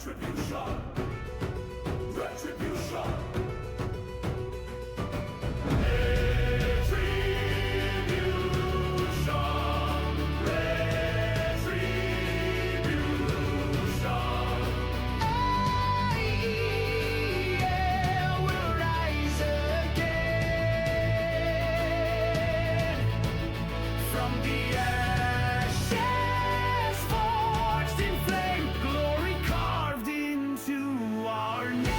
Retribution. Retribution. AEL will rise again from the ashes, forged in flame, glory carved into our name.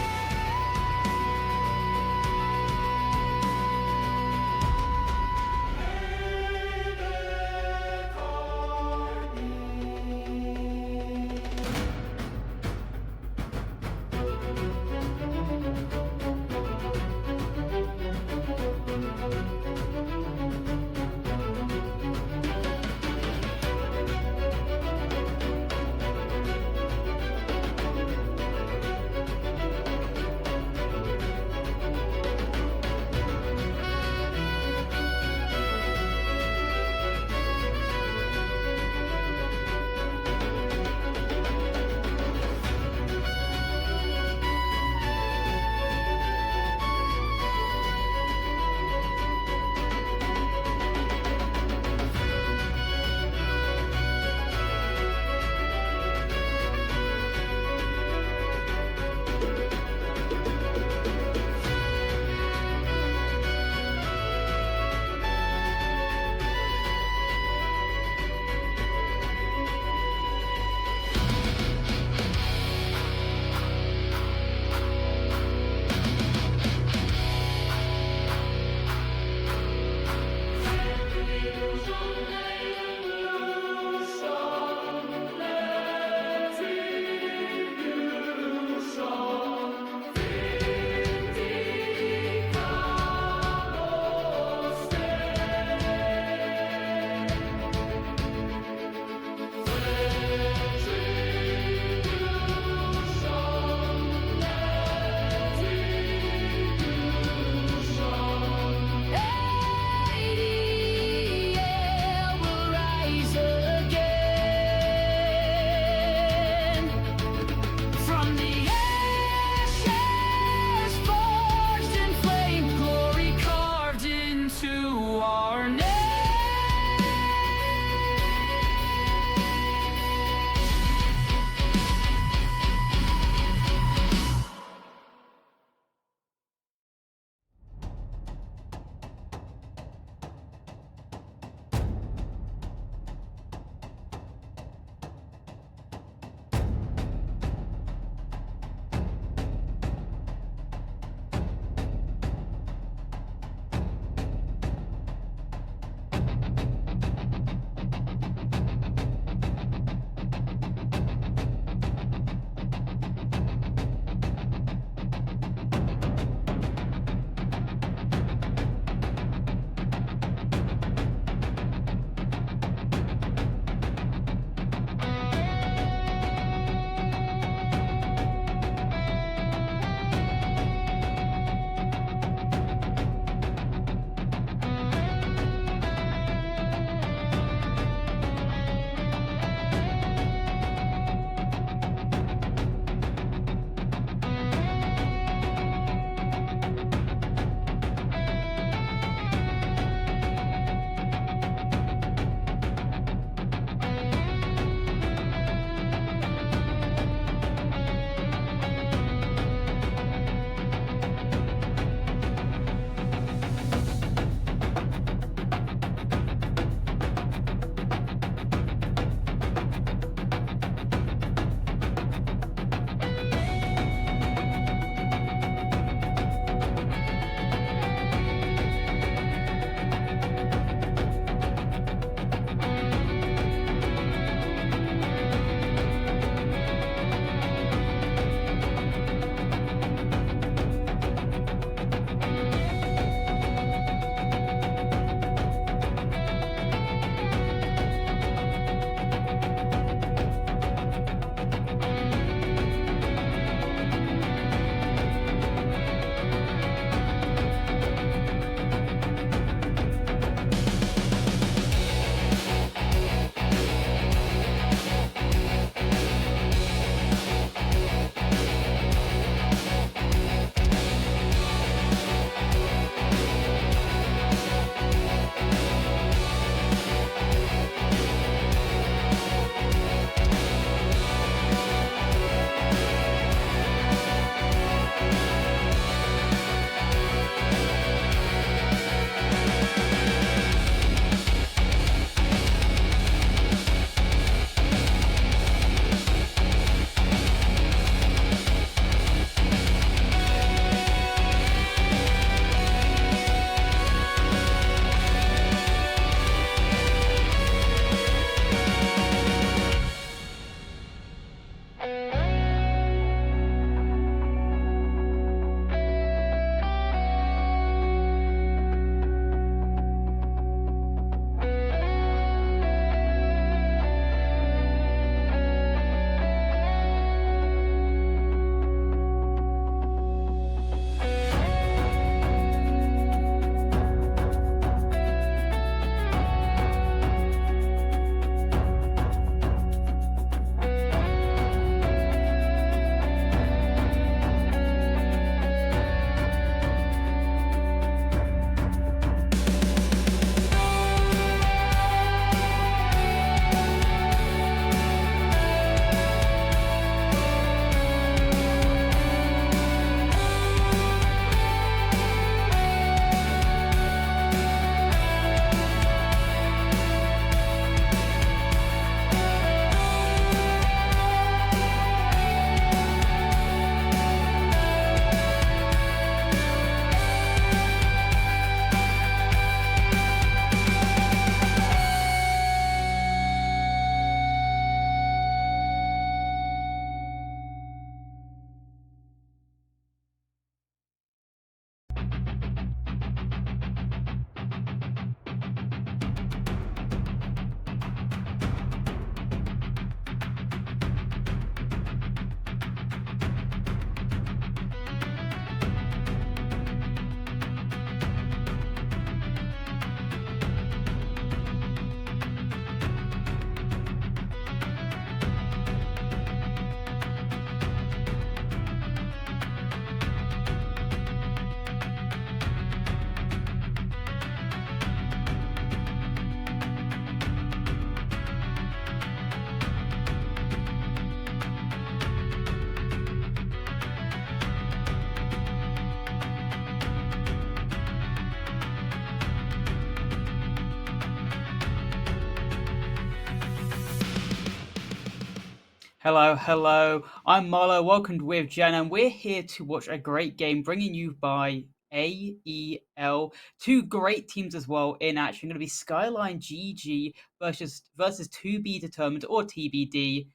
Hello, hello. I'm Marlo, welcomed with Jen, and we're here to watch a great game bringing you by AEL. Two great teams as well in action. Going to be SkylineGG versus To Be Determined or TBD.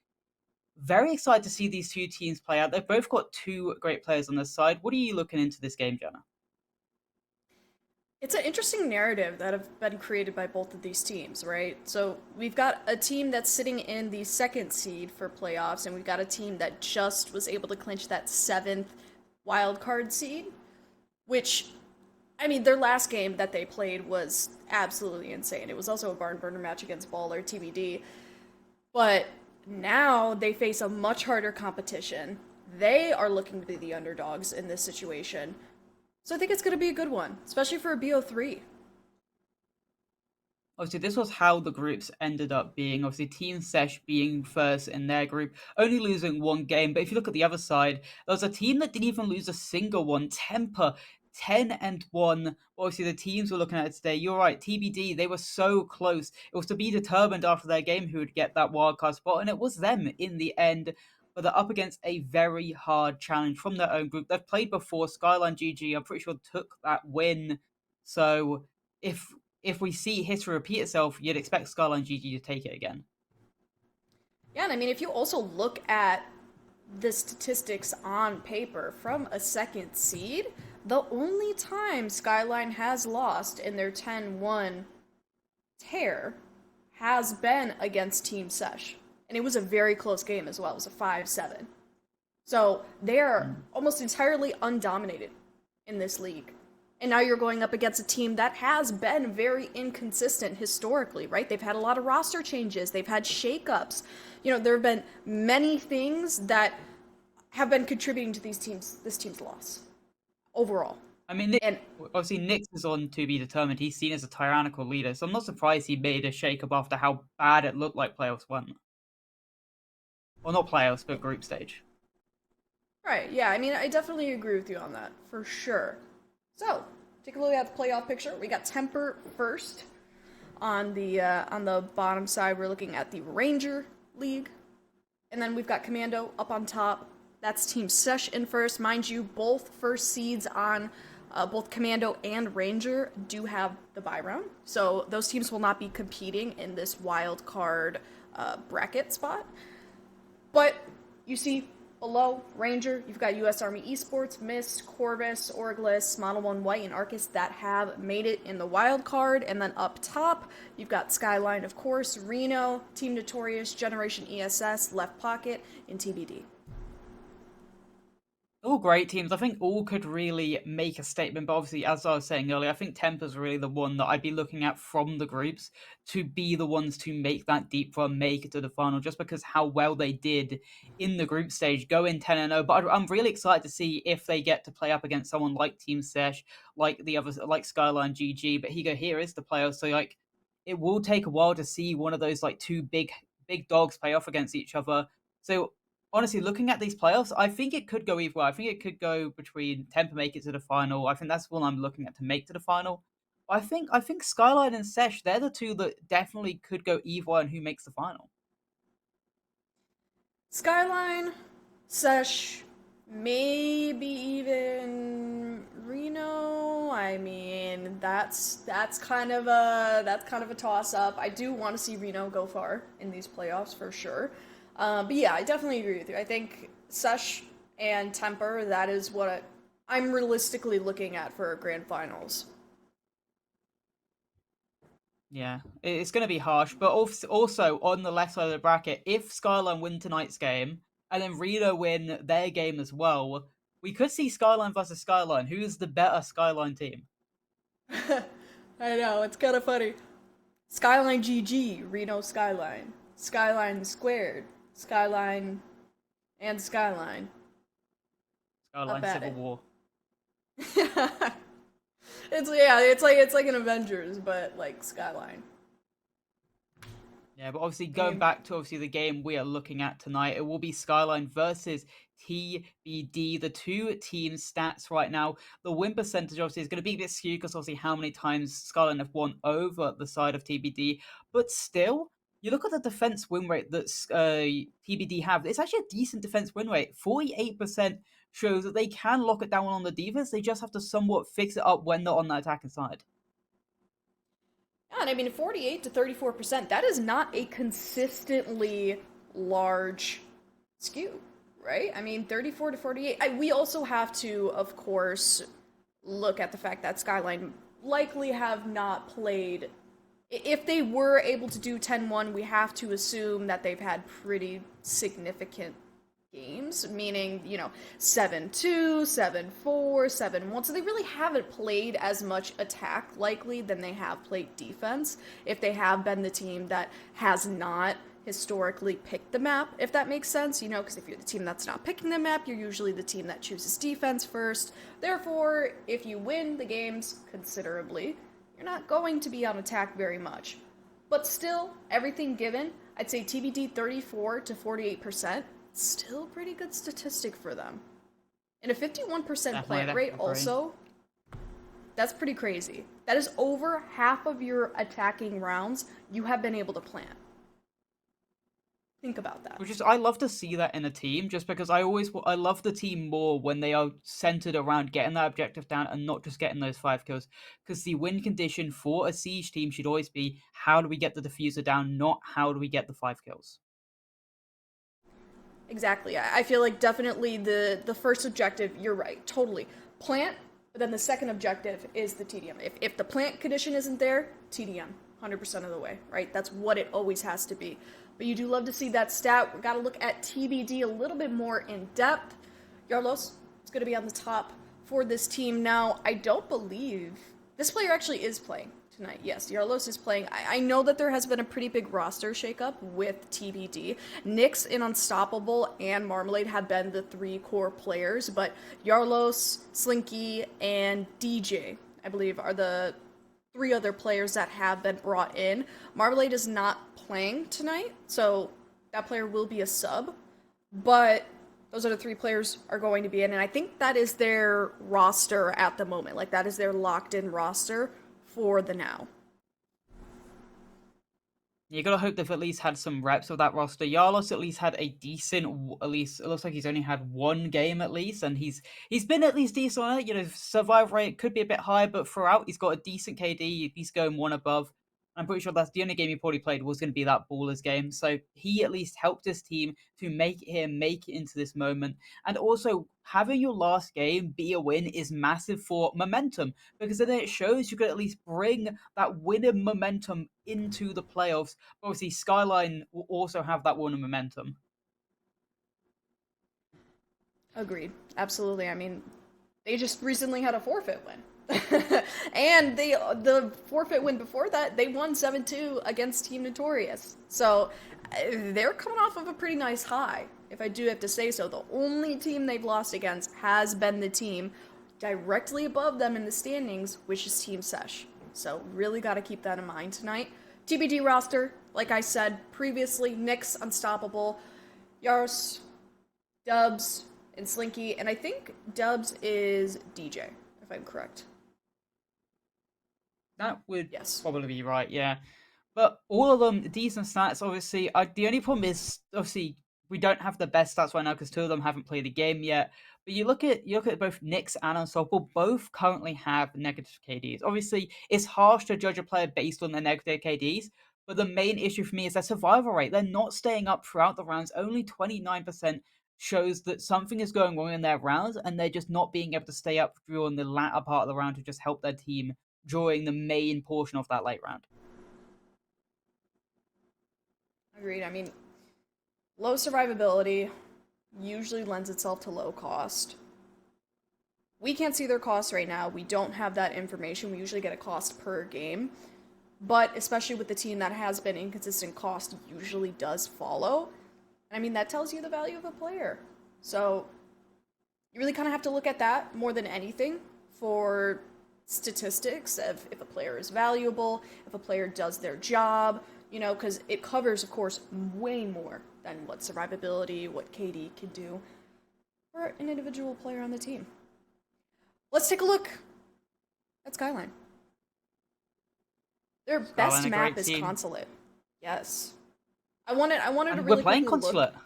Very excited to see these two teams play out. They've both got two great players on their side. What are you looking into this game, Jenna? It's an interesting narrative that have been created by both of these teams, right? So we've got a team that's sitting in the second seed for playoffs, and we've got a team that just was able to clinch that seventh wild card seed, which, I mean, their last game that they played was absolutely insane. It was also a barn burner match against Baller TBD, but now they face a much harder competition. They are looking to be the underdogs in this situation. So I think it's going to be a good one, especially for a BO3. Obviously, this was how the groups ended up being. Obviously, Team Sesh being first in their group, only losing one game. But if you look at the other side, there was a team that didn't even lose a single one. Temper, 10-1. Obviously, the teams we're looking at today, you're right, TBD, they were so close. It was to be determined after their game who would get that wildcard spot, and it was them in the end. But they're up against a very hard challenge from their own group. They've played before. Skyline GG, I'm pretty sure, took that win. So if we see history repeat itself, you'd expect Skyline GG to take it again. Yeah, and I mean, if you also look at the statistics on paper from a second seed, the only time Skyline has lost in their 10-1 tear has been against Team Sesh. And it was a very close game as well. It was a 5-7. So they're almost entirely undominated in this league. And now you're going up against a team that has been very inconsistent historically, right? They've had a lot of roster changes, they've had shakeups. You know, there have been many things that have been contributing to this team's loss overall. I mean, Nick, And obviously, Nick's is on to be determined. He's seen as a tyrannical leader, so I'm not surprised he made a shake-up after how bad it looked like playoffs went. Well, not playoffs, but group stage. right, yeah, I mean, I definitely agree with you on that for sure. So, take a look at the playoff picture. We got Temper first on the bottom side. We're looking at the Ranger League, and then we've got Commando up on top. That's Team Sesh in first. Mind you, both first seeds on both Commando and Ranger do have the bye round. So those teams will not be competing in this wild card bracket spot. But you see below Ranger, you've got U.S. Army Esports, Mist, Corvus, Orglis, Model 1 White, and Arcus that have made it in the wild card. And then up top, you've got Skyline, of course, Reno, Team Notorious, Generation ESS, Left Pocket, and TBD. All great teams. I think all could really make a statement. But obviously, as I was saying earlier, I think Temper's really the one that I'd be looking at from the groups to be the ones to make that deep run, make it to the final, just because how well they did in the group stage, go in 10-0. But I'm really excited to see if they get to play up against someone like Team Sesh, like the others, like Skyline GG. But here is the player. So like, it will take a while to see one of those like two big dogs play off against each other. So honestly, looking at these playoffs, I think it could go either way. I think it could go between Temper make it to the final. I think that's what I'm looking at to make to the final. I think Skyline and Sesh, they're the two that definitely could go either way on who makes the final. Skyline, Sesh, maybe even Reno. I mean, that's kind of a toss up. I do want to see Reno go far in these playoffs for sure. But yeah, I definitely agree with you. I think Sesh and Temper, that is what I'm realistically looking at for grand finals. Yeah, it's going to be harsh, but also on the left side of the bracket, if Skyline win tonight's game and then Reno win their game as well, we could see Skyline versus Skyline. Who's the better Skyline team? I know, it's kind of funny. Skyline GG, Reno Skyline. Skyline squared. Skyline and Skyline. Up Skyline at Civil it. War. It's like an Avengers, but like Skyline. Yeah, but obviously I going mean, back to obviously the game we are looking at tonight, it will be Skyline versus TBD. The two teams' stats right now, the win percentage obviously is going to be a bit skewed because obviously how many times Skyline have won over the side of TBD, but still. You look at the defense win rate that TBD have. It's actually a decent defense win rate. 48% shows that they can lock it down on the defense. They just have to somewhat fix it up when they're on the attacking side. Yeah, and I mean, 48 to 34%, that is not a consistently large skew, right? I mean, 34 to 48. We also have to, of course, look at the fact that Skyline likely have not played. If they were able to do 10-1, we have to assume that they've had pretty significant games, meaning, 7-2, 7-4, 7-1. So they really haven't played as much attack likely than they have played defense, if they have been the team that has not historically picked the map, if that makes sense, because if you're the team that's not picking the map, you're usually the team that chooses defense first. Therefore, if you win the games considerably, you're not going to be on attack very much. But still, everything given, I'd say TBD 34 to 48%, still a pretty good statistic for them. And a 51% plant rate also, that's pretty crazy. That is over half of your attacking rounds you have been able to plant. Think about that. Which is, I love to see that in a team, just because I love the team more when they are centered around getting that objective down and not just getting those 5 kills. Because the win condition for a siege team should always be, how do we get the diffuser down, not how do we get the 5 kills. Exactly. I feel like definitely the first objective, you're right, totally. Plant, but then the second objective is the TDM. If the plant condition isn't there, TDM, 100% of the way, right? That's what it always has to be. But you do love to see that stat. We've got to look at TBD a little bit more in depth. Yarlos is going to be on the top for this team now. I don't believe this player actually is playing tonight. Yes, Yarlos is playing. I know that there has been a pretty big roster shakeup with TBD. Nyx and Unstoppable and Marmalade have been the 3 core players, but Yarlos, Slinky, and DJ, I believe, are the 3 other players that have been brought in. Marmalade is not playing tonight, so that player will be a sub, but those are the 3 players are going to be in, and I think that is their roster at the moment. Like, that is their locked-in roster for the now. You gotta hope they've at least had some reps of that roster. Yarlos at least had a decent, at least it looks like he's only had 1 game at least, and he's been at least decent on it. Survival rate could be a bit high, but throughout he's got a decent KD. He's going 1 above. I'm pretty sure that's the only game he probably played was going to be that Ballers game. So he at least helped his team to make it into this moment. And also, having your last game be a win is massive for momentum, because then it shows you could at least bring that winning momentum into the playoffs. Obviously, Skyline will also have that winning momentum. Agreed. Absolutely. I mean, they just recently had a forfeit win. And the forfeit win before that, they won 7-2 against Team Notorious. So they're coming off of a pretty nice high, if I do have to say so. The only team they've lost against has been the team directly above them in the standings, which is Team Sesh. So really got to keep that in mind tonight. TBD roster, like I said previously, Nyx, Unstoppable, Yaros, Dubs, and Slinky, and I think Dubs is DJ, if I'm correct. That would Yes. probably be right, yeah. But all of them, decent stats, obviously. The only problem is, obviously, we don't have the best stats right now because 2 of them haven't played a game yet. But you look at both Nyx and Unstoppable, both currently have negative KDs. Obviously, it's harsh to judge a player based on their negative KDs, but the main issue for me is their survival rate. They're not staying up throughout the rounds. Only 29% shows that something is going wrong in their rounds, and they're just not being able to stay up during the latter part of the round to just help their team during the main portion of that late round. Agreed. I mean, low survivability usually lends itself to low cost. We can't see their costs right now. We don't have that information. We usually get a cost per game. But especially with the team that has been inconsistent, cost usually does follow. I mean, that tells you the value of a player. So you really kind of have to look at that more than anything for statistics of if a player is valuable, if a player does their job, because it covers, of course, way more than what survivability, what KD can do for an individual player on the team. Let's take a look at Skyline. Their best map is Consulate. Yes. I wanted to And we're really playing quickly look. Consulate. Oh,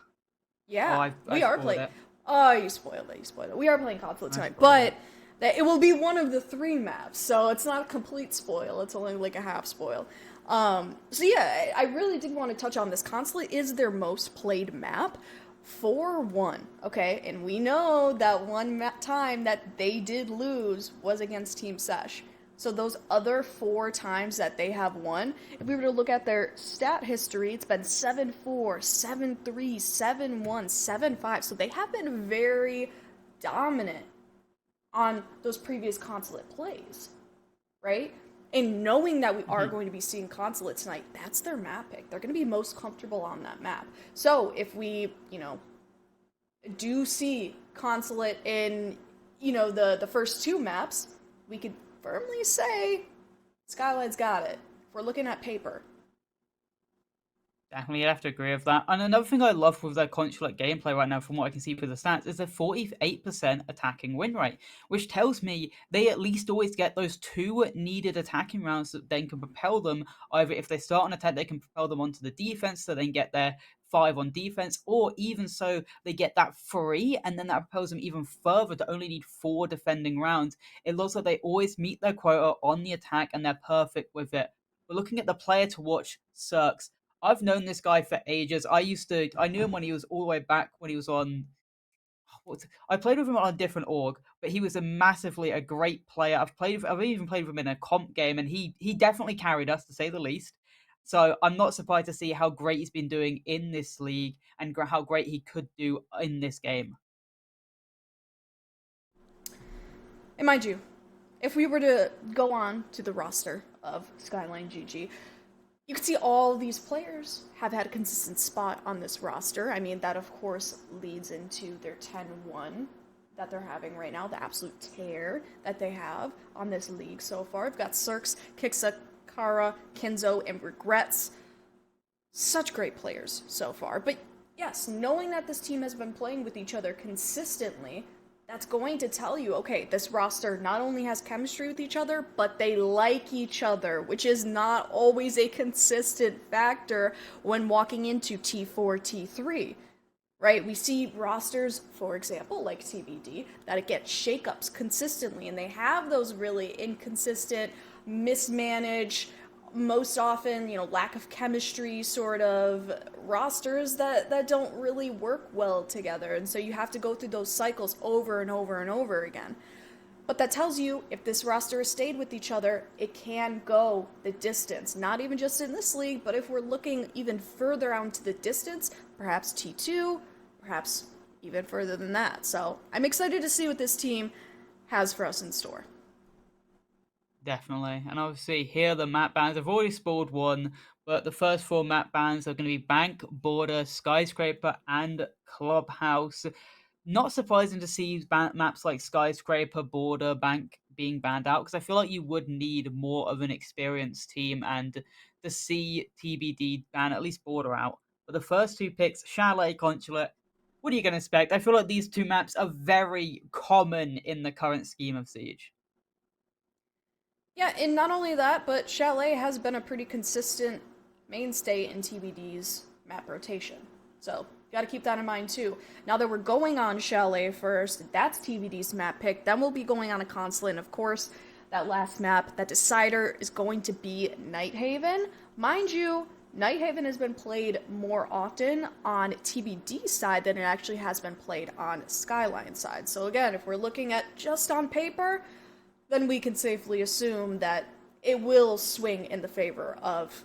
Yeah, I we are spoiled playing. it. Oh, you spoiled it. You spoiled it. We are playing Consulate I tonight, spoiled it. but that it will be one of the three maps, so it's not a complete spoil. It's only like a half spoil. So yeah, I really did want to touch on this. Consulate is their most played map. 4-1, okay? And we know that time that they did lose was against Team Sesh. So those other 4 times that they have won, if we were to look at their stat history, it's been 7-4, 7-3, 7-1, 7-5. So they have been very dominant on those previous Consulate plays, right? And knowing that we are Mhm. going to be seeing Consulate tonight, that's their map pick. They're going to be most comfortable on that map. So if we, do see Consulate in, the first 2 maps, we could firmly say Skyline's got it. If we're looking at paper. Definitely, I'd have to agree with that. And another thing I love with their Consulate gameplay right now, from what I can see through the stats, is a 48% attacking win rate, which tells me they at least always get those 2 needed attacking rounds that then can propel them. Either if they start an attack, they can propel them onto the defense, so then get their 5 on defense, or even so, they get that 3, and then that propels them even further to only need 4 defending rounds. It looks like they always meet their quota on the attack, and they're perfect with it. But looking at the player to watch, Cirques. I've known this guy for ages. I knew him when he was all the way back when he was on. I played with him on a different org, but he was a great player. I've even played with him in a comp game, and he definitely carried us to say the least. So I'm not surprised to see how great he's been doing in this league and how great he could do in this game. And mind you, if we were to go on to the roster of SkylineGG, you can see all these players have had a consistent spot on this roster. I mean, that of course leads into their 10-1 that they're having right now, the absolute tear that they have on this league so far. We've got Cirques, Kixa, Kara, Kinzo, and Regrets. Such great players so far. But yes, knowing that this team has been playing with each other consistently, that's going to tell you, okay, this roster not only has chemistry with each other, but they like each other, which is not always a consistent factor when walking into T4, T3, right? We see rosters, for example, like TBD, that get shakeups consistently, and they have those really inconsistent, mismanaged, most often, lack of chemistry sort of rosters that don't really work well together. And so you have to go through those cycles over and over and over again. But that tells you if this roster has stayed with each other, it can go the distance. Not even just in this league, but if we're looking even further out into the distance, perhaps T2, perhaps even further than that. So I'm excited to see what this team has for us in store. Definitely. And obviously, here the map bans. I've already spoiled one, but the first 4 map bans are going to be Bank, Border, Skyscraper, and Clubhouse. Not surprising to see maps like Skyscraper, Border, Bank being banned out, because I feel like you would need more of an experienced team and to see TBD ban at least Border out. But the first 2 picks, Chalet, Consulate, what are you going to expect? I feel like these 2 maps are very common in the current scheme of Siege. Yeah, and not only that, but Chalet has been a pretty consistent mainstay in TBD's map rotation. So, you gotta keep that in mind too. Now that we're going on Chalet first, that's TBD's map pick. Then we'll be going on a Consulate, and of course, that last map, that decider, is going to be Nighthaven. Mind you, Nighthaven has been played more often on TBD side than it actually has been played on Skyline side. So again, if we're looking at just on paper, then we can safely assume that it will swing in the favor of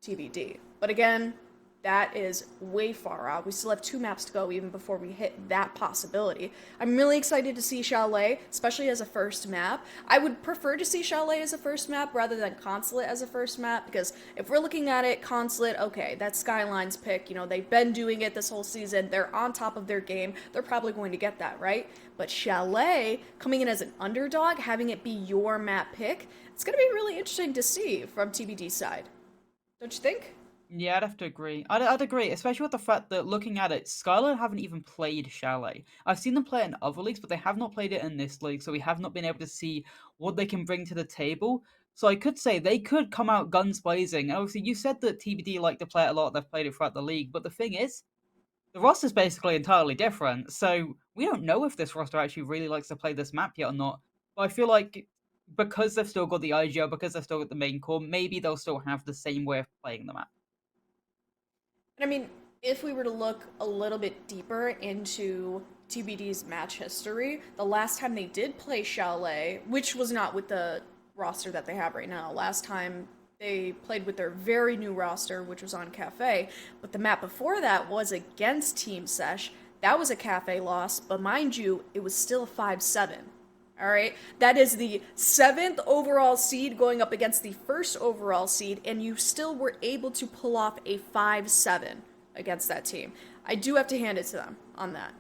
TBD. But again, that is way far out. We still have 2 maps to go even before we hit that possibility. I'm really excited to see Chalet, especially as a first map. I would prefer to see Chalet as a first map rather than Consulate as a first map, because if we're looking at it, Consulate, okay, that's Skyline's pick. They've been doing it this whole season. They're on top of their game. They're probably going to get that, right? But Chalet, coming in as an underdog, having it be your map pick, it's going to be really interesting to see from TBD side. Don't you think? Yeah, I'd have to agree. I'd agree, especially with the fact that looking at it, Skyline haven't even played Chalet. I've seen them play it in other leagues, but they have not played it in this league, so we have not been able to see what they can bring to the table. So I could say they could come out guns blazing. And obviously, you said that TBD like to play it a lot. They've played it throughout the league. But the thing is, the roster's basically entirely different. So we don't know if this roster actually really likes to play this map yet or not. But I feel like because they've still got the IGL, because they've still got the main core, maybe they'll still have the same way of playing the map. And I mean, if we were to look a little bit deeper into TBD's match history, the last time they did play Chalet, which was not with the roster that they have right now, last time they played with their very new roster, which was on Cafe, but the map before that was against Team Sesh. That was a Cafe loss, but mind you, it was still 5-7. All right, that is the 7th overall seed going up against the 1st overall seed, and you still were able to pull off a 5-7 against that team. I do have to hand it to them on that.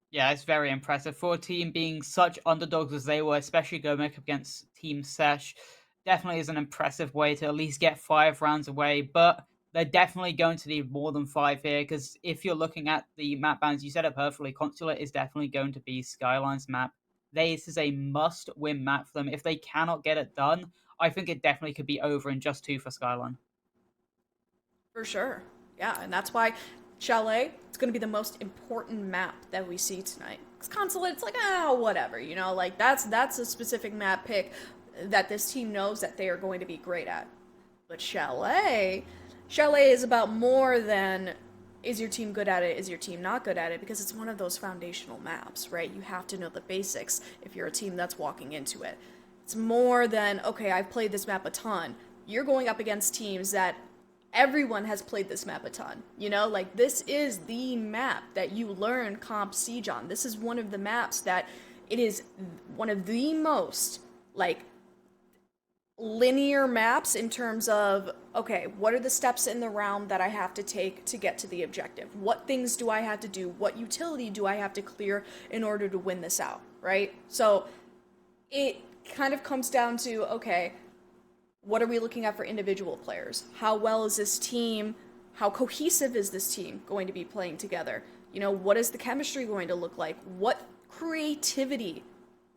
Yeah, it's very impressive for a team being such underdogs as they were, especially going up against Team Sesh. Definitely is an impressive way to at least get 5 rounds away, but they're definitely going to need more than 5 here, because if you're looking at the map bans, you said it perfectly, Consulate is definitely going to be Skyline's map. This is a must-win map for them. If they cannot get it done, I think it definitely could be over in just 2 for Skyline. For sure. Yeah, and that's why Chalet, it's going to be the most important map that we see tonight. Because Consulate, it's like, whatever, you know, like that's a specific map pick that this team knows that they are going to be great at. But Chalet is about more than, is your team good at it, is your team not good at it, because it's one of those foundational maps, right? You have to know the basics if you're a team that's walking into it. It's more than, okay, I've played this map a ton. You're going up against teams that everyone has played this map a ton, you know? Like, this is the map that you learn Comp Siege on. This is one of the maps that it is one of the most, like, linear maps in terms of, okay, what are the steps in the round that I have to take to get to the objective? What things do I have to do? What utility do I have to clear in order to win this out, right? So it kind of comes down to, okay, what are we looking at for individual players? How well is this team, how cohesive is this team going to be playing together? You know, what is the chemistry going to look like? What creativity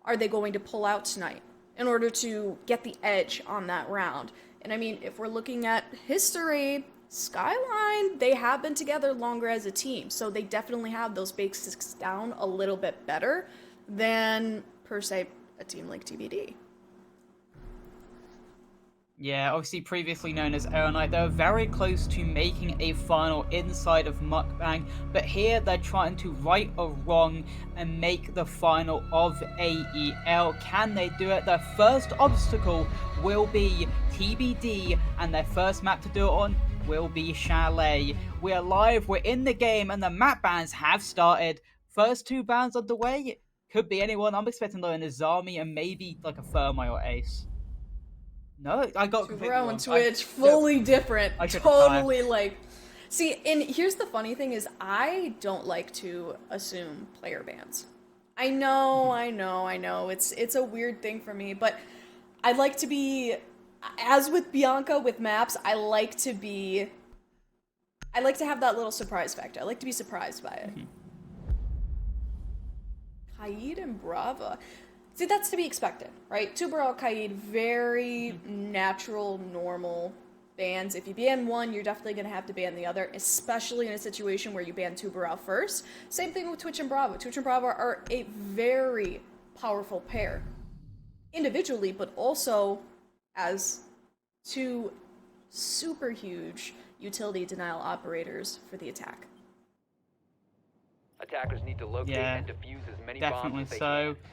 are they going to pull out tonight in order to get the edge on that round? And I mean, if we're looking at history, Skyline, they have been together longer as a team, so they definitely have those basics down a little bit better than, per se, a team like TBD. Yeah, obviously previously known as Aeronite, they were very close to making a final inside of Mukbang, but here they're trying to right a wrong and make the final of AEL. Can they do it? Their first obstacle will be TBD, and their first map to do it on will be Chalet. We are live, we're in the game, and the map bans have started. First 2 bans underway, could be anyone. I'm expecting like an Azami and maybe like a Thermite or Ace. No, I got Bro and Twitch, fully different. Totally like. See, and here's the funny thing is I don't like to assume player bans. I know. It's a weird thing for me, but I like to be, as with Bianca with maps, I like to have that little surprise factor. I like to be surprised by it. Kaid and Brava. See, that's to be expected, right? Tuberal, Kaid, very natural, normal bans. If you ban one, you're definitely going to have to ban the other, especially in a situation where you ban Tuberal first. Same thing with Twitch and Bravo. Twitch and Bravo are a very powerful pair, individually, but also as 2 super huge utility denial operators for the attack. Attackers need to locate and defuse as many bombs as they so. can.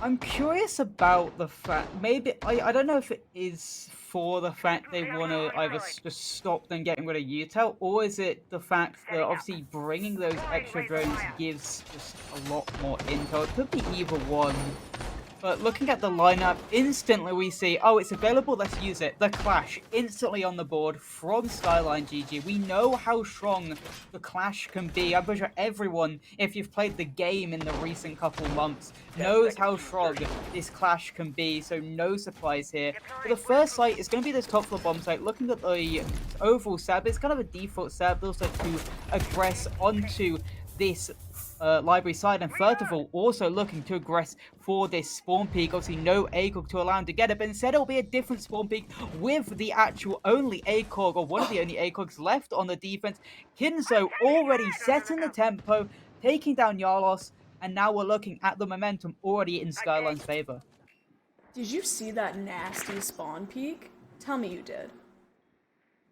I'm curious about the fact, maybe, I don't know if it is for the fact they want to either just stop them getting rid of Utel, or is it the fact that obviously bringing those extra drones gives just a lot more intel. It could be either one. But looking at the lineup, instantly we see, oh, it's available, let's use it. The Clash, instantly on the board from SkylineGG. We know how strong the Clash can be. I'm pretty sure everyone, if you've played the game in the recent couple months, knows how strong this Clash can be, so no surprise here. But the first site is going to be this top floor bomb site. Looking at the overall setup, it's kind of a default setup, also to aggress onto this library side, and first of all, also looking to aggress for this spawn peak. Obviously, no ACOG to allow him to get it, but instead it'll be a different spawn peak with the actual only ACOG, or one of the only ACOGs left on the defense. Kinzo already setting the tempo, taking down Yarlos, and now we're looking at the momentum already in Skyline's favor. Did you see that nasty spawn peek? Tell me you did.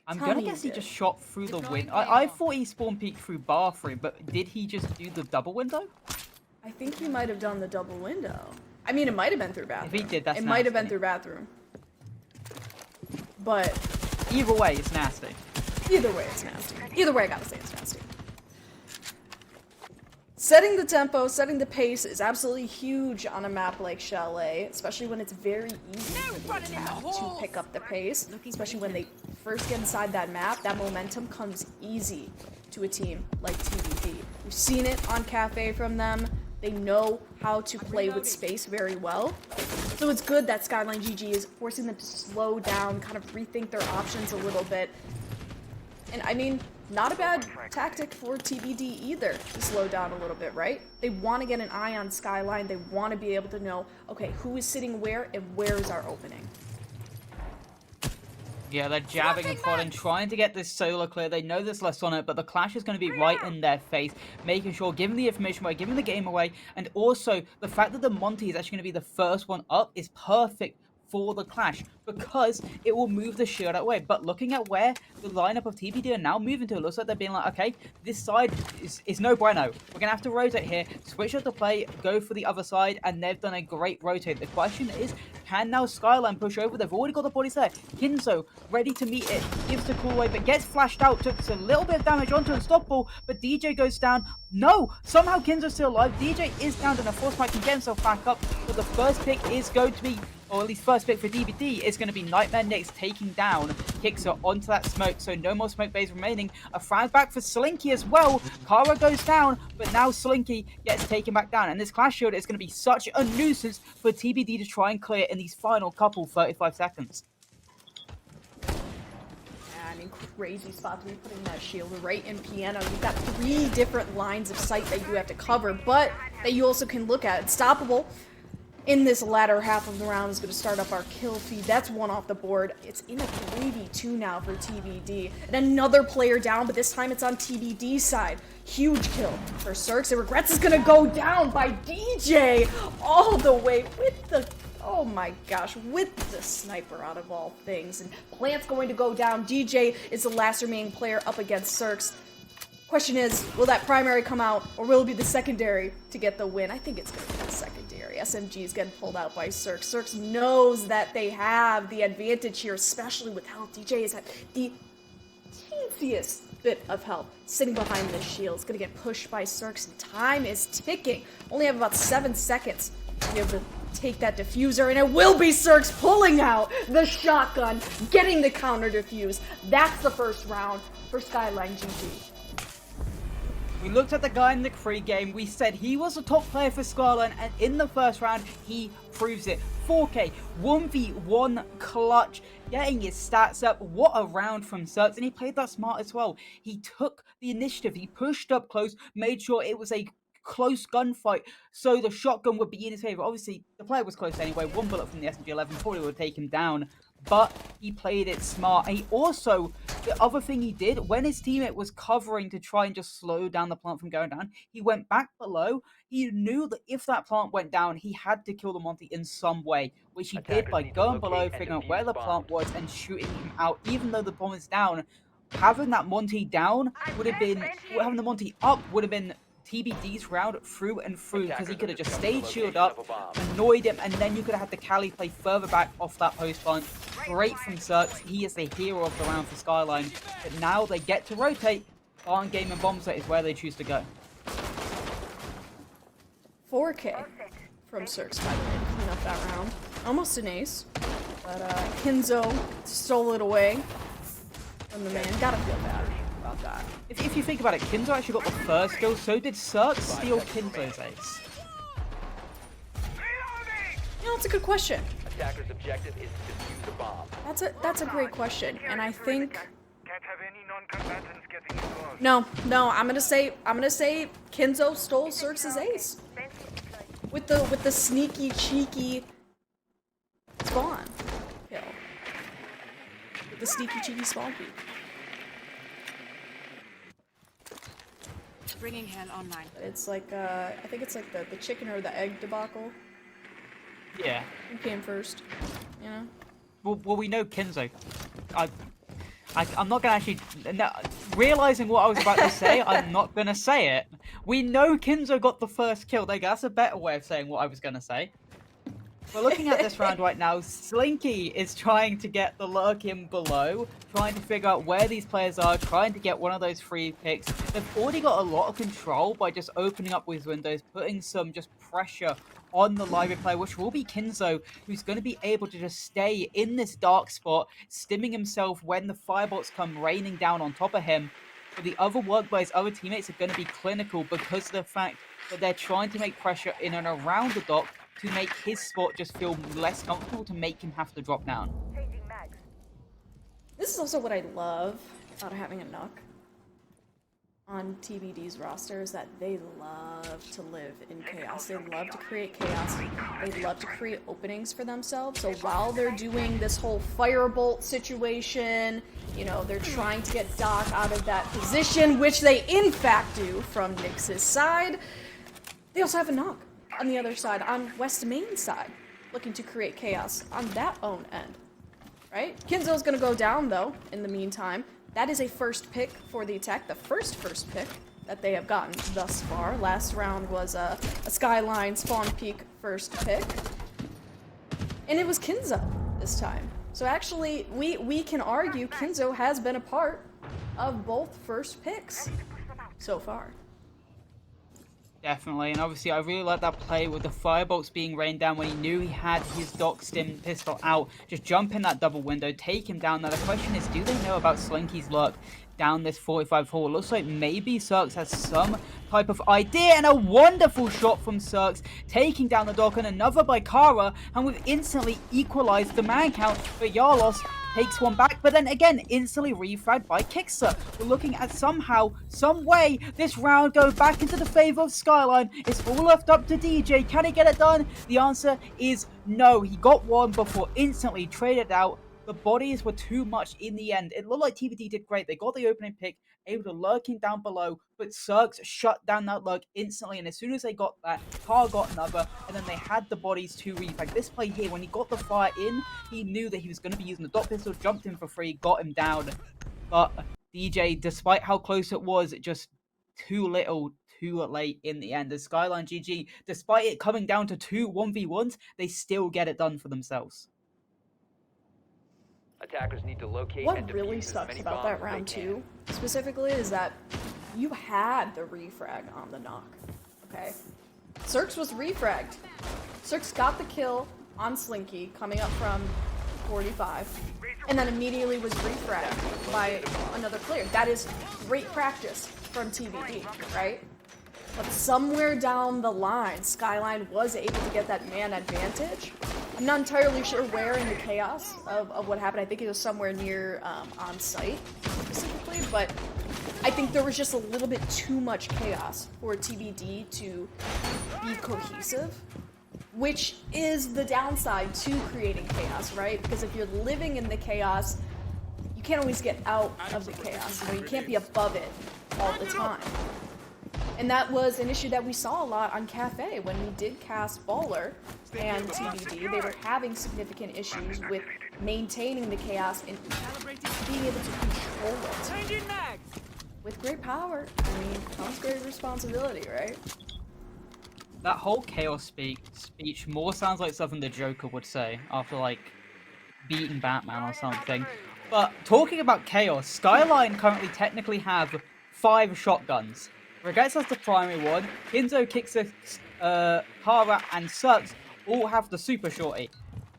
I'm Tell gonna me you guess he did. just shot through the window. I thought he spawn peeked through bathroom, but did he just do the double window? I think he might have done the double window. I mean, it might have been through bathroom. If he did, that's It might have been nasty. through bathroom. But Either way, it's nasty. either way, it's nasty. Either way, I gotta say it's nasty. Setting the tempo, setting the pace is absolutely huge on a map like Chalet, especially when it's very easy for the attack to pick up the pace, especially when they first get inside that map. That momentum comes easy to a team like TBD. We've seen it on Cafe from them. They know how to play with space very well. So it's good that SkylineGG is forcing them to slow down, kind of rethink their options a little bit. And I mean, not a bad tactic for TBD either, to slow down a little bit, right? They want to get an eye on Skyline. They want to be able to know, okay, who is sitting where and where is our opening. Yeah, they're jabbing and prodding, trying to get this solo clear. They know there's less on it, but the clash is going to be right in their face, making sure, giving the information away, giving the game away, and also the fact that the Monty is actually going to be the first one up is perfect for the clash, because it will move the shield away. But looking at where the lineup of TBD are now moving to, it looks like they're being like, okay, this side is no bueno. We're gonna have to rotate here, switch up the play, go for the other side, and they've done a great rotate. The question is, can now Skyline push over? They've already got the bodies there. Kinzo ready to meet it, gives the call away, but gets flashed out, took a little bit of damage onto Unstoppable, but DJ goes down. No! Somehow Kinzo's still alive. DJ is down, and a force fight can get himself back up, but the first pick is going to be, or at least first pick for DBD, is going to be Nightmare Nix taking down Kixer onto that smoke, so no more smoke bays remaining. A frag back for Slinky as well. Kara goes down, but now Slinky gets taken back down, and this clash shield is going to be such a nuisance for TBD to try and clear in these final couple 35 seconds. I mean, crazy spot to be putting that shield right in Piano. You've got 3 different lines of sight that you have to cover, but that you also can look at. Unstoppable in this latter half of the round is going to start up our kill feed. That's one off the board. It's in a 3v2 now for TBD. And another player down, but this time it's on TBD's side. Huge kill for Cirx. And Regrets is going to go down by DJ all the way with the... Oh my gosh, with the sniper out of all things. And Plant's going to go down. DJ is the last remaining player up against Cirx. Question is, will that primary come out, or will it be the secondary to get the win? I think it's going to be the secondary. SMG is getting pulled out by Cirx. Cirx knows that they have the advantage here, especially with health. DJ is at the teensiest bit of health, sitting behind this shield. It's going to get pushed by Cirx, and time is ticking. Only have about 7 seconds to be able to take that diffuser, and it will be Cirx pulling out the shotgun, getting the counter diffuse. That's the first round for SkylineGG. We looked at the guy in the pre-game, we said he was a top player for Skyline, and in the first round, he proves it. 4K, 1v1 clutch, getting his stats up. What a round from Cirx, and he played that smart as well. He took the initiative, he pushed up close, made sure it was a close gunfight, so the shotgun would be in his favor. Obviously, the player was close anyway. 1 bullet from the SMG-11 probably would take him down, but he played it smart. And he also, the other thing he did, when his teammate was covering to try and just slow down the plant from going down, he went back below. He knew that if that plant went down, he had to kill the Monty in some way, which he did by going below, figuring out where the plant was, and shooting him out, even though the bomb is down. Having that Monty down would have been, having the Monty up would have been TBD's round through and through, because he could have just stayed shield up, annoyed him, and then you could have had the Cali play further back off that post plant. Great from Cirx. He is the hero of the round for Skyline. But now they get to rotate. Barn Game and Bomb Set is where they choose to go. 4K from Cirx, by the way, to clean up that round. Almost an ace, but Kinzo stole it away from the man. Gotta feel bad about that. If you think about it, Kinzo actually got the first kill, so did Cirx steal Kinzo's ace. You know, it's a good question. Attacker's objective is to defuse the bomb. That's a great question, and I think Can't have any non-combatants getting involved. no, I'm gonna say Kinzo stole Cirque's ace with the sneaky, cheeky spawn kill. With the sneaky, cheeky spawn peek. Bringing hand online. It's like I think it's like the chicken or the egg debacle. Yeah. Who came first? You know. Well, we know Kinzo. I'm not gonna actually. No, realizing what I was about to say, I'm not gonna say it. We know Kinzo got the first kill. That's a better way of saying what I was gonna say. We're looking at this round right now. Slinky is trying to get the lurk in below, trying to figure out where these players are, trying to get one of those free picks. They've already got a lot of control by just opening up these windows, putting some just pressure on the library player, which will be Kinzo, who's going to be able to just stay in this dark spot, stimming himself when the firebolts come raining down on top of him. But the other work by his other teammates are going to be clinical because of the fact that they're trying to make pressure in and around the dock to make his spot just feel less comfortable, to make him have to drop down. This is also what I love about having a Nuck on TBD's roster, is that they love to live in chaos. They love to create chaos. They love to create openings for themselves. So while they're doing this whole firebolt situation, you know, they're trying to get Doc out of that position, which they in fact do from Nyx's side. They also have a Nuck on the other side, on West Main side, looking to create chaos on that own end, right? Kinzo's gonna go down, though, in the meantime. That is a first pick for the attack, the first pick that they have gotten thus far. Last round was a Skyline spawn peak first pick. And it was Kinzo this time. So actually, we can argue Kinzo has been a part of both first picks so far. Definitely, and obviously I really like that play with the firebolts being rained down when he knew he had his Doc Stim pistol out. Just jump in that double window, take him down. Now the question is, do they know about Slinky's lurk down this 45 hall? It looks like maybe Cirque has some type of idea, and a wonderful shot from Cirque, taking down the Doc, and another by Kara, and we've instantly equalized the man count, but Yarlos takes one back, but then again, instantly refragged by Kixer. We're looking at somehow, some way, this round go back into the favor of Skyline. It's all left up to DJ. Can he get it done? The answer is no. He got one before instantly traded out. The bodies were too much in the end. It looked like TBD did great. They got the opening pick, able to lurk him down below, but Cirque shut down that lurk instantly, and as soon as they got that, Carr got another, and then they had the bodies to refrag. This play here, when he got the fire in, he knew that he was going to be using the dot pistol, jumped in for free, got him down. But DJ, despite how close it was, just too little, too late in the end. As SkylineGG, despite it coming down to 2 1v1s, they still get it done for themselves. Attackers need to locate What and really defuse as sucks many about bombs that as they round can. 2, specifically, is that you had the refrag on the knock, okay? Cirque was refragged. Cirque got the kill on Slinky, coming up from 45, and then immediately was refragged by another player. That is great practice from TBD, right? But somewhere down the line, Skyline was able to get that man advantage. I'm not entirely sure where in the chaos of what happened. I think it was somewhere near on site specifically, but I think there was just a little bit too much chaos for TBD to be cohesive, which is the downside to creating chaos, right? Because if you're living in the chaos, you can't always get out of the chaos. You know, you can't be above it all the time. And that was an issue that we saw a lot on Cafe when we did cast Baller and TBD. They were having significant issues with maintaining the chaos and being able to control it. With great power, I mean, comes great responsibility, right? That whole chaos speech more sounds like something the Joker would say after, like, beating Batman or something. But talking about chaos, Skyline currently technically have 5 shotguns. Regates has the primary one. Kinzo, Kixer, Kara, and Cirque all have the super shorty.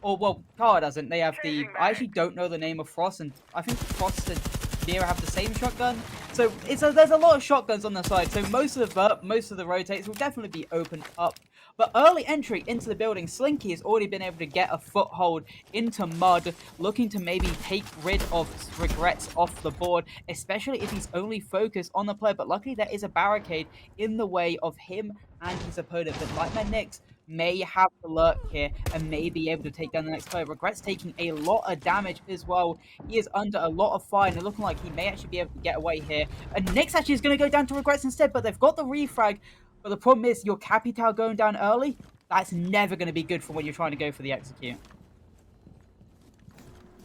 Or, well, Kara doesn't. They have the... I actually don't know the name of Frost, and I think Frost and Mira have the same shotgun. So there's a lot of shotguns on the side. So most of the rotates will definitely be opened up. But early entry into the building, Slinky has already been able to get a foothold into Mud, looking to maybe take rid of Regrets off the board, especially if he's only focused on the player. But luckily there is a barricade in the way of him and his opponent. But Nightmare Nix may have to lurk here and may be able to take down the next player. Regrets taking a lot of damage as well. He is under a lot of fire and looking like he may actually be able to get away here. And Nix actually is going to go down to Regrets instead, but they've got the refrag. But the problem is your Capital going down early, that's never going to be good for when you're trying to go for the execute.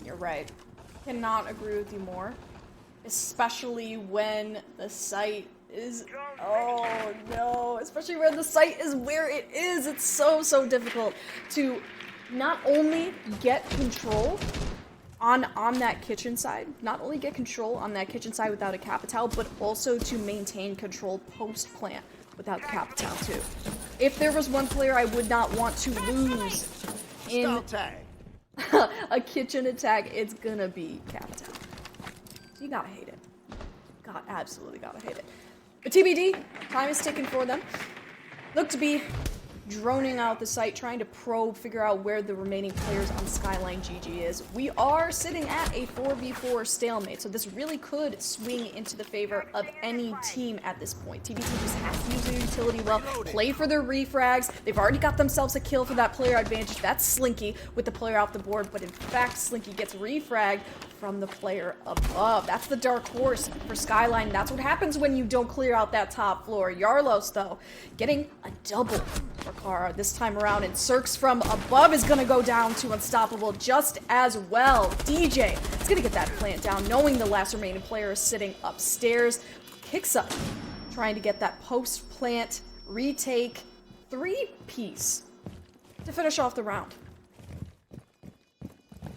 You're right. Cannot agree with you more. Especially when the site is... Oh, no. Especially when the site is where it is. It's so, so difficult to not only get control on that kitchen side, without a Capital, but also to maintain control post-plant without the Capital, too. If there was one player I would not want to lose in a kitchen attack, it's gonna be Capital. So you gotta hate it. Absolutely gotta hate it. But TBD, time is ticking for them. Look to be droning out the site, trying to probe, figure out where the remaining players on SkylineGG is. We are sitting at a 4v4 stalemate, so this really could swing into the favor of any team at this point. TBD just has to use their utility well, play for their refrags. They've already got themselves a kill for that player advantage. That's Slinky with the player off the board, but in fact, Slinky gets refragged from the player above. That's the dark horse for Skyline. That's what happens when you don't clear out that top floor. Yarlos, though, getting a double for Kara this time around, and Cirques from above is gonna go down to unstoppable just as well. DJ is gonna get that plant down, knowing the last remaining player is sitting upstairs. Kicks up, trying to get that post-plant retake 3-piece to finish off the round.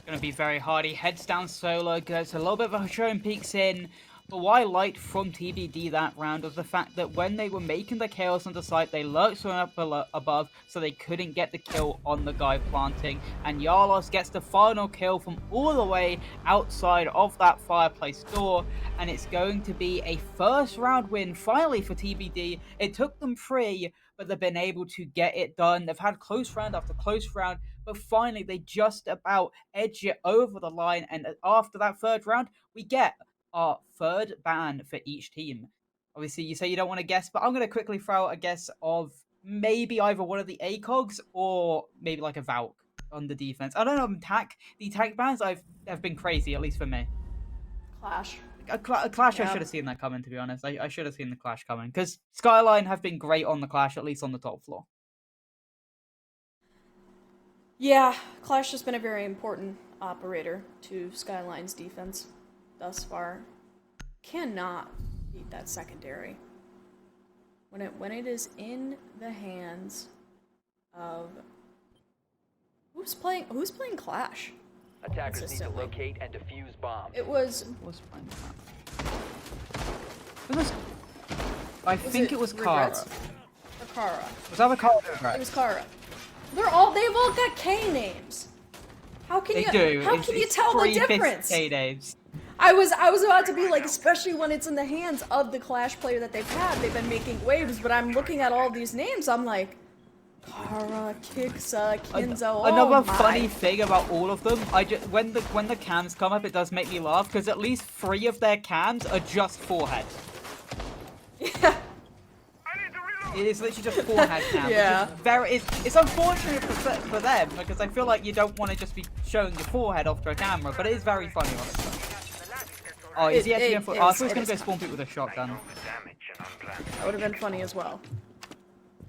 Going to be very hard. He heads down solo, gets a little bit of a show and peeks in. But what I liked from TBD that round was the fact that when they were making the chaos on the site, they lurked up above, so they couldn't get the kill on the guy planting. And Yarlos gets the final kill from all the way outside of that fireplace door. And it's going to be a first round win finally for TBD. It took them 3, but they've been able to get it done. They've had close round after close round, but finally they just about edge it over the line. And after that third round, we get our third ban for each team. Obviously, you say you don't want to guess, but I'm going to quickly throw out a guess of maybe either one of the ACOGs or maybe like a Valk on the defense. I don't know, the attack bans have been crazy, at least for me. Clash. A Clash, yep. I should have seen that coming, to be honest. I should have seen the Clash coming, because Skyline have been great on the Clash, at least on the top floor. Yeah, Clash has been a very important operator to Skyline's defense thus far. Cannot beat that secondary. When it is in the hands of who's playing Clash? Attackers need to locate and defuse bombs. It was playing Clash? I think it was Kara. Or Kara. Was that the Kara? It was Kara. They've all got K names. How can you tell the difference? K names. I was about to be like, especially when it's in the hands of the Clash player that they've had, they've been making waves, but I'm looking at all these names, I'm like, Kara, Kiksa, Kinzo, Another funny thing about all of them, when the cams come up, it does make me laugh, because at least 3 of their cams are just forehead. Yeah. It is literally just forehead cam. Yeah. It's unfortunate for them, because I feel like you don't want to just be showing your forehead off to a camera, but it is very funny, honestly. Oh, is he actually going for... I thought he was going to go spawn people with a shotgun. That would have been funny as well.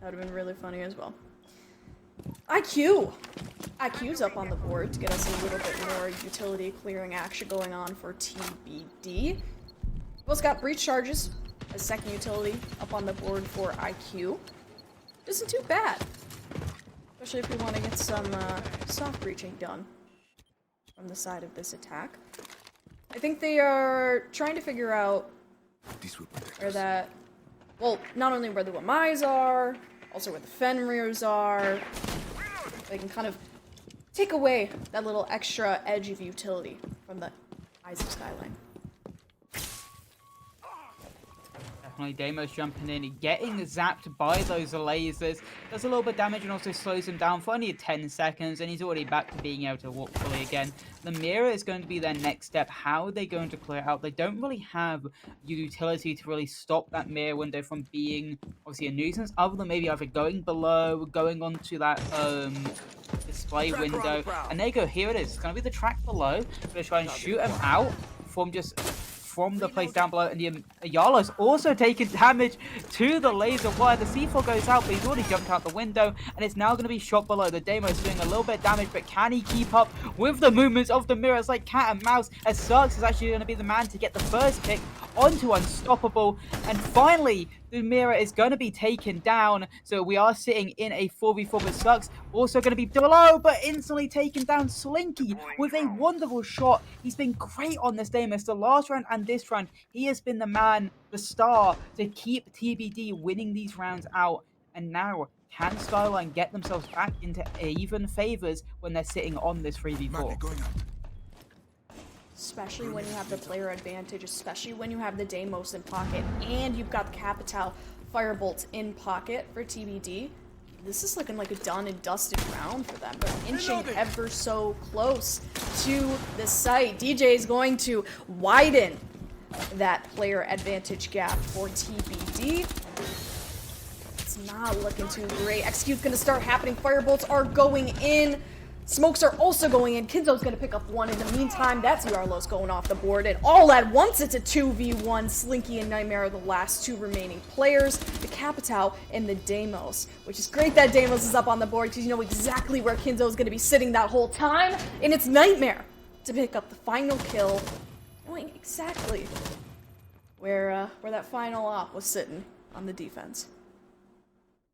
That would have been really funny as well. IQ's up on the board to get us a little bit more utility clearing action going on for TBD. We've also got breach charges as second utility up on the board for IQ. Isn't too bad. Especially if we want to get some soft breaching done from the side of this attack. I think they are trying to figure out where that... Well, not only where the Wamais are, also where the Fenrirs are. They can kind of take away that little extra edge of utility from the eyes of Skyline. definitely. Deimos jumping in, getting zapped by those lasers. Does a little bit of damage and also slows him down for only 10 seconds, and he's already back to being able to walk fully again. The mirror is going to be their next step. How are they going to clear it out? They don't really have utility to really stop that mirror window from being obviously a nuisance, other than maybe either going below, going onto that display window, and there you go. Here it is. It's going to be the track below. Going to try and shoot him out from the place down below, and the Ayala's also taking damage to the laser wire. The C4 goes out, but he's already jumped out the window, and it's now going to be shot below. The Deimos doing a little bit of damage, but can he keep up with the movements of the mirror? It's like cat and mouse, as Sarks is actually going to be the man to get the first pick onto Unstoppable, and finally the mirror is going to be taken down. So we are sitting in a 4v4, but Sarks also going to be below, but instantly taken down. Slinky with a wonderful shot. He's been great on this Deimos. The last round and this round, he has been the man, the star, to keep TBD winning these rounds out. And now, can Skyline get themselves back into even favors when they're sitting on this 3v4? Especially when you have the player advantage, especially when you have the Deimos in pocket, and you've got the Capital Firebolt in pocket for TBD. This is looking like a done and dusted round for them. They're inching ever so close to the site. DJ is going to widen that player advantage gap for TBD. It's not looking too great. Execute's going to start happening. Firebolts are going in. Smokes are also going in. Kinzo's going to pick up one. In the meantime, that's Yarlo's going off the board. And all at once, it's a 2v1. Slinky and Nightmare are the last two remaining players. The Capital and the Deimos. Which is great that Deimos is up on the board because you know exactly where Kinzo is going to be sitting that whole time. And it's Nightmare to pick up the final kill. Knowing exactly where that final op was sitting on the defense.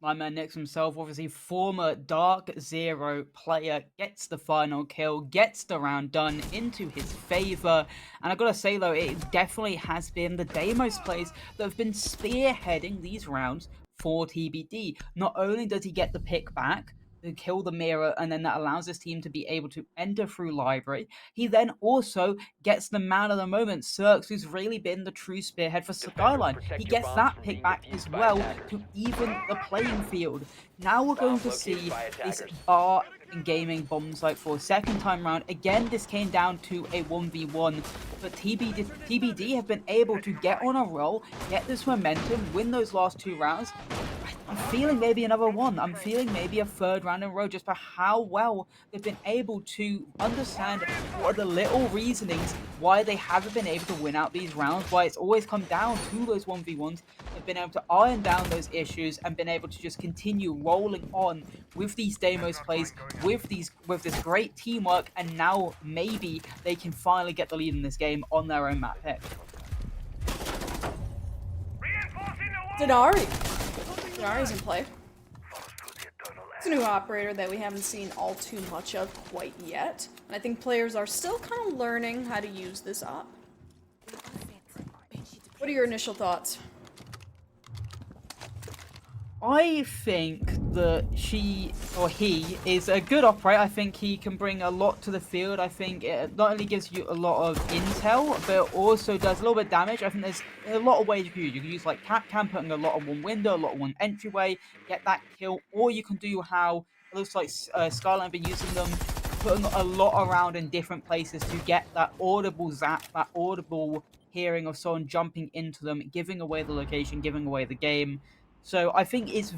My man Nix himself, obviously former Dark Zero player, gets the final kill, gets the round done into his favor. And I gotta say though, it definitely has been the Deimos plays that have been spearheading these rounds for TBD. Not only does he get the pick back to kill the mirror, and then that allows his team to be able to enter through library, he then also gets the man of the moment, Cirx, who's really been the true spearhead for Skyline. He gets that pick back as well to even the playing field. Now we're going to see this bar and gaming bomb site for a second time round. Again, this came down to a 1v1, but TBD have been able to get on a roll, get this momentum, win those last two rounds. I'm feeling maybe another one. I'm feeling maybe a third round in a row just for how well they've been able to understand what are the little reasonings why they haven't been able to win out these rounds, why it's always come down to those 1v1s. They've been able to iron down those issues and been able to just continue rolling on with these Deimos plays, with this great teamwork, and now maybe they can finally get the lead in this game on their own map pick. Denari's in play. It's a new operator that we haven't seen all too much of quite yet. And I think players are still kind of learning how to use this op. What are your initial thoughts? I think that he is a good operator. I think he can bring a lot to the field. I think it not only gives you a lot of intel, but it also does a little bit of damage. I think there's a lot of ways you can use. You can use like Capcam, putting a lot on one window, a lot on one entryway, get that kill. Or you can do how it looks like Skyline have been using them, putting a lot around in different places to get that audible zap, that audible hearing of someone jumping into them, giving away the location, giving away the game. So I think it's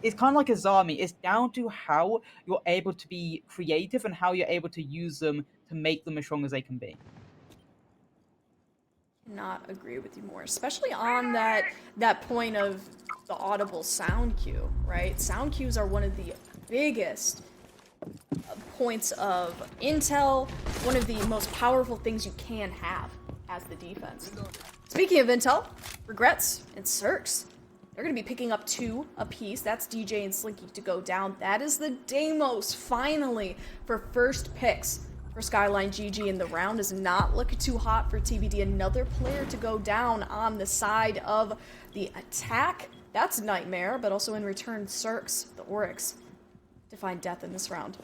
it's kind of like a Zami. It's down to how you're able to be creative and how you're able to use them to make them as strong as they can be. Not agree with you more, especially on that point of the audible sound cue, right? Sound cues are one of the biggest points of intel, one of the most powerful things you can have as the defense. Speaking of intel, Regrets and Cirx, they're going to be picking up 2 apiece. That's DJ and Slinky to go down. That is the Deimos, finally, for first picks for SkylineGG, and the round is not looking too hot for TBD. Another player to go down on the side of the attack. That's Nightmare, but also in return, Cirx, the Oryx, to find death in this round.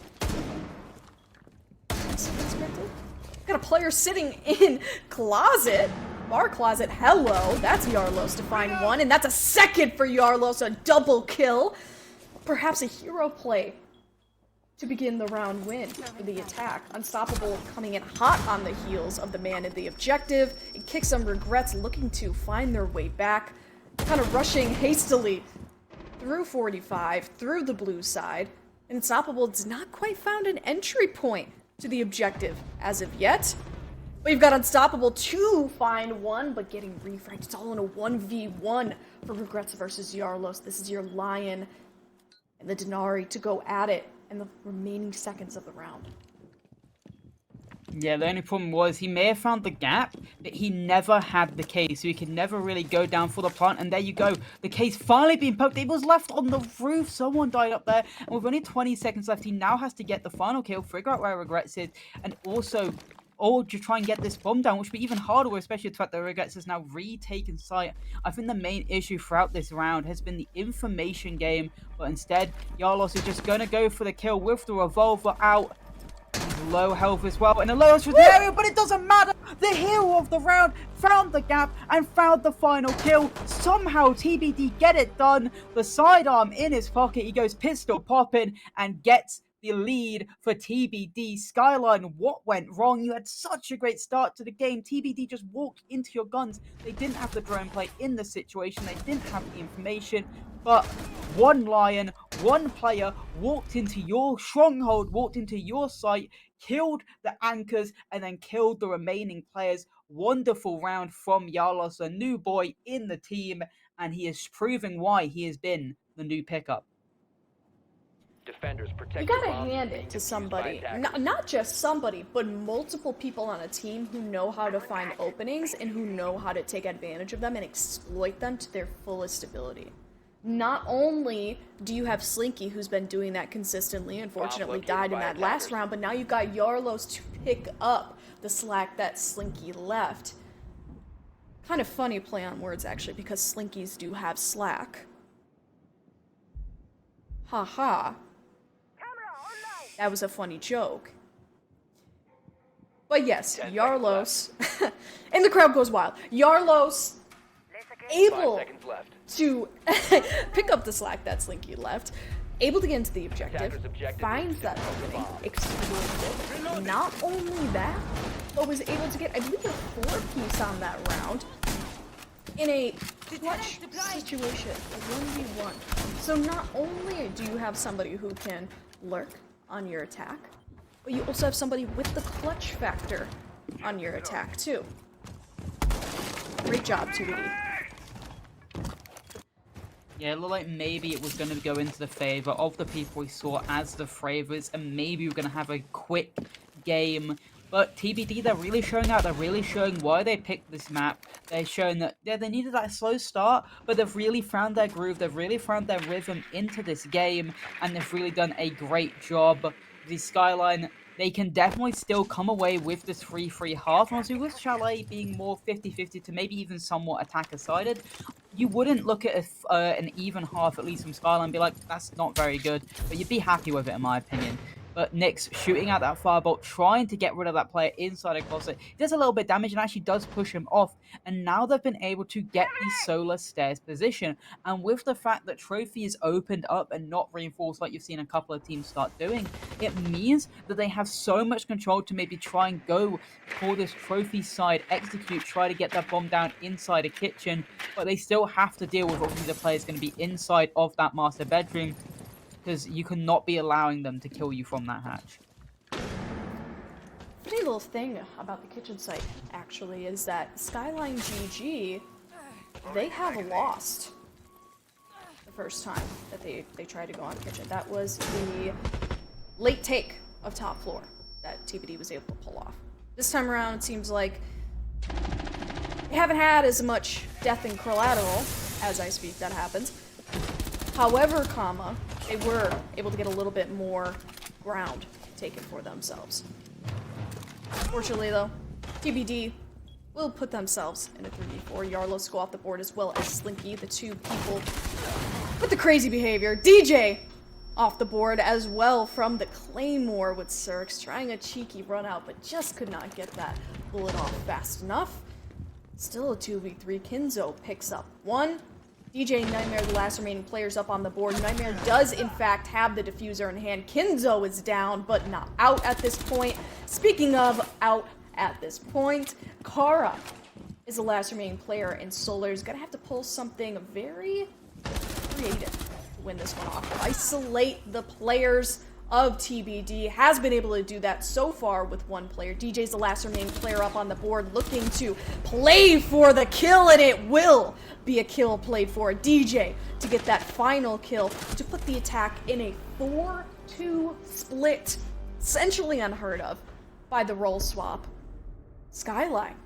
Got a player sitting in closet. bar closet. Hello, that's Yarlos to find one, and that's a second for Yarlos, a double kill. Perhaps a hero play to begin the round win for the attack. Unstoppable coming in hot on the heels of the man in the objective. It kicks some regrets, looking to find their way back, kind of rushing hastily through 45, through the blue side. And Unstoppable has not quite found an entry point to the objective as of yet. We've got Unstoppable to find one, but getting refranked. It's all in a 1v1 for Regrets versus Yarlos. This is your Lion and the Denari to go at it in the remaining seconds of the round. Yeah, the only problem was he may have found the gap, but he never had the case, so he could never really go down for the plant, and there you go. The case finally being poked. It was left on the roof. Someone died up there, and with only 20 seconds left, he now has to get the final kill, figure out where Regrets is, and also or to try and get this bomb down, which would be even harder, especially the fact that Regrets has now retaken site. I think the main issue throughout this round has been the information game, but instead, Yarlos is just going to go for the kill with the revolver out. He's low health as well, and a low for the area, but it doesn't matter. The hero of the round found the gap and found the final kill. Somehow TBD get it done. The sidearm in his pocket, he goes pistol popping and gets the lead for TBD. Skyline, what went wrong? You had such a great start to the game. TBD just walked into your guns. They didn't have the drone play in the situation. They didn't have the information. But one Lion, one player walked into your stronghold, walked into your site, killed the anchors, and then killed the remaining players. Wonderful round from Yarlos, a new boy in the team, and he is proving why he has been the new pickup. Defenders protect you gotta hand it to somebody, not just somebody, but multiple people on a team who know how to find openings and who know how to take advantage of them and exploit them to their fullest ability. Not only do you have Slinky, who's been doing that consistently, unfortunately died in that last round, but now you've got Yarlos to pick up the slack that Slinky left. Kind of funny play on words, actually, because Slinkies do have slack. Haha. That was a funny joke. But yes, Yarlos, and the crowd goes wild. Yarlos able to pick up the slack that Slinky left, able to get into the objective, finds that opening, exploits it. Not only that, but was able to get, I believe, a 4-piece on that round in a clutch situation, a 1v1. So not only do you have somebody who can lurk on your attack, but you also have somebody with the clutch factor on your attack too. Great job, TBD. Yeah, it looked like maybe it was going to go into the favor of the people we saw as the favorites, and maybe we're going to have a quick game. But TBD, they're really showing out. They're really showing why they picked this map. They're showing that, yeah, they needed that slow start, but they've really found their groove. They've really found their rhythm into this game, and they've really done a great job. The Skyline, they can definitely still come away with this 3-3 half. Honestly, with Chalet being more 50-50 to maybe even somewhat attacker-sided, you wouldn't look at an even half, at least from Skyline, and be like, that's not very good. But you'd be happy with it, in my opinion. But Nyx shooting out that firebolt, trying to get rid of that player inside a closet. He does a little bit of damage and actually does push him off. And now they've been able to get the solar stairs position. And with the fact that Trophy is opened up and not reinforced like you've seen a couple of teams start doing, it means that they have so much control to maybe try and go for this Trophy side, execute, try to get that bomb down inside a kitchen. But they still have to deal with obviously the players going to be inside of that master bedroom, because you cannot be allowing them to kill you from that hatch. Funny little thing about the kitchen site, actually, is that SkylineGG, they have lost the first time that they tried to go on kitchen. That was the late take of top floor that TBD was able to pull off. This time around, it seems like they haven't had as much death and collateral. As I speak, that happens. However, they were able to get a little bit more ground taken for themselves. Fortunately, though, TBD will put themselves in a 3v4. Yarlos go off the board as well as Slinky, the two people with the crazy behavior. DJ off the board as well from the Claymore with Cirx, trying a cheeky run out, but just could not get that bullet off fast enough. Still a 2v3. Kinzo picks up one. DJ Nightmare, the last remaining players up on the board. Nightmare does, in fact, have the diffuser in hand. Kinzo is down, but not out at this point. Speaking of out at this point, Kara is the last remaining player, and Solar is going to have to pull something very creative to win this one off. Isolate the players of TBD. Has been able to do that so far with one player. DJ's the last remaining player up on the board, looking to play for the kill, and it will be a kill played for DJ to get that final kill to put the attack in a 4-2 split, essentially unheard of by the role swap. Skyline,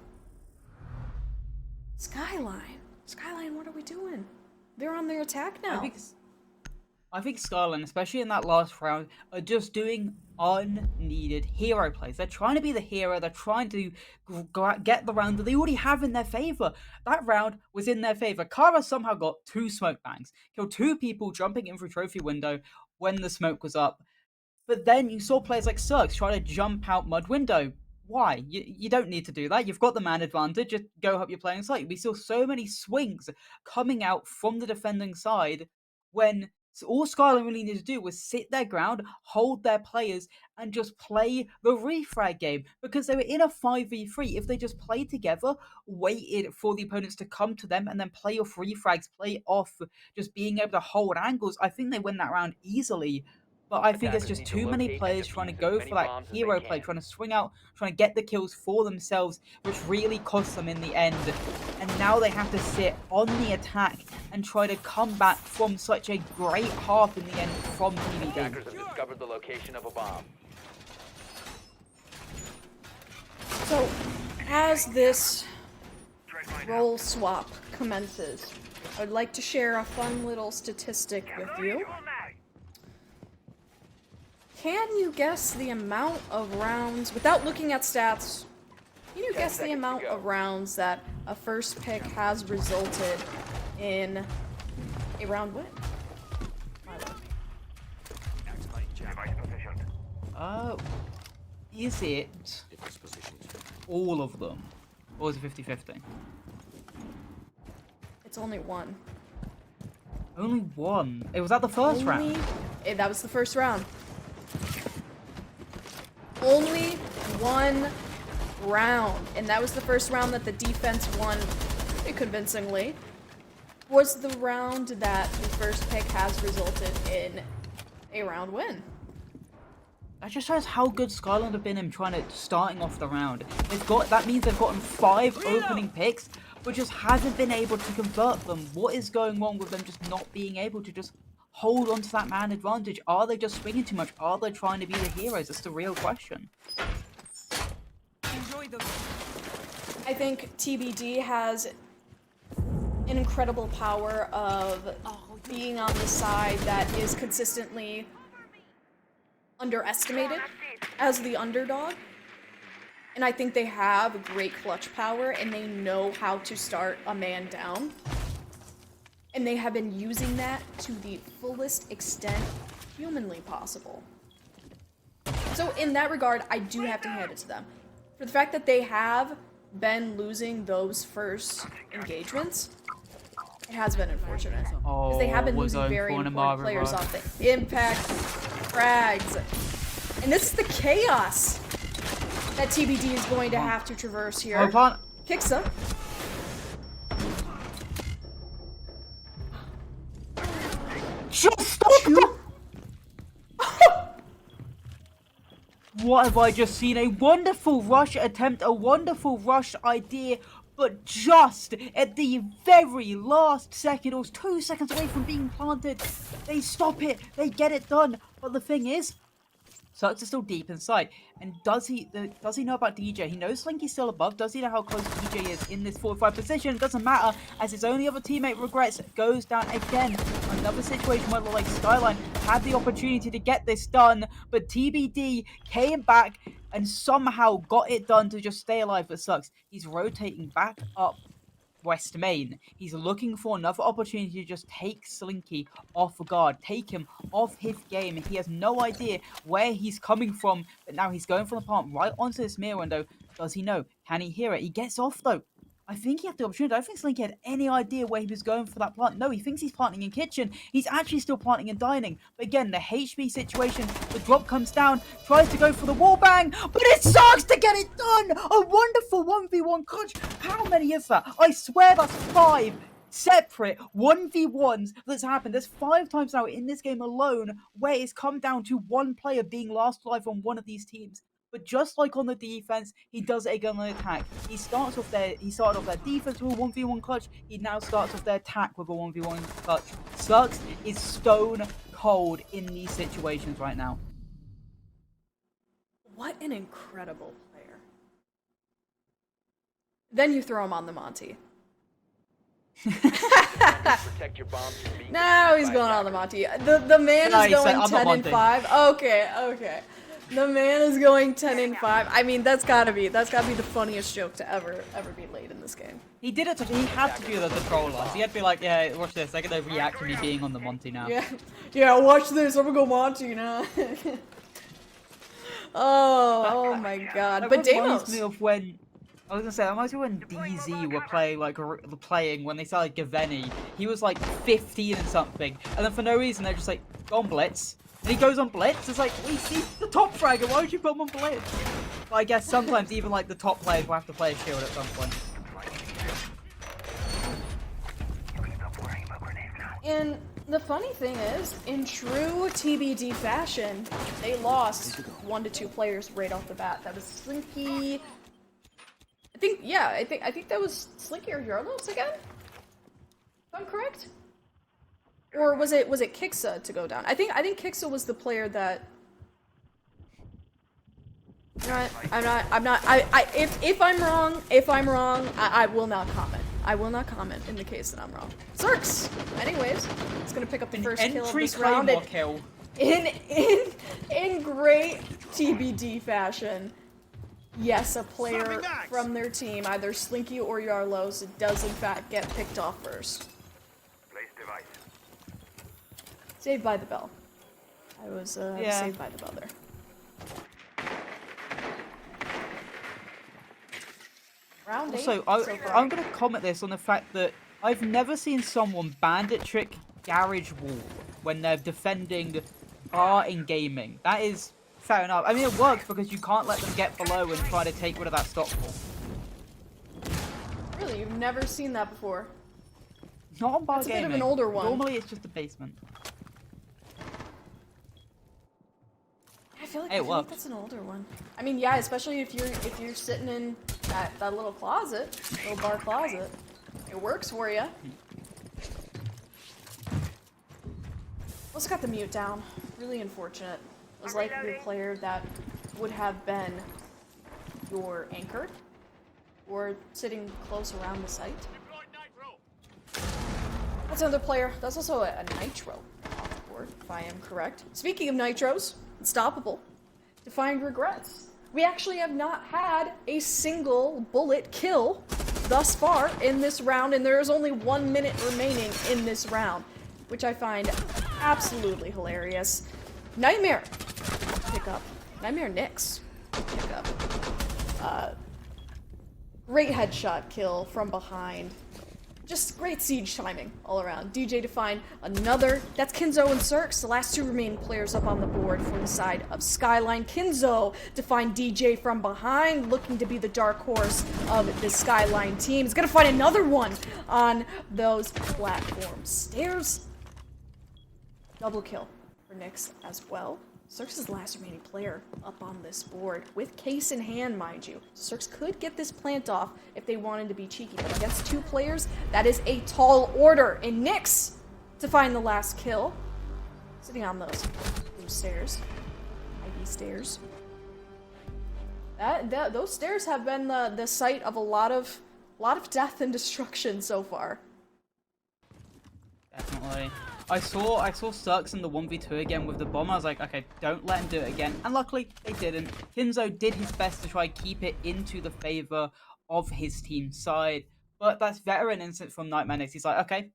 what are we doing? They're on their attack now. I think Skyline, especially in that last round, are just doing unneeded hero plays. They're trying to be the hero. They're trying to get the round that they already have in their favor. That round was in their favor. Kara somehow got 2 smoke bangs, killed 2 people jumping in through trophy window when the smoke was up. But then you saw players like Cirx try to jump out mud window. Why? You don't need to do that. You've got the man advantage. Just go up your playing site. We saw so many swings coming out from the defending side when all Skyline really needed to do was sit their ground, hold their players, and just play the refrag game. Because they were in a 5v3. If they just played together, waited for the opponents to come to them, and then play off refrags, play off just being able to hold angles, I think they win that round easily. But I think it's Attackers just need to too many locate and players trying to defuse as go many for that bombs as they hero play, can. trying to swing out, trying to get the kills for themselves, which really cost them in the end. And now they have to sit on the attack and try to come back from such a great half in the end from TBD. Attackers have discovered the location of a bomb. So, as this role swap commences, I would like to share a fun little statistic with you. Can you guess the amount of rounds, without looking at stats, can you guess the amount of rounds that a first pick has resulted in a round win? Is it all of them? Or is it 50-50? It's only one. Only one? It was at the first round. That was the first round. Only one round. And that was the first round that the defense won pretty convincingly. Was the round that the first pick has resulted in a round win. That just shows how good Skyline have been in starting off the round. That means they've gotten 5 opening picks, but just hasn't been able to convert them. What is going wrong with them just not being able to just hold on to that man advantage? Are they just swinging too much? Are they trying to be the heroes? That's the real question. I think TBD has an incredible power of being on the side that is consistently underestimated as the underdog. And I think they have great clutch power and they know how to start a man down. And they have been using that to the fullest extent humanly possible. So in that regard, I do have to hand it to them. For the fact that they have been losing those first engagements, it has been unfortunate. Because they have been losing very important players off the impact, frags. And this is the chaos that TBD is going to have to traverse here. Kicks up. Just stop! What have I just seen? A wonderful rush attempt, a wonderful rush idea, but just at the very last second, or 2 seconds away from being planted, they stop it, they get it done. But the thing is, Cirx is still deep inside. And does he know about DJ? He knows Slinky's still above. Does he know how close DJ is in this 4-5 position? It doesn't matter, as his only other teammate, Regrets, goes down again. Another situation where like Skyline had the opportunity to get this done, but TBD came back and somehow got it done to just stay alive. But Cirx, he's rotating back up West Main. He's looking for another opportunity to just take Slinky off guard, take him off his game. He has no idea where he's coming from, but now he's going from the plant right onto this mirror window. Does he know? Can he hear it? He gets off though. I think he had the opportunity. I don't think Slinky had any idea where he was going for that plant. No, he thinks he's planting in kitchen. He's actually still planting in dining. But again, the HB situation, the drop comes down, tries to go for the wall bang, but it sucks to get it done. A wonderful 1v1 clutch. How many is that? I swear that's 5 separate 1v1s that's happened. There's 5 times now in this game alone where it's come down to one player being last alive on one of these teams. But just like on the defense, he does it again on the attack. He started off their defense with a 1v1 clutch. He now starts off their attack with a 1v1 clutch. Sucks is stone cold in these situations right now. What an incredible player. Then you throw him on the Monty. Protect your bombs from being Now he's defused by going on the attackers. Monty. The man No, is he said, going "I'm not 10 and Monty." 5. Okay. The man is going 10 and 5. I mean, that's gotta be the funniest joke to ever be laid in this game. He did it. He had to do the controllers. He had to be like, yeah, watch this. They're gonna react to me being on the Monty now. Yeah. Watch this. I'm gonna go Monty now. oh my God. That But reminds me Deimos. of when I was gonna say, that reminds me when DZ were playing when they started Gaveni. He was like 15 and something, and then for no reason they're just like, go on Blitz. And he goes on Blitz. It's like, we see the top fragger. Why would you put him on Blitz? But I guess sometimes even like the top players will have to play a shield at some point. And the funny thing is, in true TBD fashion, they lost 1 to 2 players right off the bat. That was Slinky. I think that was Slinky or Yarlos again? If I'm correct? Or was it Kiksa to go down? I think Kiksa was the player that. You know what? If I'm wrong, I will not comment. I will not comment in the case that I'm wrong. Zerks! Anyways, it's gonna pick up the first kill of this round. Kill. In great TBD fashion. Yes, a player from their team, either Slinky or Yarlos, does in fact get picked off first. Saved by the bell. I was saved by the bell there. Round 8. Also, I'm going to comment this on the fact that I've never seen someone bandit trick garage wall when they're defending R in gaming. That is fair enough. I mean, it works because you can't let them get below and try to take rid of that stock wall. Really, you've never seen that before? Not on bar That's a gaming. bit of an older one. Normally, it's just a basement. I feel like that's an older one. I mean, yeah, especially if you're sitting in that little closet, little bar closet. It works for you. Also got the mute down. Really unfortunate. It was like the player that would have been your anchor or sitting close around the site. That's another player. That's also a nitro off the board, if I am correct. Speaking of nitros, unstoppable. Defined regrets. We actually have not had a single bullet kill thus far in this round, and there is only 1 minute remaining in this round, which I find absolutely hilarious. Nightmare pick up. Nightmare Nyx pick up. Great headshot kill from behind. Just great siege timing all around. DJ to find another. That's Kinzo and Cirx, the last 2 remaining players up on the board from the side of Skyline. Kinzo to find DJ from behind, looking to be the dark horse of the Skyline team. He's gonna find another one on those platform stairs. Double kill for Nyx as well. Cirx is the last remaining player up on this board, with case in hand, mind you. Cirx could get this plant off if they wanted to be cheeky, but against 2 players, that is a tall order. And Nyx to find the last kill, sitting on those stairs, IV stairs. Those stairs have been the site of a lot of death and destruction so far. Definitely. I saw Cirx in the 1v2 again with the bomb. I was like, okay, don't let him do it again. And luckily, they didn't. Kinzo did his best to try keep it into the favor of his team's side. But that's veteran instinct from Nightmare Nyx. He's like, okay,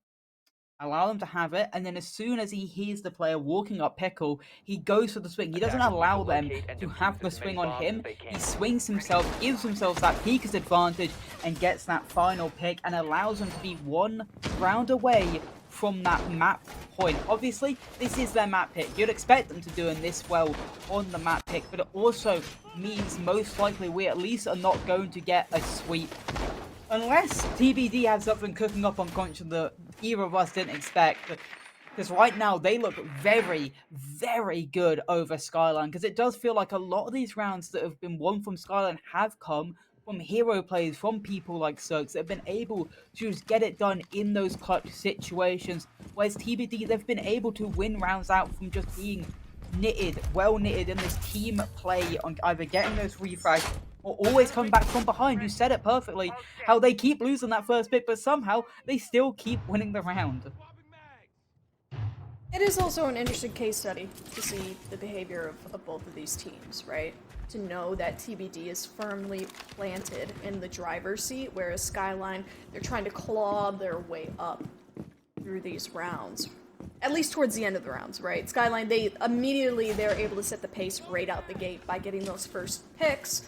allow them to have it, and then as soon as he hears the player walking up Pickle, he goes for the swing. He doesn't Attackers need to allow them locate and to defuse have the as many swing on bombs as him. they can. He swings himself, gives himself that Pika's advantage, and gets that final pick, and allows him to be one round away from that map point. Obviously, this is their map pick. You'd expect them to do this well on the map pick, but it also means most likely we at least are not going to get a sweep. Unless TBD has something cooking up on conscience that either of us didn't expect. Because right now they look very, very good over Skyline. Because it does feel like a lot of these rounds that have been won from Skyline have come from hero plays, from people like Cirques that have been able to just get it done in those clutch situations. Whereas TBD, they've been able to win rounds out from just being well knitted in this team play on either getting those refrags or always come back from behind. You said it perfectly, how they keep losing that first pick, but somehow they still keep winning the round. It is also an interesting case study to see the behavior of both of these teams, right? To know that TBD is firmly planted in the driver's seat, whereas Skyline, they're trying to claw their way up through these rounds. At least towards the end of the rounds, right? Skyline, they're able to set the pace right out the gate by getting those first picks.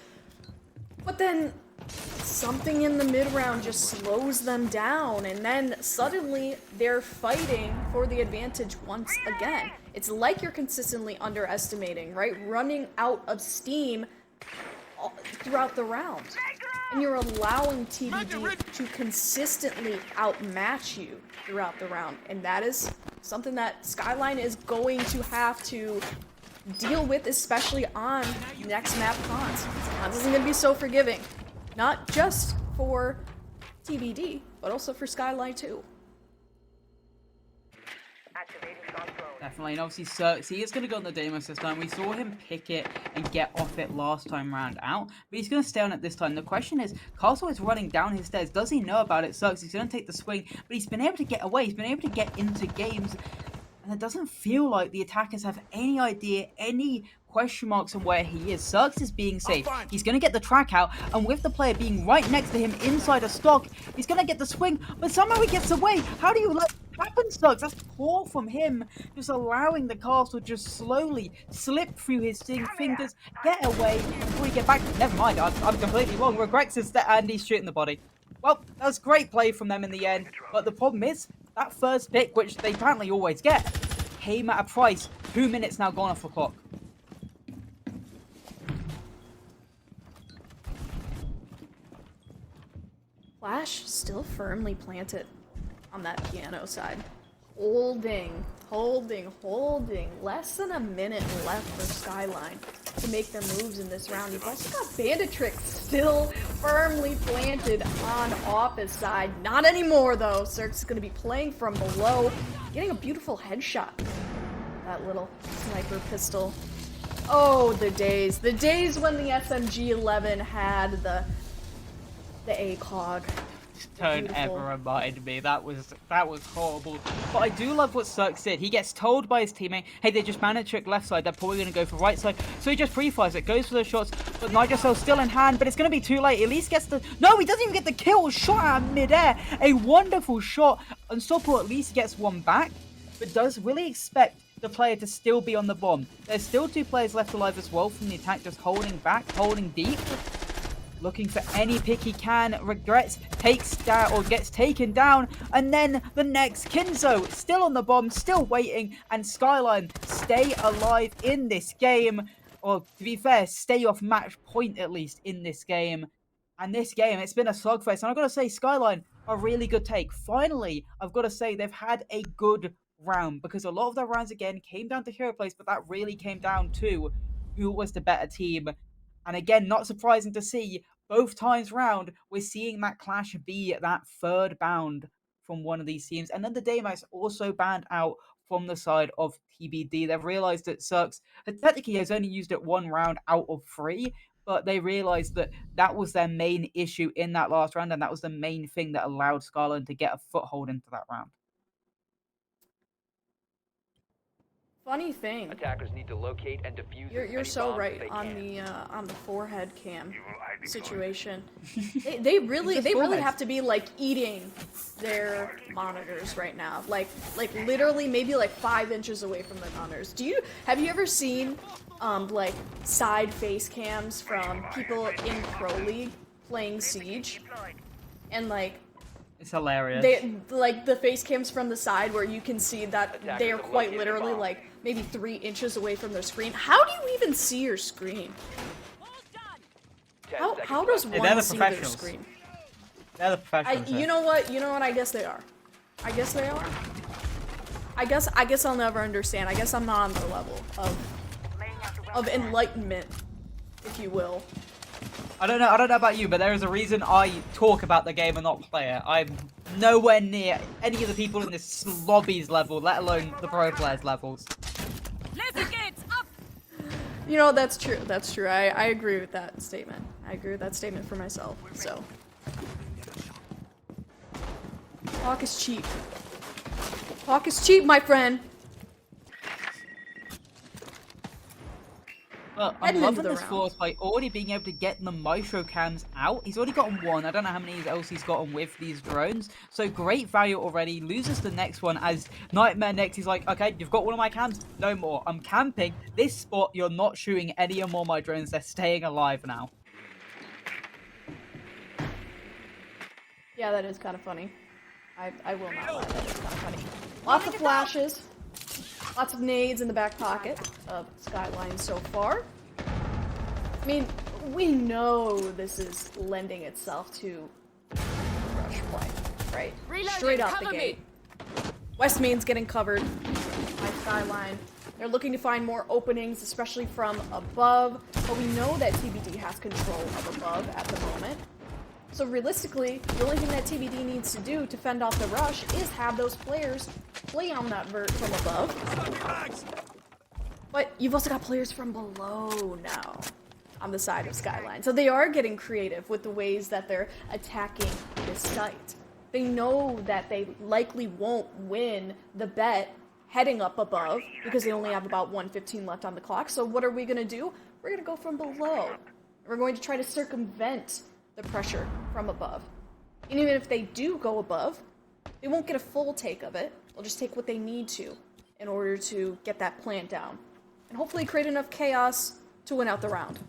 But then something in the mid-round just slows them down, and then suddenly they're fighting for the advantage once again. It's like you're consistently underestimating, right? Running out of steam throughout the round. And you're allowing TBD to consistently outmatch you throughout the round. And that is something that Skyline is going to have to deal with, especially on next map cons. Cons isn't going to be so forgiving. Not just for TBD, but also for Skyline too. Definitely, and obviously Cirques, he is going to go on the Deimos this time. We saw him pick it and get off it last time round out, but he's going to stay on it this time. The question is, Castle is running down his stairs. Does he know about it? Cirques, he's going to take the swing, but he's been able to get away. He's been able to get into games, and it doesn't feel like the attackers have any idea, any question marks on where he is. Cirques is being safe. He's going to get the track out, and with the player being right next to him inside a stock, he's going to get the swing, but somehow he gets away. How do you let it happen, Cirques? That's poor from him, just allowing the castle just slowly slip through his fingers, get away before he get back. Never mind, I'm completely wrong. Regrets is that and he's shooting the body. Well, that was great play from them in the end, but the problem is, that first pick, which they apparently always get, came at a price. 2 minutes now gone off the clock. Flash still firmly planted on that piano side. Holding. Less than a minute left for Skyline to make their moves in this round. You've also got Banditrix still firmly planted on Office side. Not anymore, though. Cirques is going to be playing from below, getting a beautiful headshot. That little sniper pistol. Oh, the days. The days when the SMG-11 had the ACOG. Don't ever remind me. That was horrible. But I do love what Cirques did. He gets told by his teammate, hey, they just banned a trick left side. They're probably going to go for right side. So he just pre-fires it, goes for the shots. But Nigel's still in hand, but it's going to be too late. At least gets the... No, he doesn't even get the kill. Shot out of midair. A wonderful shot. Unstoppable at least gets one back. But does really expect the player to still be on the bomb. There's still 2 players left alive as well from the attack, just holding back, holding deep. Looking for any pick he can, regrets, takes down or gets taken down, and then the next Kinzo, still on the bomb, still waiting, and Skyline stay alive in this game, or to be fair, stay off match point at least in this game. And this game, it's been a slugfest, and I've got to say, Skyline, a really good take. Finally, I've got to say, they've had a good round, because a lot of their rounds, again, came down to hero plays, but that really came down to who was the better team. And again, not surprising to see, both times round, we're seeing that clash be that third bound from one of these teams. And then the Daymats also banned out from the side of TBD. They've realized that Cirques technically has only used it 1 round out of 3, but they realized that that was their main issue in that last round, and that was the main thing that allowed Skyline to get a foothold into that round. Funny thing, Attackers need to locate and defuse you're as many so bombs right as they on the forehead cam situation. They It's really just they really foreheads. have to be like eating their monitors right now. Like literally maybe like 5 inches away from the monitors. Have you ever seen like side face cams from people in Pro League playing Siege? And like It's hilarious. they like the face cams from the side where you can see that Attackers they are have quite located literally bomb. like maybe 3 inches away from their screen. How do you even see your screen? 10 How seconds does left. Yeah, they're one the see their professionals. screen? They're the professionals. You know what? I guess they are. I guess they are. I guess I'll never understand. I guess I'm not on the level of enlightenment, if you will. I don't know about you, but there is a reason I talk about the game and not play it. I'm nowhere near any of the people in this lobby's level, let alone the pro players' levels. You know, that's true. That's true. I agree with that statement. I agree with that statement for myself. So, talk is cheap. Talk is cheap, my friend. But I'm Heading into loving the this round. force by already being able to get the micro cams out. He's already gotten one. I don't know how many else he's gotten with these drones. So great value already. Loses the next one as Nightmare next. He's like, okay, you've got one of my cams. No more. I'm camping this spot. You're not shooting any more of my drones. They're staying alive now. Yeah, that is kind of funny. I will not lie, that is kind of funny. Lots of flashes, lots of nades in the back pocket of Skyline so far. I mean, we know this is lending itself to rush play, right? Straight out the gate. West Main's getting covered by Skyline. They're looking to find more openings, especially from above, but we know that TBD has control of above at the moment. So realistically, the only thing that TBD needs to do to fend off the rush is have those players play on that vert from above. But you've also got players from below now on the side of Skyline. So they are getting creative with the ways that they're attacking this site. They know that they likely won't win the bet heading up above because they only have about 1:15 left on the clock. So what are we going to do? We're going to go from below. We're going to try to circumvent the pressure from above. And even if they do go above, they won't get a full take of it. They'll just take what they need to in order to get that plant down. And hopefully create enough chaos to win out the round.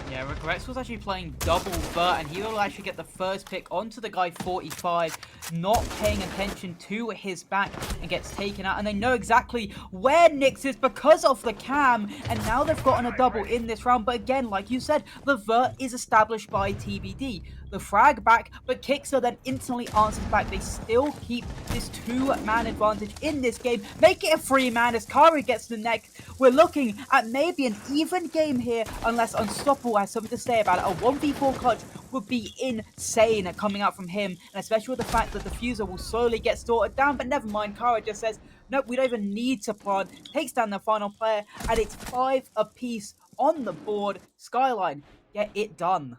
Yeah, Regrets was actually playing double vert, and he will actually get the first pick onto the guy 45, not paying attention to his back, and gets taken out. And they know exactly where Nyx is because of the cam, and now they've gotten a double in this round. But again, like you said, the vert is established by TBD. The frag back, but Kixer then instantly answers back. They still keep this 2-man advantage in this game. Make it a 3-man as Kari gets the neck. We're looking at maybe an even game here, unless Unstoppable has something to say about it. A 1v4 clutch would be insane coming out from him, and especially with the fact that the Fuser will slowly get sorted down. But never mind, Kara just says, nope, we don't even need to plant. Takes down the final player, and it's 5 apiece on the board. Skyline, get it done.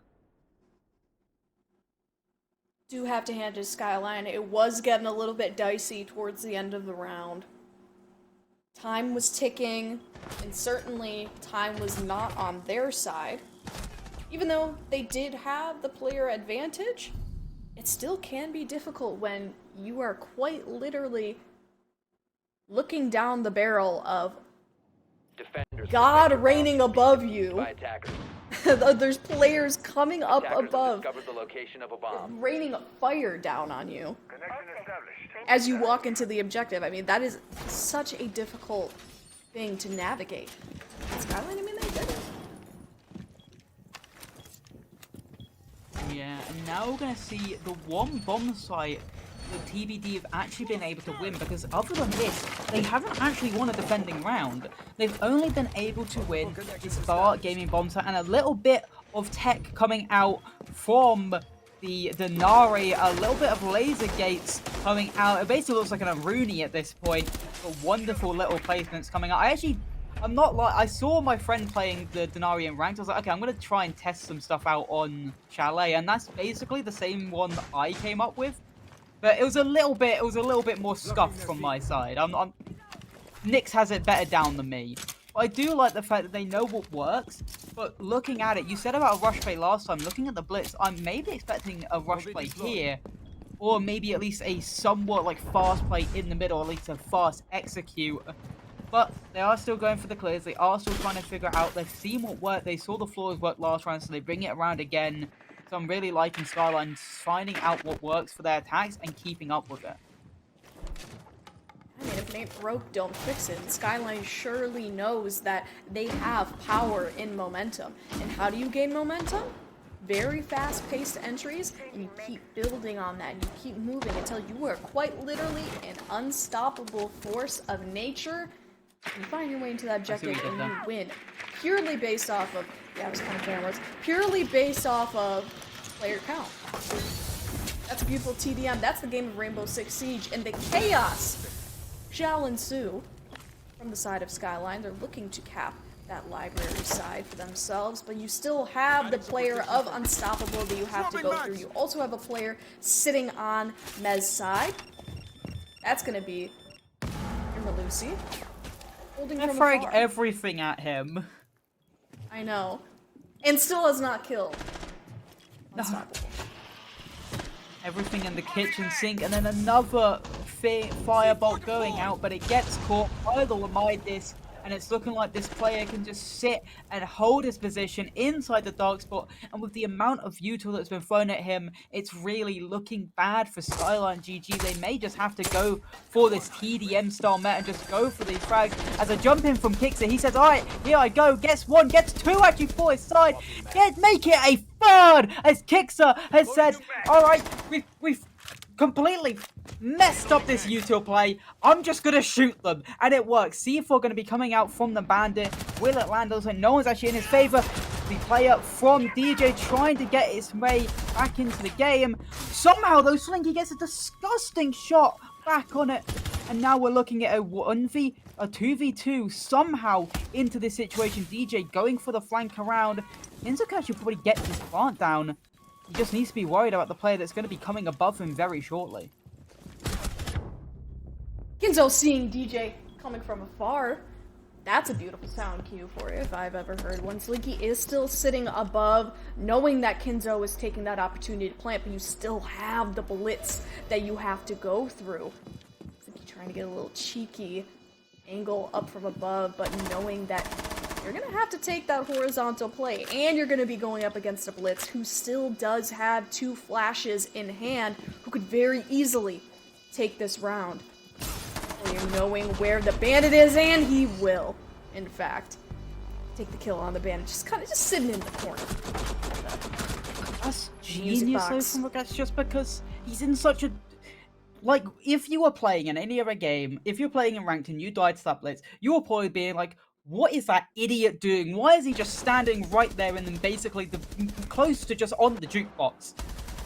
Do have to hand it to Skyline. It was getting a little bit dicey towards the end of the round. Time was ticking, and certainly time was not on their side. Even though they did have the player advantage, it still can be difficult when you are quite literally looking down the barrel of Defenders God protect your raining bombs above from being you. used by attackers. There's players coming up Attackers have above, discovered the location of a bomb. raining fire down on you as you walk into the objective. I mean, that is such a difficult thing to navigate. And Skyline, I mean, they did it. Yeah, and now we're going to see the one bomb site that TBD have actually been able to win, because other than this, they haven't actually won a defending round. They've only been able to win this Bar Gaming bomb site and a little bit of tech coming out from the Denari, a little bit of laser gates coming out. It basically looks like an Aruni at this point, but wonderful little placements coming out. I'm not like, I saw my friend playing the Denari in ranked. I was like, okay, I'm going to try and test some stuff out on Chalet, and that's basically the same one that I came up with. but it was a little bit more scuffed from my side. Nyx has it better down than me. But I do like the fact that they know what works, but looking at it, you said about a rush play last time, looking at the blitz, I'm maybe expecting a rush play here, or maybe at least a somewhat like fast play in the middle, at least a fast execute. But they are still going for the clears, they are still trying to figure it out, they've seen what worked, they saw the floors work last round, so they bring it around again. So I'm really liking Skyline finding out what works for their attacks and keeping up with it. I mean, if it ain't broke, don't fix it. And Skyline surely knows that they have power in momentum. And how do you gain momentum? Very fast-paced entries, and you keep building on that, and you keep moving until you are quite literally an unstoppable force of nature. You find your way into that objective and you win. Purely based off of, yeah, I was kind of playing words, purely based off of player count. That's a beautiful TDM. That's the game of Rainbow Six Siege, and the chaos shall ensue from the side of Skyline. They're looking to cap that library side for themselves, but you still have the player of Unstoppable that you have to go through. You also have a player sitting on Mez side. That's gonna be your Malusi. Holding They're from throwing afar. everything at him. I know. And still has not killed. Unstoppable. Everything in the kitchen sink, and then another firebolt going out, but it gets caught by the Lamidis, and it's looking like this player can just sit and hold his position inside the dark spot, and with the amount of util that's been thrown at him, it's really looking bad for SkylineGG. They may just have to go for this TDM style meta and just go for these frags. As a jump in from Kixer, he says, alright, here I go, gets one, gets two actually for his side, make it a third, as Kixer has said, alright, we've completely messed up this util play. I'm just gonna shoot them, and it works. C4 gonna be coming out from the bandit. Will it land? Also, no one's actually in his favor. The player from DJ trying to get his way back into the game. Somehow though, Slinky gets a disgusting shot back on it, and now we're looking at a 2v2 somehow into this situation. DJ going for the flank around. Inzoka should probably get his plant down. He just needs to be worried about the player that's going to be coming above him very shortly. Kinzo seeing DJ coming from afar. That's a beautiful sound cue for you if I've ever heard one. Slinky is still sitting above, knowing that Kinzo is taking that opportunity to plant, but you still have the blitz that you have to go through. Slinky trying to get a little cheeky angle up from above, but knowing that you're going to have to take that horizontal play, and you're going to be going up against a blitz who still does have two flashes in hand, who could very easily take this round. You're knowing where the bandit is, and he will, in fact, take the kill on the bandit. Just kind of just sitting in the corner. That's genius though from Regash, just because he's in such a... Like, if you were playing in any other game, if you're playing in Ranked and you died to that blitz, you were probably being like, what is that idiot doing? Why is he just standing right there and then basically close to just on the jukebox?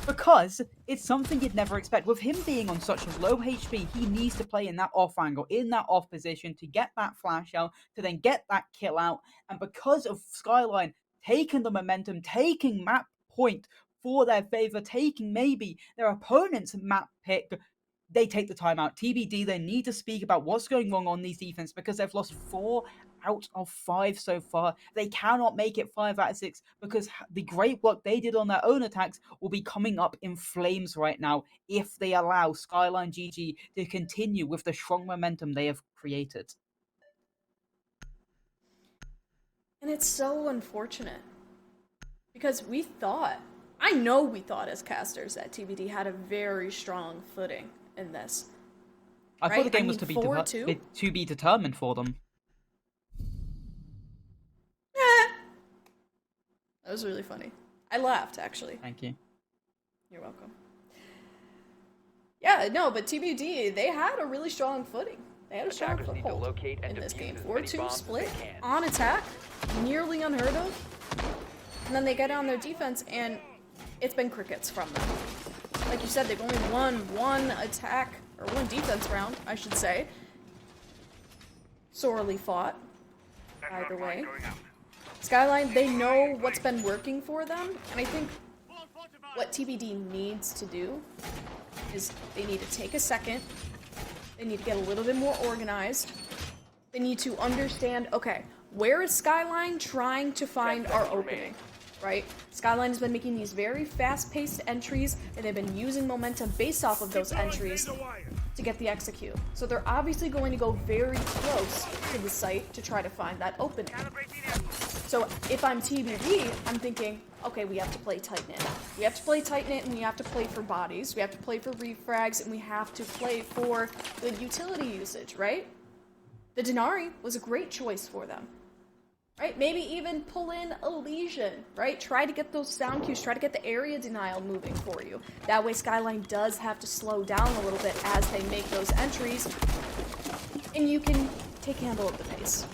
Because it's something you'd never expect. With him being on such a low HP, he needs to play in that off angle, in that off position to get that flash out, to then get that kill out. And because of Skyline taking the momentum, taking map point for their favor, taking maybe their opponent's map pick, they take the time out. TBD, they need to speak about what's going wrong on these defense because they've lost 4 out of 5 so far. They cannot make it 5 out of 6 because the great work they did on their own attacks will be coming up in flames right now if they allow SkylineGG to continue with the strong momentum they have created. And it's so unfortunate because I know we thought as casters that TBD had a very strong footing in this. I thought the game was to be determined for them. That was really funny. I laughed, actually. Thank you. You're welcome. Yeah, no, but TBD, they had a really strong footing. They had a strong Attackers need to foothold locate and in this game. defuse as many 4-2 bombs as split they can. on attack, nearly unheard of. And then they get on their defense, and it's been crickets from them. Like you said, they've only won one attack, or one defense round, I should say. Sorely fought, either way. Skyline, they know what's been working for them, and I think what TBD needs to do is they need to take a second. They need to get a little bit more organized. They need to understand, okay, where is Skyline trying to find our opening, right? Skyline has been making these very fast-paced entries, and they've been using momentum based off of those entries to get the execute. So they're obviously going to go very close to the site to try to find that opening. So if I'm TBD, I'm thinking, okay, we have to play tight knit. We have to play tight knit, and we have to play for bodies. We have to play for refrags, and we have to play for the utility usage, right? The Denari was a great choice for them, right? Maybe even pull in a Lesion, right? Try to get those sound cues, try to get the area denial moving for you. That way Skyline does have to slow down a little bit as they make those entries, and you can take handle of the pace.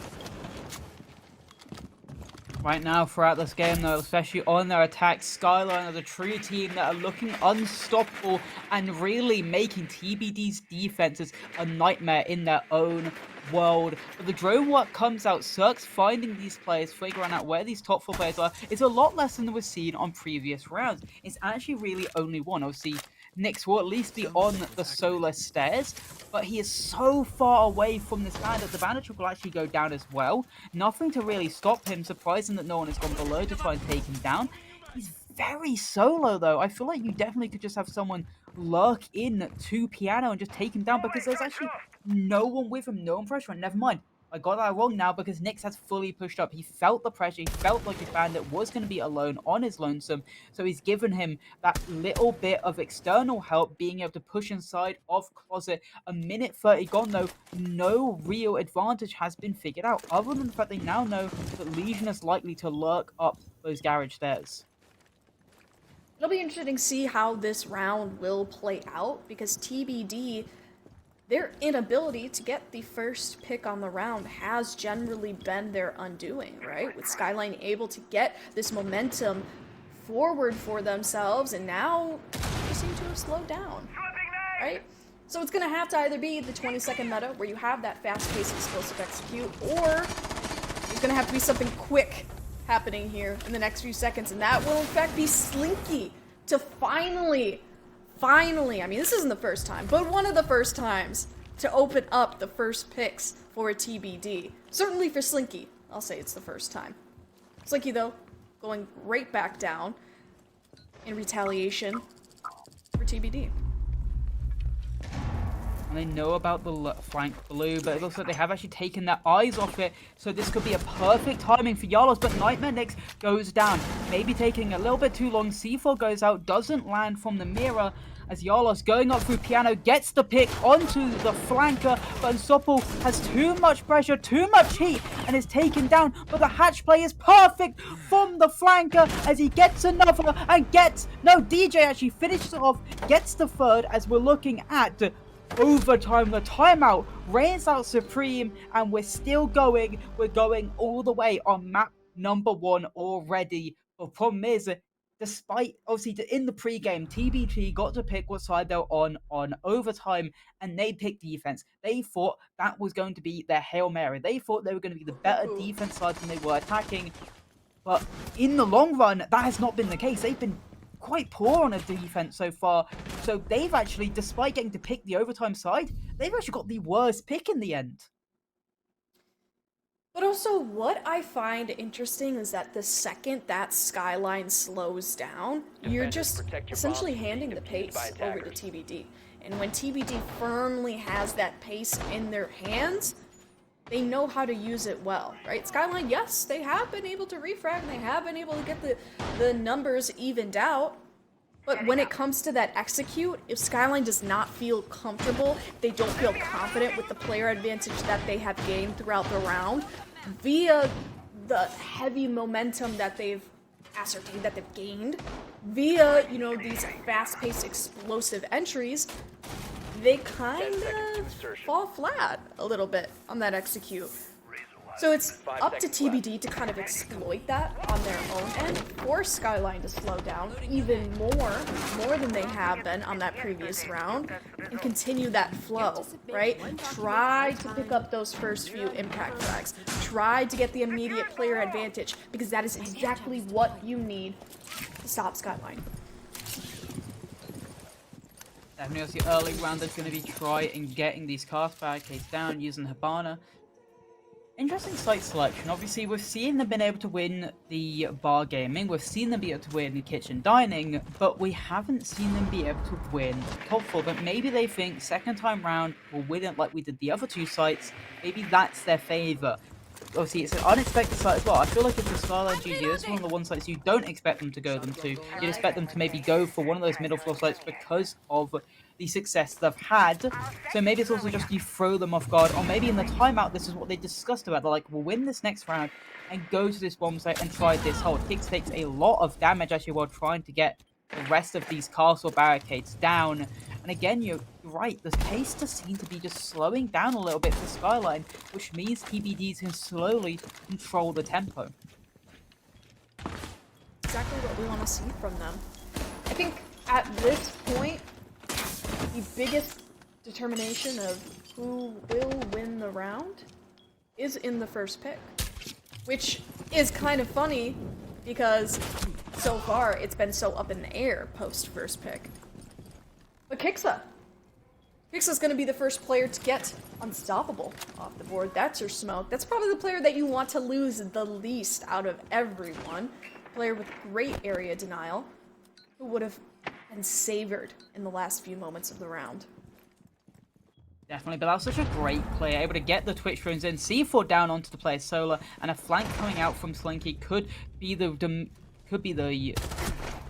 Right now, throughout this game, though, especially on their attacks, Skyline are the true team that are looking unstoppable and really making TBD's defenses a nightmare in their own world. But the drone work comes out, Cirque's finding these players, figuring out where these top 4 players are. It's a lot less than we've seen on previous rounds. It's actually really only one. Obviously, Nyx will at least be on the solar stairs, but he is so far away from this bandit. The bandit trick will actually go down as well. Nothing to really stop him. Surprising that no one has gone below to try and take him down. He's very solo, though. I feel like you definitely could just have someone lurk in to Piano and just take him down, because there's actually no one with him, no one pressuring. Never mind. I got that wrong now, because Nyx has fully pushed up. He felt the pressure. He felt like his bandit was going to be alone on his lonesome. So he's given him that little bit of external help, being able to push inside of Closet. A minute 30 gone, though. No real advantage has been figured out, other than the fact they now know that Lesion is likely to lurk up those garage stairs. It'll be interesting to see how this round will play out, because TBD, their inability to get the first pick on the round has generally been their undoing, right? With Skyline able to get this momentum forward for themselves, and now they seem to have slowed down, right? So it's going to have to either be the 20-second meta, where you have that fast-paced explosive execute, or there's going to have to be something quick happening here in the next few seconds, and that will in fact be Slinky to finally, I mean, this isn't the first time, but one of the first times to open up the first picks for a TBD. Certainly for Slinky, I'll say it's the first time. Slinky, though, going right back down in retaliation for TBD. And they know about the flank blue, but it looks like they have actually taken their eyes off it, so this could be a perfect timing for Yalos. But Nightmare Nyx goes down, maybe taking a little bit too long. C4 goes out, doesn't land from the mirror, as Yalos going up through Piano gets the pick onto the flanker, but Unstoppable has too much pressure, too much heat, and is taken down. But the hatch play is perfect from the flanker as he gets another and DJ actually finishes it off, gets the third, as we're looking at overtime. The timeout reigns out supreme, and we're still going. We're going all the way on map number 1 already. The problem is, despite obviously in the pregame, TBT got to pick what side they're on overtime, and they picked defense. They thought that was going to be their Hail Mary. They thought they were going to be the better defense side than they were attacking. But in the long run, that has not been the case. They've been quite poor on a defense so far. So they've actually, despite getting to pick the overtime side, they've actually got the worst pick in the end. But also, what I find interesting is that the second that Skyline slows down, you're just essentially handing the pace over to TBD. And when TBD firmly has that pace in their hands, they know how to use it well, right? Skyline, yes, they have been able to refrag, and they have been able to get the numbers evened out. But when it comes to that execute, if Skyline does not feel comfortable, they don't feel confident with the player advantage that they have gained throughout the round, via the heavy momentum that they've ascertained that they've gained, via, you know, these fast-paced explosive entries, they kind of fall flat a little bit on that execute. So it's up to TBD to kind of exploit that on their own end, force Skyline to slow down even more than they have been on that previous round, and continue that flow, right? Try to pick up those first few impact frags. Try to get the immediate player advantage, because that is exactly what you need to stop Skyline. Definitely, obviously, early round is going to be trying getting these cast barricades down using Habana. Interesting site selection. Obviously, we've seen them been able to win the bar gaming, we've seen them be able to win the kitchen dining, but we haven't seen them be able to win top four. But maybe they think second time round we'll win it like we did the other two sites. Maybe that's their favor. Obviously, it's an unexpected site as well. I feel like if the SkylineGG, this is one of the one sites you don't expect them to go them to. You'd expect them to maybe go for one of those middle floor sites because of the success they've had. So maybe it's also just you throw them off guard, or maybe in the timeout, this is what they discussed about. They're like, we'll win this next round and go to this bomb site and try this hold. Kix takes a lot of damage actually while trying to get the rest of these castle barricades down. And again, you're right, the pace does seem to be just slowing down a little bit for Skyline, which means TBDs can slowly control the tempo. Exactly what we want to see from them. I think at this point, the biggest determination of who will win the round is in the first pick. Which is kind of funny because so far it's been so up in the air post first pick. But Kixa's going to be the first player to get Unstoppable off the board. That's your smoke. That's probably the player that you want to lose the least out of everyone. Player with great area denial who would have been savored in the last few moments of the round. Definitely, but that was such a great play, able to get the Twitch drones in, C4 down onto the player Solar, and a flank coming out from Slinky could be the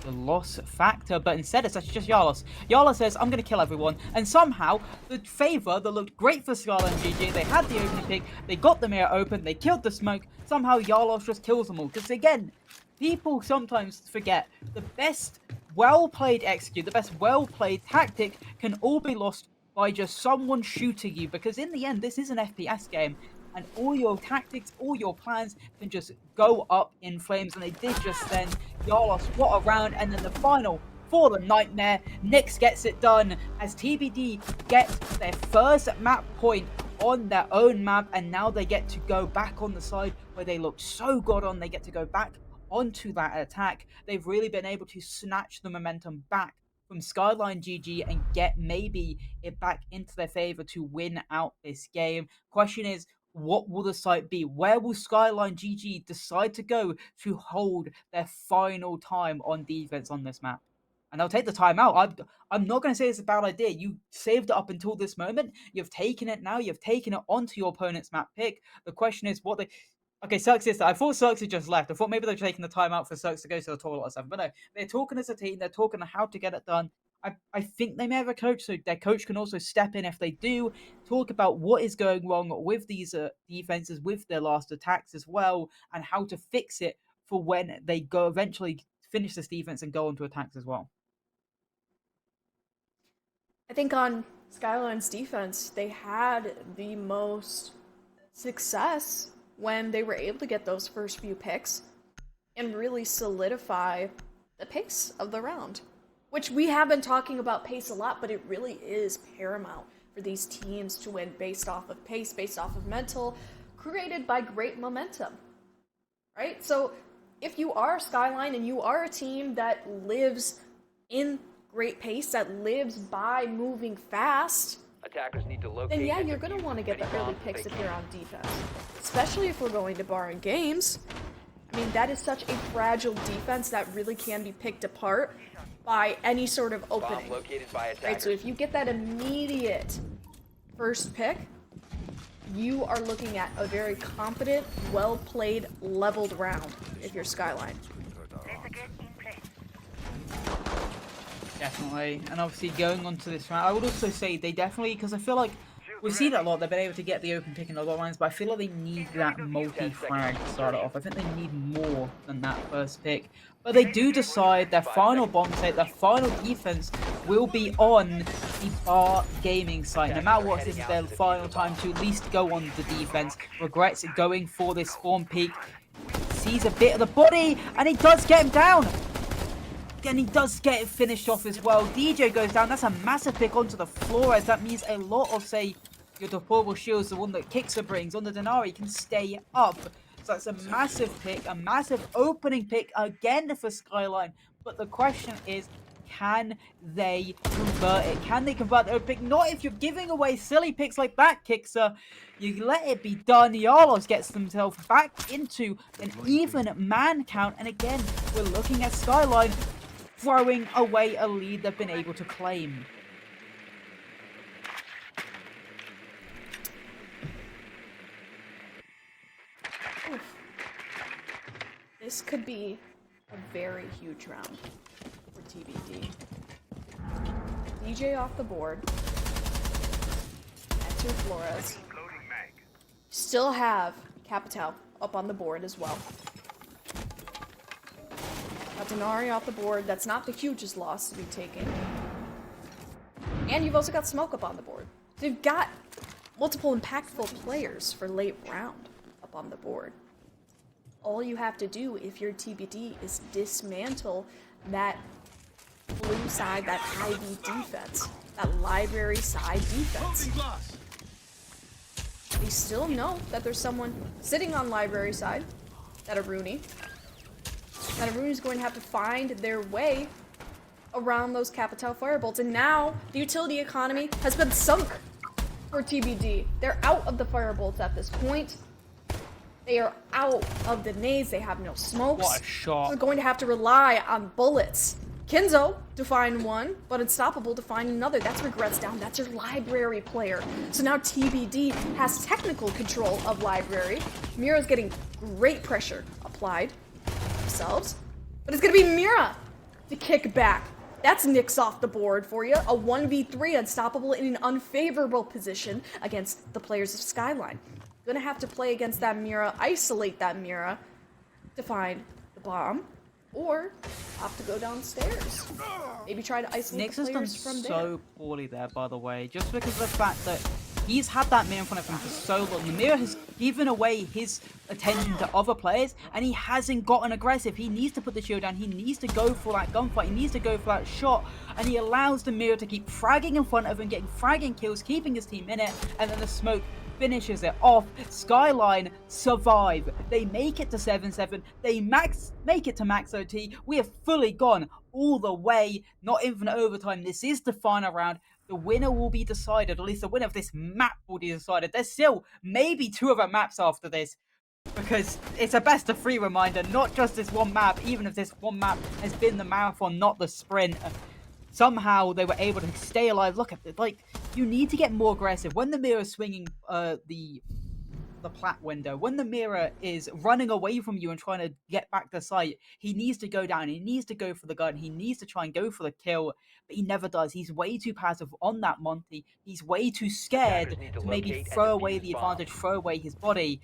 loss factor, but instead it's actually just Yalos. Yalos says, I'm going to kill everyone, and somehow the favor that looked great for SkylineGG, they had the opening pick, they got the mirror open, they killed the smoke, somehow Yalos just kills them all. Because again, people sometimes forget the best well-played execute, the best well-played tactic can all be lost by just someone shooting you, because in the end, this is an FPS game, and all your tactics, all your plans can just go up in flames, and they did just then. Yalos, what a round, and then the final for the Nightmare. Nyx gets it done as TBD get their first map point on their own map, and now they get to go back on the side where they looked so good on. They get to go back onto that attack. They've really been able to snatch the momentum back from SkylineGG and get maybe it back into their favor to win out this game. Question is, what will the site be? Where will SkylineGG decide to go to hold their final time on defense on this map? And they'll take the time out. I'm not going to say it's a bad idea. You saved it up until this moment. You've taken it now. You've taken it onto your opponent's map pick. The question is what they... Okay, Cirx is... I thought Cirx had just left. I thought maybe they're taking the time out for Cirx to go to the toilet or something. But no, they're talking as a team. They're talking on how to get it done. I think they may have a coach, so their coach can also step in if they do. Talk about what is going wrong with these defenses, with their last attacks as well, and how to fix it for when they go eventually finish this defense and go on to attacks as well. I think on Skyline's defense, they had the most success when they were able to get those first few picks and really solidify the pace of the round. Which we have been talking about pace a lot, but it really is paramount for these teams to win based off of pace, based off of mental, created by great momentum, right? So if you are Skyline and you are a team that lives in great pace, that lives by moving fast, Attackers need to locate. then yeah, and you're going to defuse want to get as the many early bombs as picks they if you're can. on defense. Especially if we're going to bar and games. I mean, that is such a fragile defense that really can be picked apart by any sort of opening. Bomb located by attackers. Right, so if you get that immediate first pick, you are looking at a very competent, well-played, leveled round if you're Skyline. Definitely, and obviously going on to this round, I would also say they definitely, because I feel like we've seen it a lot, they've been able to get the open pick in a lot of lines, but I feel like they need that multi-frag to start it off. I think they need more than that first pick. But they do decide their final bomb site, their final defense will be on the bar gaming site. No matter what, this is their final time to at least go on the defense. Regrets going for this spawn peak. Sees a bit of the body, and he does get him down. And he does get it finished off as well. DJ goes down. That's a massive pick onto the floor, as that means a lot of, say, your deployable shields, the one that Kixer brings on the Denari, can stay up. So that's a massive pick, a massive opening pick again for Skyline. But the question is, Can they convert it? Can they convert their pick? Not if you're giving away silly picks like that, Kixer. You let it be done. Yalos gets themselves back into an even man count. And again, we're looking at Skyline throwing away a lead they've been able to claim. Oof. This could be a very huge round for TBD. DJ off the board. Enter Flores. Still have Capital up on the board as well. Got Denari off the board. That's not the hugest loss to be taken. And you've also got Smoke up on the board. So you've got multiple impactful players for late round up on the board. All you have to do if you're TBD is dismantle that blue side, that IV defense, that library side defense. They still know that there's someone sitting on library side, that Aruni. That Aruni's going to have to find their way around those Capital Firebolts. And now the utility economy has been sunk for TBD. They're out of the Firebolts at this point. They are out of the nades. They have no smokes. What a shot. They're going to have to rely on bullets. Kinzo to find one, but Unstoppable to find another. That's Regrets down. That's your library player. So now TBD has technical control of library. Mira's getting great pressure applied themselves. But it's going to be Mira to kick back. That's Nyx off the board for you. A 1v3 Unstoppable in an unfavorable position against the players of Skyline. Gonna have to play against that Mira, isolate that Mira to find the bomb, or have to go downstairs. Maybe try to isolate Nyx the has done players from there. so poorly there, by the way, just because of the fact that he's had that mirror in front of him for so long. The mirror has given away his attention to other players, and he hasn't gotten aggressive. He needs to put the shield down. He needs to go for that gunfight. He needs to go for that shot, and he allows the mirror to keep fragging in front of him, getting fragging kills, keeping his team in it, and then the smoke finishes it off. Skyline survive. They make it to 7-7. They make it to max OT. We have fully gone all the way. Not infinite overtime. This is the final round. The winner will be decided. At least the winner of this map will be decided. There's still maybe 2 other maps after this, because it's a best of 3 reminder. Not just this one map. Even if this one map has been the marathon, not the sprint. Somehow they were able to stay alive. Look at it. Like, you need to get more aggressive. When the mirror is swinging the plat window, when the mirror is running away from you and trying to get back to sight, he needs to go down. He needs to go for the gun. He needs to try and go for the kill, but he never does. He's way too passive on that Monty. He's way too scared to maybe throw away the advantage, throw away his body.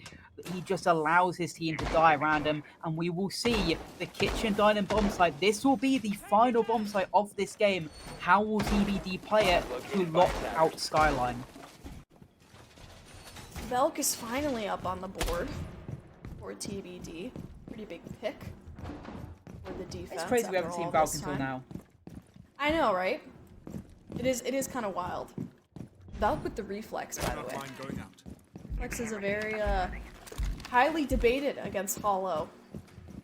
He just allows his team to die around him, and we will see the kitchen dining bomb site. This will be the final bomb site of this game. How will TBD play it to lock out Skyline? Velk is finally up on the board for TBD. Pretty big pick for the defense. It's crazy we after haven't seen all Valk this until time. now. I know, right? It is kind of wild. Valk with the reflex, by the way. Reflex is a very highly debated against Hollow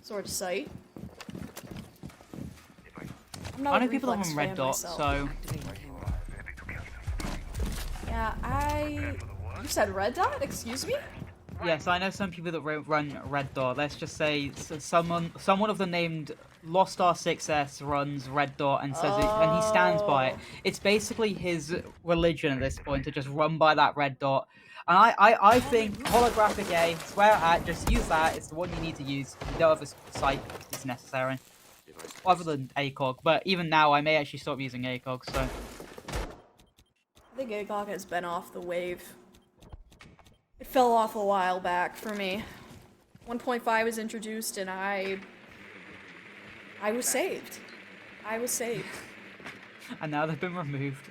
sort of site. I'm not I a know people that Reflex run Red fan Dot, myself. so Yeah, You said Red Dot? Excuse me? yes, I know some people that run Red Dot. Let's just say someone of the named Lost R6S runs Red Dot and says it, and he stands by it. It's basically his religion at this point to just run by that Red Dot. And I think holographic A, swear at, just use that. It's the one you need to use. No other site is necessary, other than ACOG. But even now, I may actually stop using ACOG. So I think ACOG has been off the wave. It fell off a while back for me. 1.5 was introduced and I was saved. I was saved. and now they've been removed.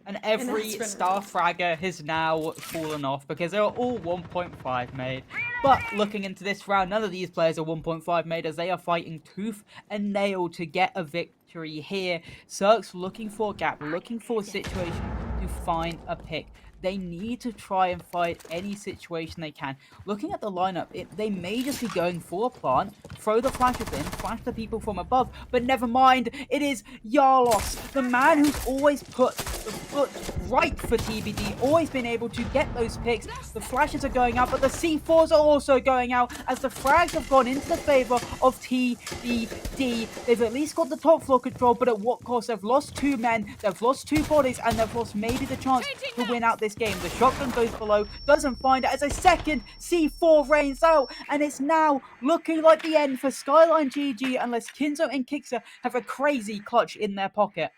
And every that's been star fragger has now fallen off because they are all 1.5 made. But looking into this round, none of these players are 1.5 made as they are fighting tooth and nail to get a victory here. Cirque's looking for a gap, looking for a situation to find a pick. They need to try and fight any situation they can. Looking at the lineup, they may just be going for a plant, throw the flashes in, flash the people from above, but never mind, it is Yarlos, the man who's always put the foot right for TBD, always been able to get those picks. The flashes are going out, but the C4s are also going out as the frags have gone into the favor of TBD. They've at least got the top floor control, but at what cost? They've lost 2 men, they've lost 2 bodies, and they've lost maybe the chance to win out this game. The shotgun goes below, doesn't find it as a second C4 rains out, and it's now looking like the end for SkylineGG unless Kinzo and Kixer have a crazy clutch in their pocket.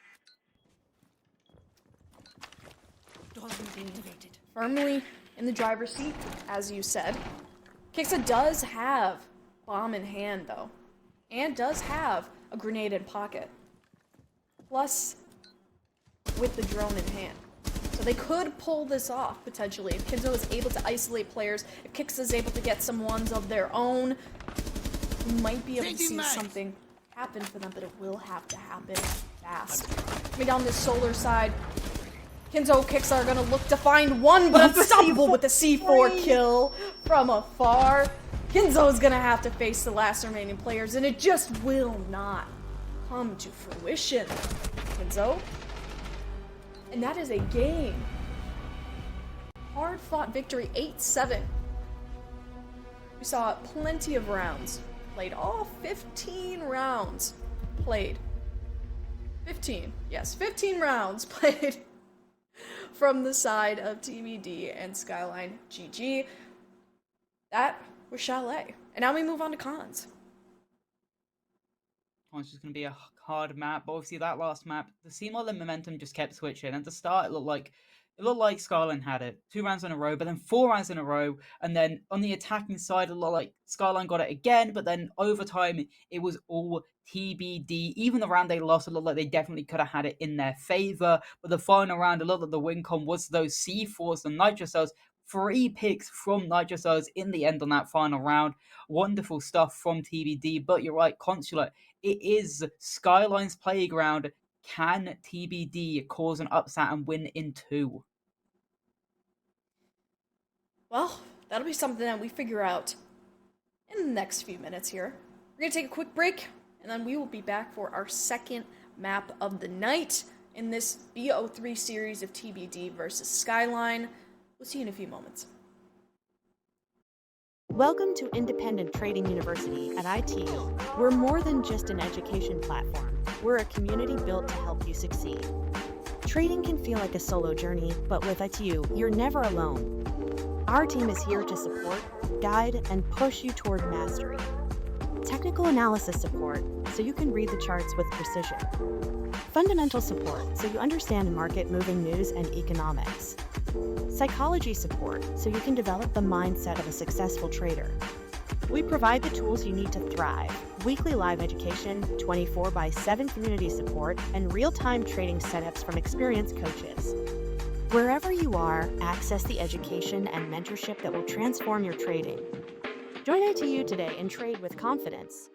Firmly in the driver's seat, as you said. Kixer does have bomb in hand, though, and does have a grenade in pocket. Plus, with the drone in hand. So they could pull this off, potentially. If Kinzo is able to isolate players, if Kixer is able to get some ones of their own, we might be able to see something happen for them, but it will have to happen fast. Coming down this solar side, Kinzo Kixer are gonna look to find one, but unstoppable with the C4 kill from afar. Kinzo is gonna have to face the last remaining players, and it just will not come to fruition. Kinzo. And that is a game. Hard-fought victory, 8-7. We saw plenty of rounds played. All 15 rounds played. 15, yes, 15 rounds played from the side of TBD and SkylineGG. That was Chalet. And now we move on to cons. It's just going to be a hard map, but obviously that last map, the seemed like the momentum just kept switching. At the start, it looked like Skyline had it 2 rounds in a row, but then 4 rounds in a row, and then on the attacking side, it looked like Skyline got it again, but then over time, it was all TBD. Even the round they lost, it looked like they definitely could have had it in their favor, but the final round, it looked like the win con was those C4s, the Nitro Cells. 3 picks from Nitro Cells in the end on that final round. Wonderful stuff from TBD, but you're right, Consulate, it is Skyline's playground. Can TBD cause an upset and win in 2? Well, that'll be something that we figure out in the next few minutes here. We're going to take a quick break, and then we will be back for our second map of the night in this BO3 series of TBD versus Skyline. We'll see you in a few moments. Welcome to Independent Trading University at ITU. We're more than just an education platform. We're a community built to help you succeed. Trading can feel like a solo journey, but with ITU, you're never alone. Our team is here to support, guide, and push you toward mastery. Technical analysis support, so you can read the charts with precision. Fundamental support, so you understand market-moving news and economics. Psychology support, so you can develop the mindset of a successful trader. We provide the tools you need to thrive: weekly live education, 24/7 community support, and real-time trading setups from experienced coaches. Wherever you are, access the education and mentorship that will transform your trading. Join ITU today and trade with confidence.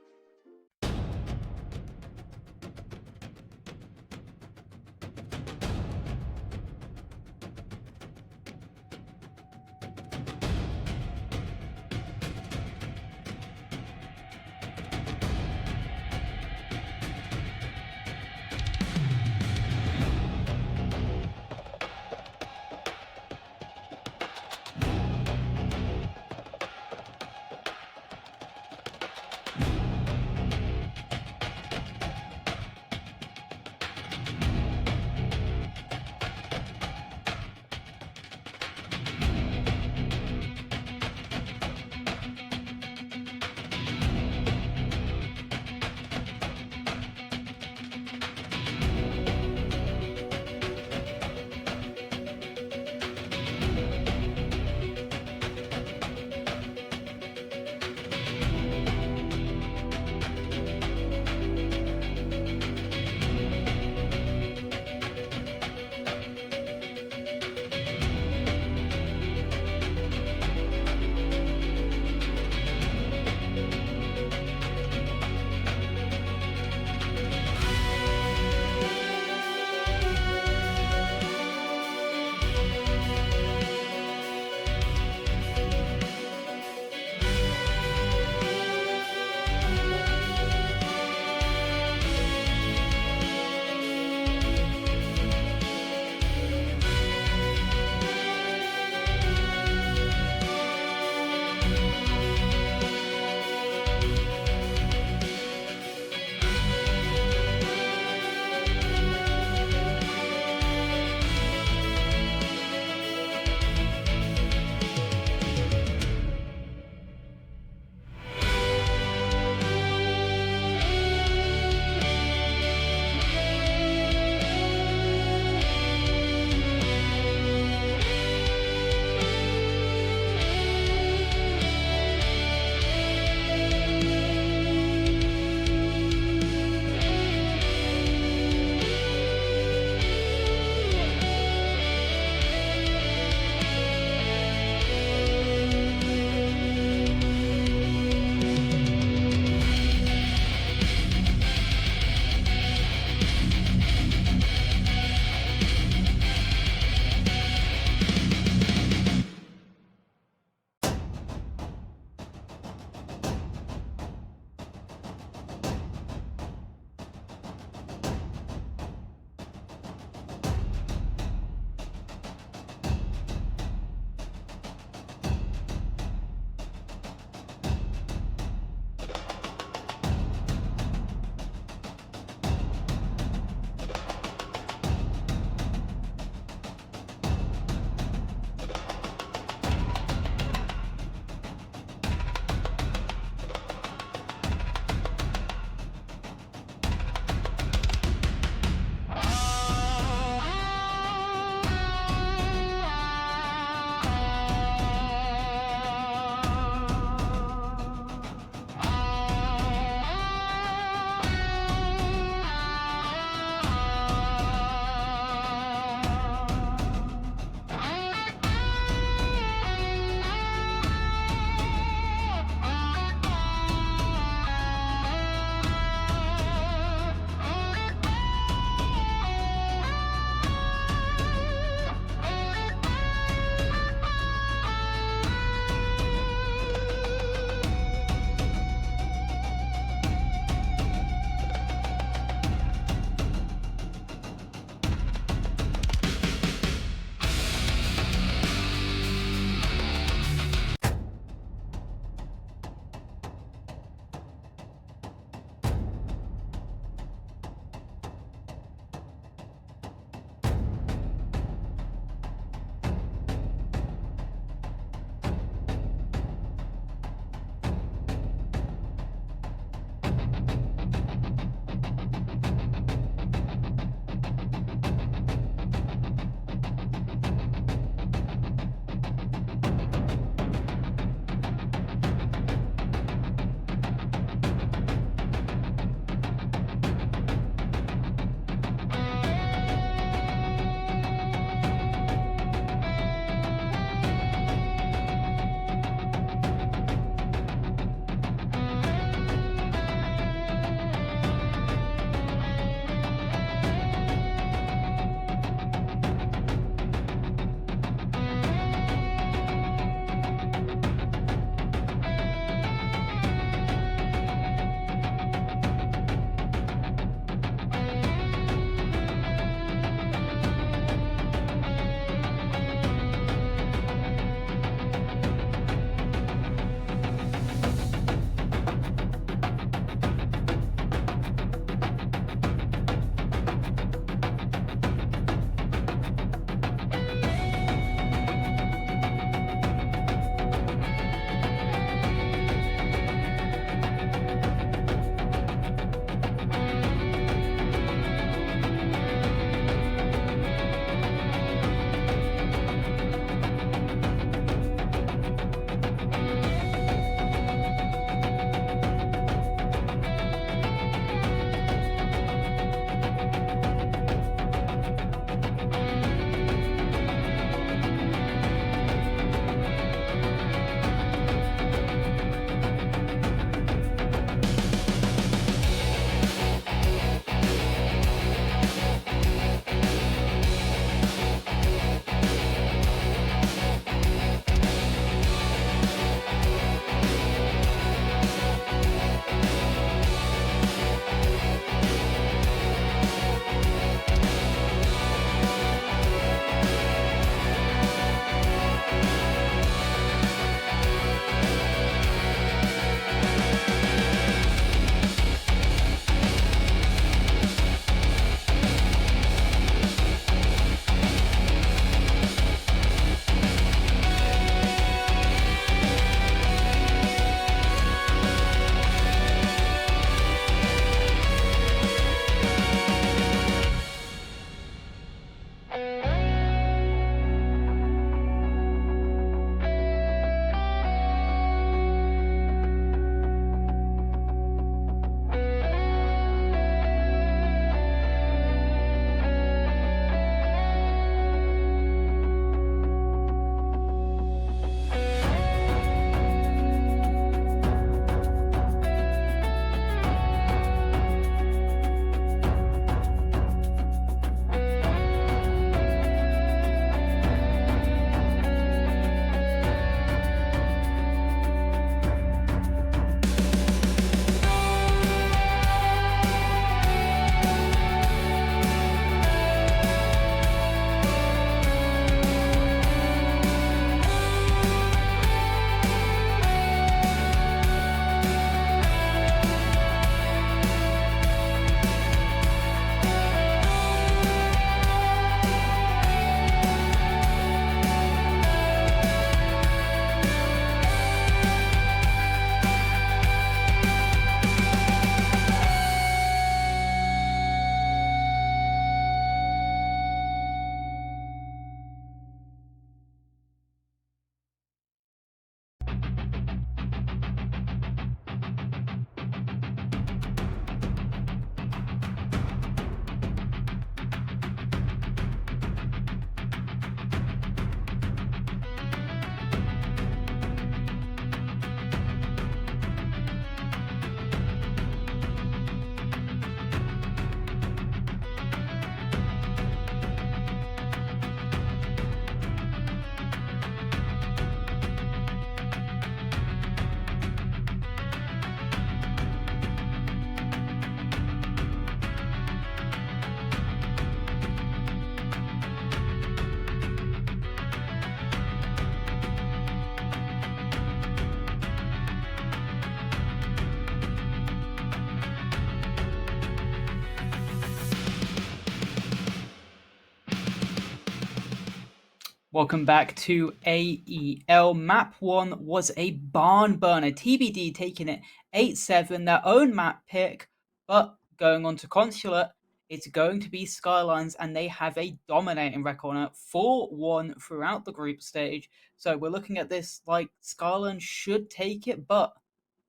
Welcome back to AEL. Map 1 was a barn burner. TBD taking it 8-7, their own map pick, but going on to Consulate, it's going to be Skylines, and they have a dominating record on it, 4-1 throughout the group stage. So we're looking at this like Skyline should take it, but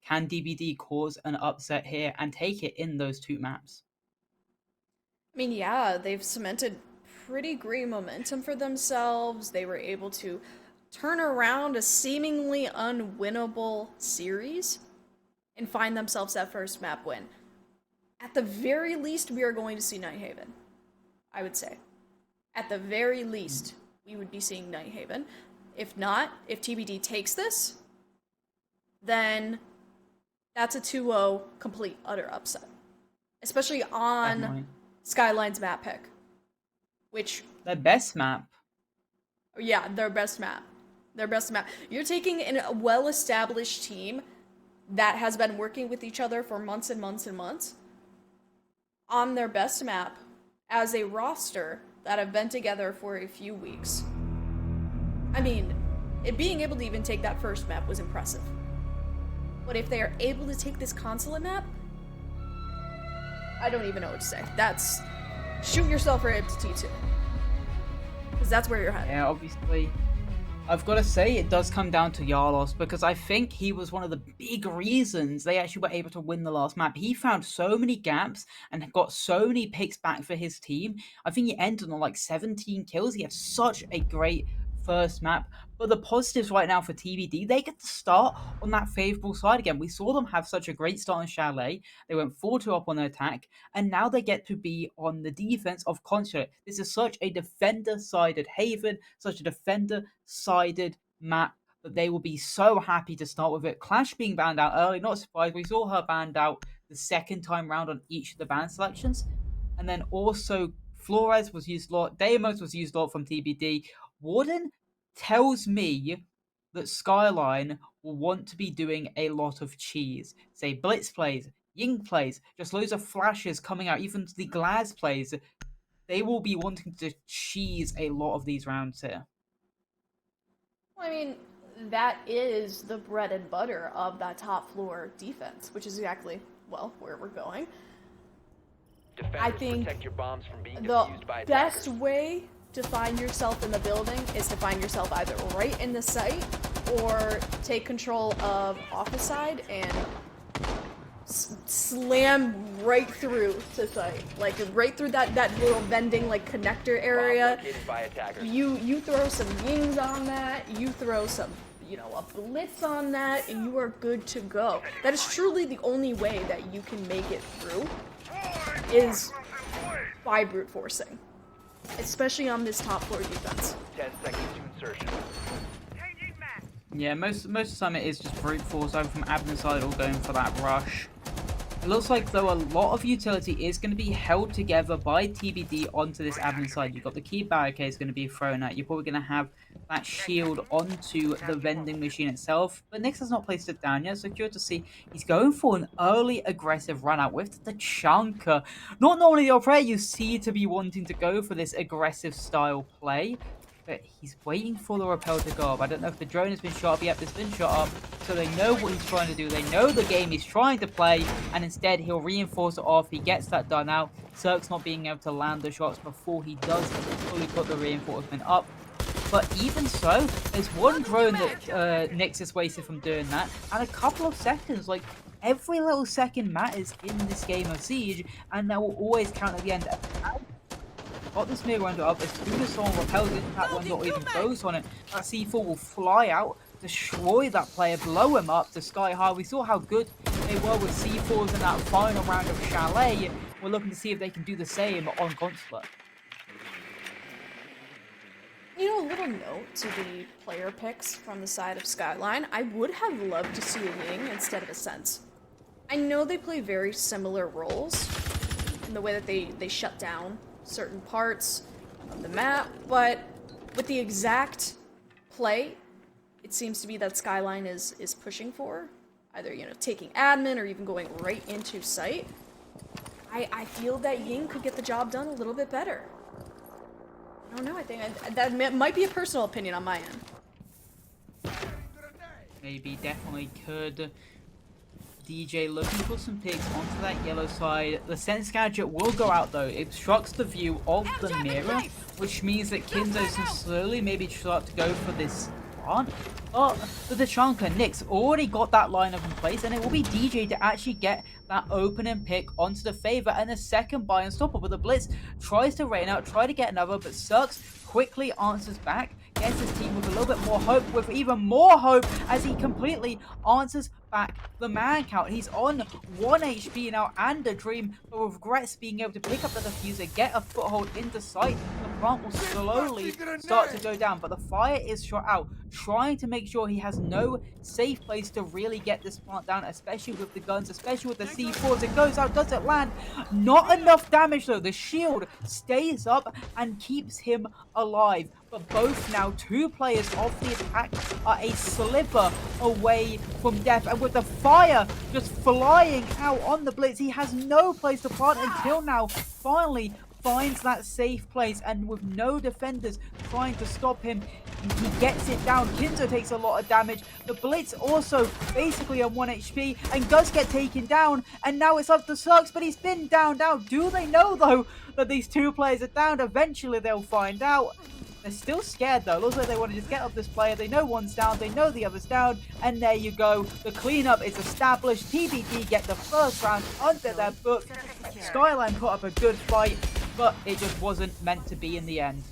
can DBD cause an upset here and take it in those two maps? I mean, yeah, they've cemented pretty great momentum for themselves. They were able to turn around a seemingly unwinnable series and find themselves that first map win. At the very least, we are going to see Nighthaven, I would say. At the very least, we would be seeing Nighthaven. If not, if TBD takes this, then that's a 2-0 complete utter upset. Especially on Definitely. Skyline's map pick. Which, Their best map. yeah, their best map. Their best map. You're taking in a well-established team that has been working with each other for months and months and months on their best map as a roster that have been together for a few weeks. I mean, being able to even take that first map was impressive. But if they are able to take this Consulate map, I don't even know what to say. That's shoot yourself right up to T2. Because that's where you're headed. Yeah, obviously. I've got to say, it does come down to Yarlos, because I think he was one of the big reasons they actually were able to win the last map. He found so many gaps and got so many picks back for his team. I think he ended on like 17 kills. He had such a great first map. But the positives right now for TBD, they get to start on that favorable side again. We saw them have such a great start in Chalet. They went 4-2 up on the attack, and now they get to be on the defense of Consulate. This is such a defender-sided Haven, such a defender-sided map that they will be so happy to start with it. Clash being banned out early, not surprised. We saw her banned out the second time round on each of the ban selections. And then also Flores was used a lot, Deimos was used a lot from TBD. Warden tells me that Skyline will want to be doing a lot of cheese. Say Blitz plays, Ying plays, just loads of flashes coming out, even the Glass plays. They will be wanting to cheese a lot of these rounds here. Well, I mean, that is the bread and butter of that top floor defense, which is exactly, well, where we're going. Defenders, I think protect your bombs from being the defused by attackers. best way to find yourself in the building is to find yourself either right in the site or take control of office side and slam right through to site, like right through that little vending like connector area. Bomb located by attackers. You throw some wings on that, you throw some, you know, a blitz on that, and you are good to go. That is truly the only way that you can make it through, is by brute forcing. Especially on this top floor defense. 10 seconds to insertion. Yeah, most of the time it is just brute force over from admin side or going for that rush. It looks like, though, a lot of utility is going to be held together by TBD onto this admin side. You've got the key barricade is going to be thrown out. You're probably going to have that shield onto the vending machine itself. But Nyx has not placed it down yet, so curious to see. He's going for an early aggressive run out with the chunker. Not normally the player you see to be wanting to go for this aggressive style play. But he's waiting for the rappel to go up. I don't know if the drone has been shot up yet, but it's been shot up. So they know what he's trying to do. They know the game he's trying to play. And instead, he'll reinforce it off. He gets that done out. Cirque's not being able to land the shots before he does fully put the reinforcement up. But even so, there's one drone that Nyx is wasted from doing that. And a couple of seconds, like every little second matters in this game of Siege. And that will always count at the end. Got this mirror window up. As soon as someone repels into that window or even goes on it, that C4 will fly out, destroy that player, blow him up to sky high. We saw how good they were with C4s in that final round of Chalet. We're looking to see if they can do the same on Consulate. You know, a little note to the player picks from the side of Skyline. I would have loved to see a Ying instead of a Sense. I know they play very similar roles in the way that they shut down certain parts of the map, but with the exact play it seems to be that Skyline is pushing for, either, you know, taking admin or even going right into site, I feel that Ying could get the job done a little bit better. I don't know. I think might be a personal opinion on my end. Maybe, definitely could. DJ looking for some picks onto that yellow side. The sense gadget will go out though. It obstructs the view of the mirror, which means that Kinzo can slowly maybe start to go for this plant. But the Tachanka Nyx already got that lineup in place, and it will be DJ to actually get that opening pick onto the favor. And the second buy unstoppable. The Blitz tries to rain out, try to get another, but Cirx quickly answers back, gets his team with a little bit more hope, with even more hope as he completely answers back the man count. He's on 1 HP now and a dream, but regrets being able to pick up the diffuser, get a foothold into sight. The plant will slowly start to go down, but the fire is shot out, trying to make sure he has no safe place to really get this plant down, especially with the guns, especially with the C4s. It goes out, does it land? Not enough damage though. The shield stays up and keeps him alive. But both now, two players of the attack are a sliver away from death. And with the fire just flying out on the Blitz, he has no place to plant until now. Finally finds that safe place, and with no defenders trying to stop him, he gets it down. Kinzo takes a lot of damage. The Blitz also basically on 1 HP and does get taken down, and now it's up to Cirx, but he's been downed out. Do they know though that these two players are down? Eventually they'll find out. They're still scared though. Looks like they want to just get up this player. They know one's down, they know the other's down, and there you go. The cleanup is established. TBD get the first round under their book. Skyline put up a good fight, but it just wasn't meant to be in the end.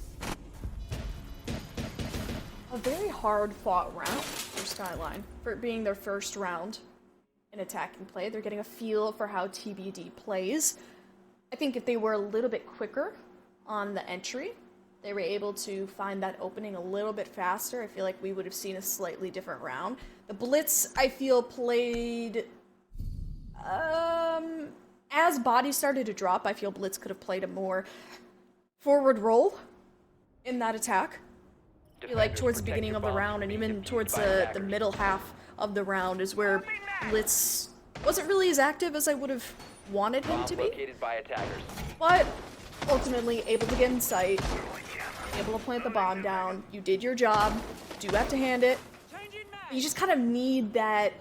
A very hard fought round for Skyline, for it being their first round in attacking play. They're getting a feel for how TBD plays. I think if they were a little bit quicker on the entry, they were able to find that opening a little bit faster, I feel like we would have seen a slightly different round. The Blitz, I feel, played... as bodies started to drop, I feel Blitz could have played a more forward role in that attack. I feel like towards the beginning of the round, and even towards the middle half of the round, is where Blitz wasn't really as active as I would have wanted him to be. But ultimately able to get in sight, able to plant the bomb down. You did your job. You do have to hand it. You just kind of need that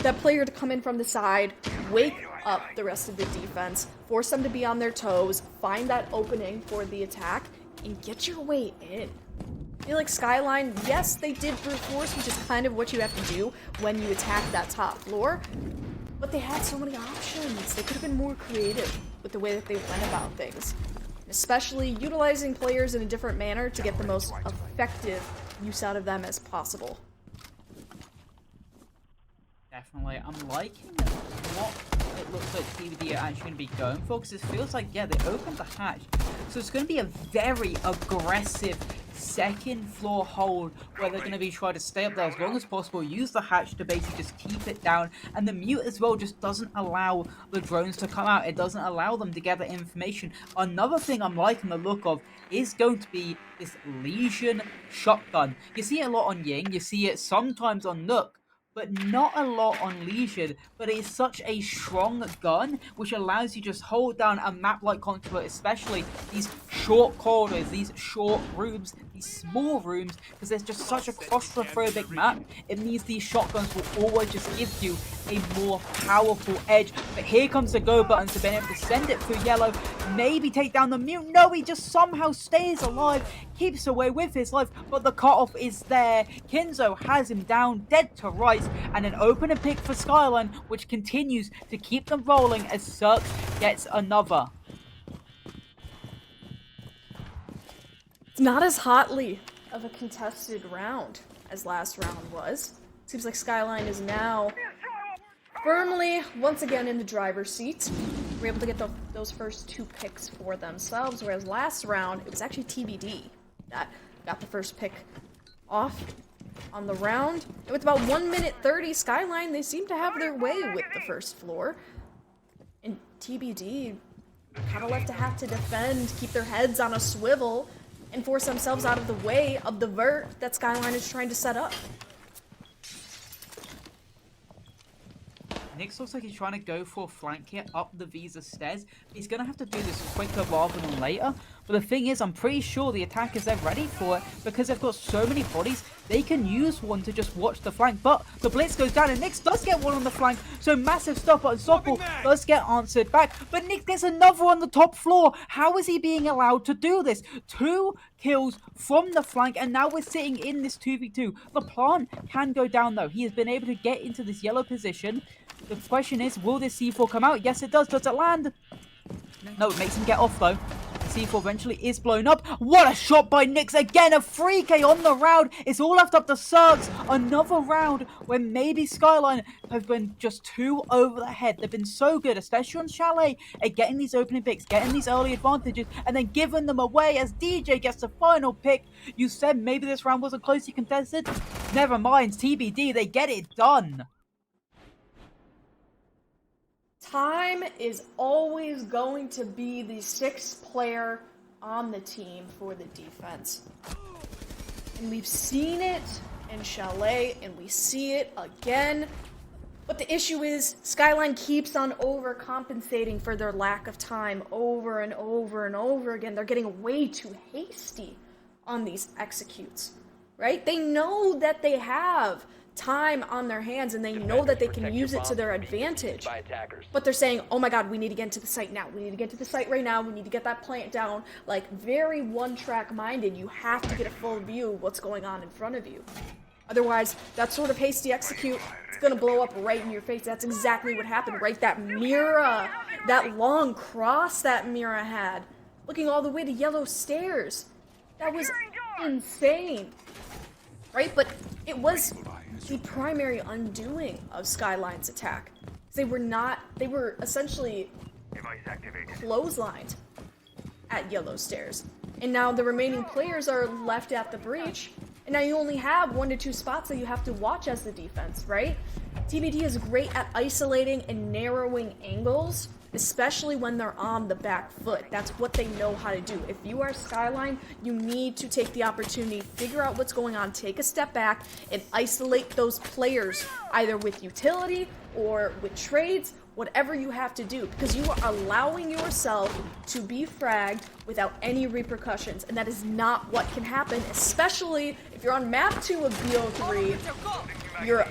that player to come in from the side, wake up the rest of the defense, force them to be on their toes, find that opening for the attack, and get your way in. I feel like Skyline, yes, they did brute force, which is kind of what you have to do when you attack that top floor, but they had so many options. They could have been more creative with the way that they went about things, especially utilizing players in a different manner to get the most effective use out of them as possible. Definitely. I'm liking what it looks like TBD are actually going to be going for, because it feels like, yeah, they opened the hatch. So it's going to be a very aggressive second floor hold where they're going to be trying to stay up there as long as possible, use the hatch to basically just keep it down, and the mute as well just doesn't allow the drones to come out. It doesn't allow them to gather information. Another thing I'm liking the look of is going to be this Legion shotgun. You see it a lot on Ying, you see it sometimes on Nook, but not a lot on Legion. But it's such a strong gun, which allows you just hold down a map-like contour, especially these short corridors, these short rooms, these small rooms, because there's just such a claustrophobic map. It means these shotguns will always just give you a more powerful edge. But here comes the go button to be able to send it through yellow, maybe take down the mute. No, he just somehow stays alive, keeps away with his life, but the cutoff is there. Kinzo has him down, dead to rights, and an opening pick for Skyline, which continues to keep them rolling as Cirx gets another. It's not as hotly of a contested round as last round was. Seems like Skyline is now firmly, once again, in the driver's seat. We're able to get those first two picks for themselves, whereas last round, it was actually TBD that got the first pick off on the round. And with about 1 minute 30, Skyline, they seem to have their way with the first floor. And TBD kind of left to have to defend, keep their heads on a swivel, and force themselves out of the way of the vert that Skyline is trying to set up. Nyx looks like he's trying to go for a flank here up the Visa stairs. He's going to have to do this quicker rather than later. But the thing is, I'm pretty sure the attackers, they're ready for it because they've got so many bodies. They can use one to just watch the flank, but the blitz goes down and Nyx does get one on the flank. So massive stuff, but Unstoppable does get answered back. But Nyx gets another on the top floor. How is he being allowed to do this? 2 kills from the flank, and now we're sitting in this 2v2. The plant can go down though. He has been able to get into this yellow position. The question is, will this C4 come out? Yes, it does. Does it land? No, it makes him get off though. C4 eventually is blown up. What a shot by Nyx. Again, a 3K on the round. It's all left up to Cirques. Another round where maybe Skyline have been just too over the head. They've been so good, especially on Chalet, at getting these opening picks, getting these early advantages, and then giving them away as DJ gets the final pick. You said maybe this round wasn't closely contested. Never mind. TBD, they get it done. Time is always going to be the 6th player on the team for the defense. And we've seen it in Chalet, and we see it again. But the issue is, Skyline keeps on overcompensating for their lack of time over and over and over again. They're getting way too hasty on these executes, right? They know that they have time on their hands and they know that they can use it to their advantage, but they're saying, oh my god, we need to get into the site now, we need to get to the site right now, we need to get that plant down. Like, very one-track minded. You have to get a full view of what's going on in front of you. Otherwise, that sort of hasty execute, it's gonna blow up right in your face. That's exactly what happened, right? That Mira, that long cross that Mira had, looking all the way to yellow stairs. That was insane, right? But it was the primary undoing of Skyline's attack. They were essentially clotheslined at yellow stairs. And now the remaining players are left at the breach, and now you only have 1 to 2 spots that you have to watch as the defense, right? TBD is great at isolating and narrowing angles, especially when they're on the back foot. That's what they know how to do. If you are Skyline, you need to take the opportunity, figure out what's going on, take a step back, and isolate those players, either with utility or with trades, whatever you have to do, because you are allowing yourself to be fragged without any repercussions, and that is not what can happen, especially if you're on map 2 of BO3. You're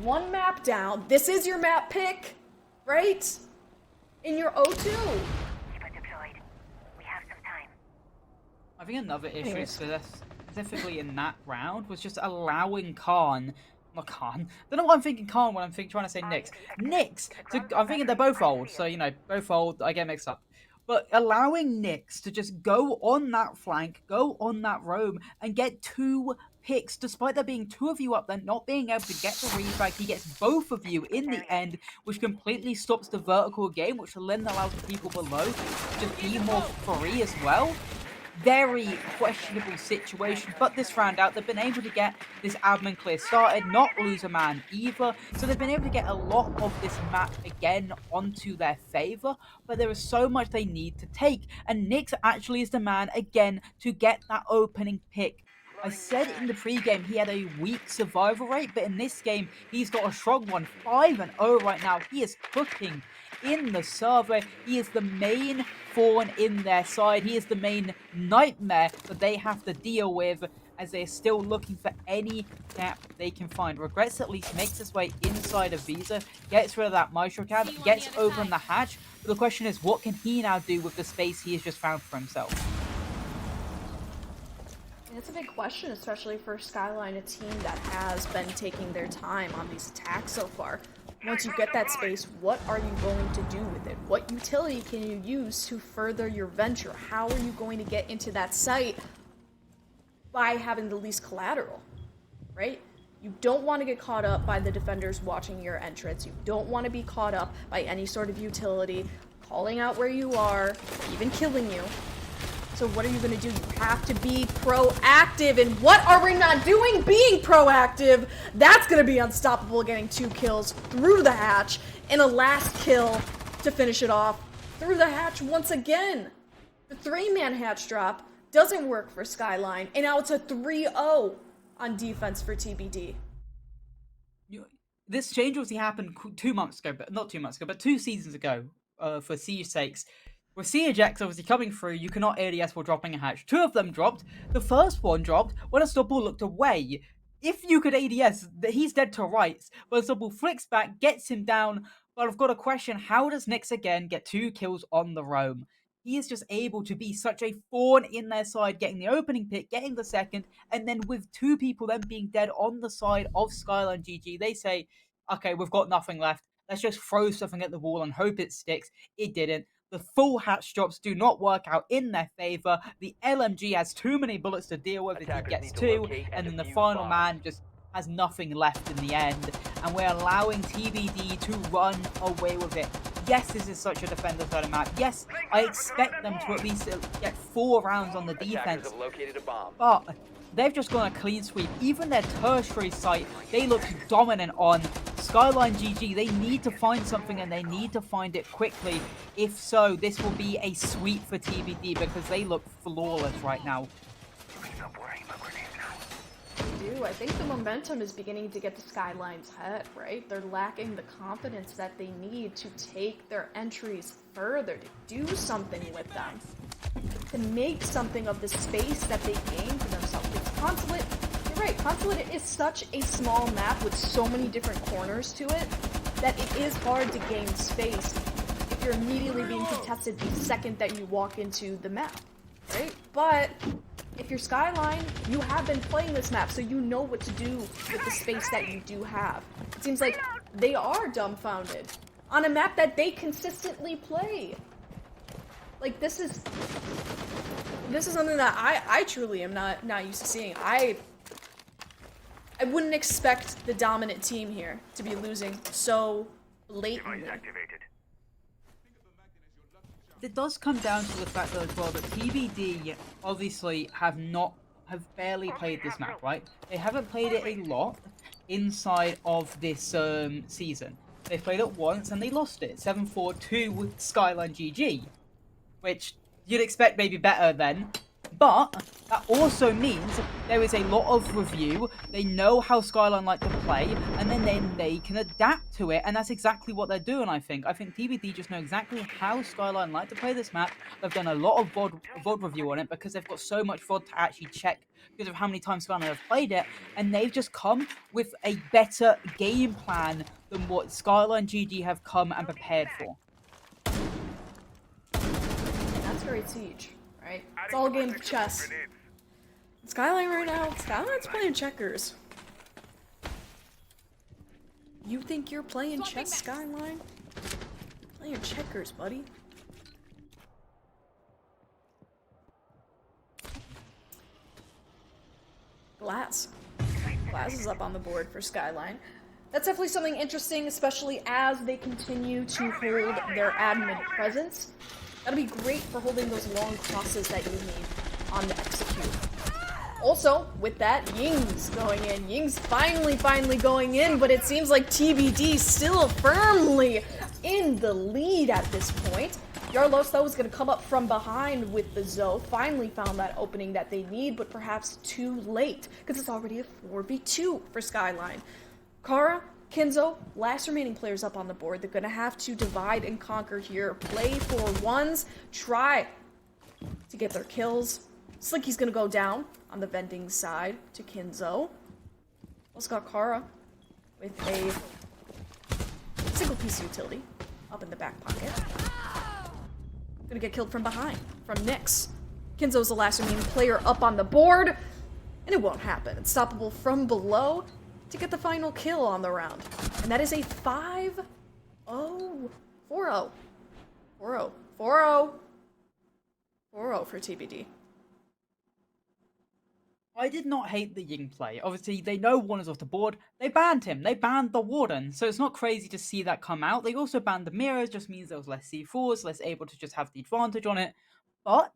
1 map down. This is your map pick, right? In your O2. I think another issue specifically in that round was just allowing Khan. Not Khan. Don't know why I'm thinking Khan when I'm trying to say Nyx. Nyx! I'm thinking they're both old, so, you know, both old, I get mixed up. But allowing Nyx to just go on that flank, go on that roam, and get 2 picks, despite there being 2 of you up there, not being able to get the refrag, he gets both of you in the end, which completely stops the vertical game, which then allows the people below to just be more free as well. Very questionable situation, but this round out, they've been able to get this admin clear started, not lose a man either, so they've been able to get a lot of this map again onto their favor, but there is so much they need to take, and Nyx actually is the man again to get that opening pick. I said in the pregame he had a weak survival rate, but in this game he's got a strong one, 5-0 right now. He is cooking in the server. He is the main thorn in their side. He is the main nightmare that they have to deal with as they're still looking for any gap they can find. Regrets at least makes his way inside of Visa, gets rid of that Maestro cab, gets open the hatch. But the question is, what can he now do with the space he has just found for himself? It's a big question, especially for Skyline, a team that has been taking their time on these attacks so far. Once you get that space, what are you going to do with it? What utility can you use to further your venture? How are you going to get into that site by having the least collateral, right? You don't want to get caught up by the defenders watching your entrance. You don't want to be caught up by any sort of utility, calling out where you are, even killing you. So what are you going to do? You have to be proactive. And what are we not doing? Being proactive. That's going to be Unstoppable, getting 2 kills through the hatch and a last kill to finish it off through the hatch once again. The 3-man hatch drop doesn't work for Skyline, and now it's a 3-0 on defense for TBD. This change obviously happened 2 months ago, but not 2 months ago, but 2 seasons ago, for Siege sakes. With Siege X obviously coming through, you cannot ADS while dropping a hatch. 2 of them dropped. The first one dropped when Unstoppable looked away. If you could ADS, he's dead to rights. But Unstoppable flicks back, gets him down. But I've got a question. How does Nyx again get 2 kills on the roam? He is just able to be such a thorn in their side, getting the opening pick, getting the second, and then with 2 people then being dead on the side of SkylineGG, they say, okay, we've got nothing left. Let's just throw something at the wall and hope it sticks. It didn't. The full hatch drops do not work out in their favor. The LMG has too many bullets to deal with if he Attackers gets need to 2, locate and and then the defuse final bombs. man just has nothing left in the end. And we're allowing TBD to run away with it. Yes, this is such a defender-friendly map. Yes, I expect them to at least get 4 rounds on the Attackers defense. have located a bomb. But they've just gone a clean sweep. Even their tertiary site, they look dominant on. SkylineGG, they need to find something and they need to find it quickly. If so, this will be a sweep for TBD because they look flawless right now. I think the momentum is beginning to get to Skyline's head, right? They're lacking the confidence that they need to take their entries further, to do something with them, to make something of the space that they gain for themselves. It's Consulate, you're right, Consulate is such a small map with so many different corners to it that it is hard to gain space if you're immediately being contested the second that you walk into the map, right? But if you're Skyline, you have been playing this map, so you know what to do with the space that you do have. It seems like they are dumbfounded on a map that they consistently play. Like, this is something that I truly am not used to seeing. I wouldn't expect the dominant team here to be losing so blatantly. It does come down to the fact though as well that TBD obviously have barely played this map, right? They haven't played it a lot inside of this season. They played it once and they lost it 7-4-2 with SkylineGG, which you'd expect maybe better then. But that also means there is a lot of review. They know how Skyline like to play, and then they can adapt to it, and that's exactly what they're doing, I think. I think TBD just know exactly how Skyline like to play this map. They've done a lot of VOD review on it because they've got so much VOD to actually check because of how many times Skyline have played it, and they've just come with a better game plan than what SkylineGG have come and prepared for. And that's great Siege. Right? It's all a game of chess. Skyline right now, Skyline's playing checkers. You think you're playing chess, Skyline? Playing checkers, buddy. Glass. Glass is up on the board for Skyline. That's definitely something interesting, especially as they continue to hold their admin presence. That'll be great for holding those long crosses that you need on the execute. Also, with that, Ying's going in. Ying's finally going in, but it seems like TBD still firmly in the lead at this point. Yarlos, though, is going to come up from behind with the Zoe. Finally found that opening that they need, but perhaps too late, because it's already a 4v2 for Skyline. Kara, Kinzo, last remaining players up on the board. They're going to have to divide and conquer here. Play for ones. Try to get their kills. Slinky's going to go down on the vending side to Kinzo. Also got Kara with a single piece utility up in the back pocket. Going to get killed from behind from Nyx. Kinzo's the last remaining player up on the board. And it won't happen. Unstoppable from below to get the final kill on the round. And that is a 5-0. 4-0. 4-0. 4-0. 4-0 for TBD. I did not hate the Ying play. Obviously, they know one is off the board. They banned him. They banned the Warden. So it's not crazy to see that come out. They also banned the mirrors. Just means there was less C4s, less able to just have the advantage on it. But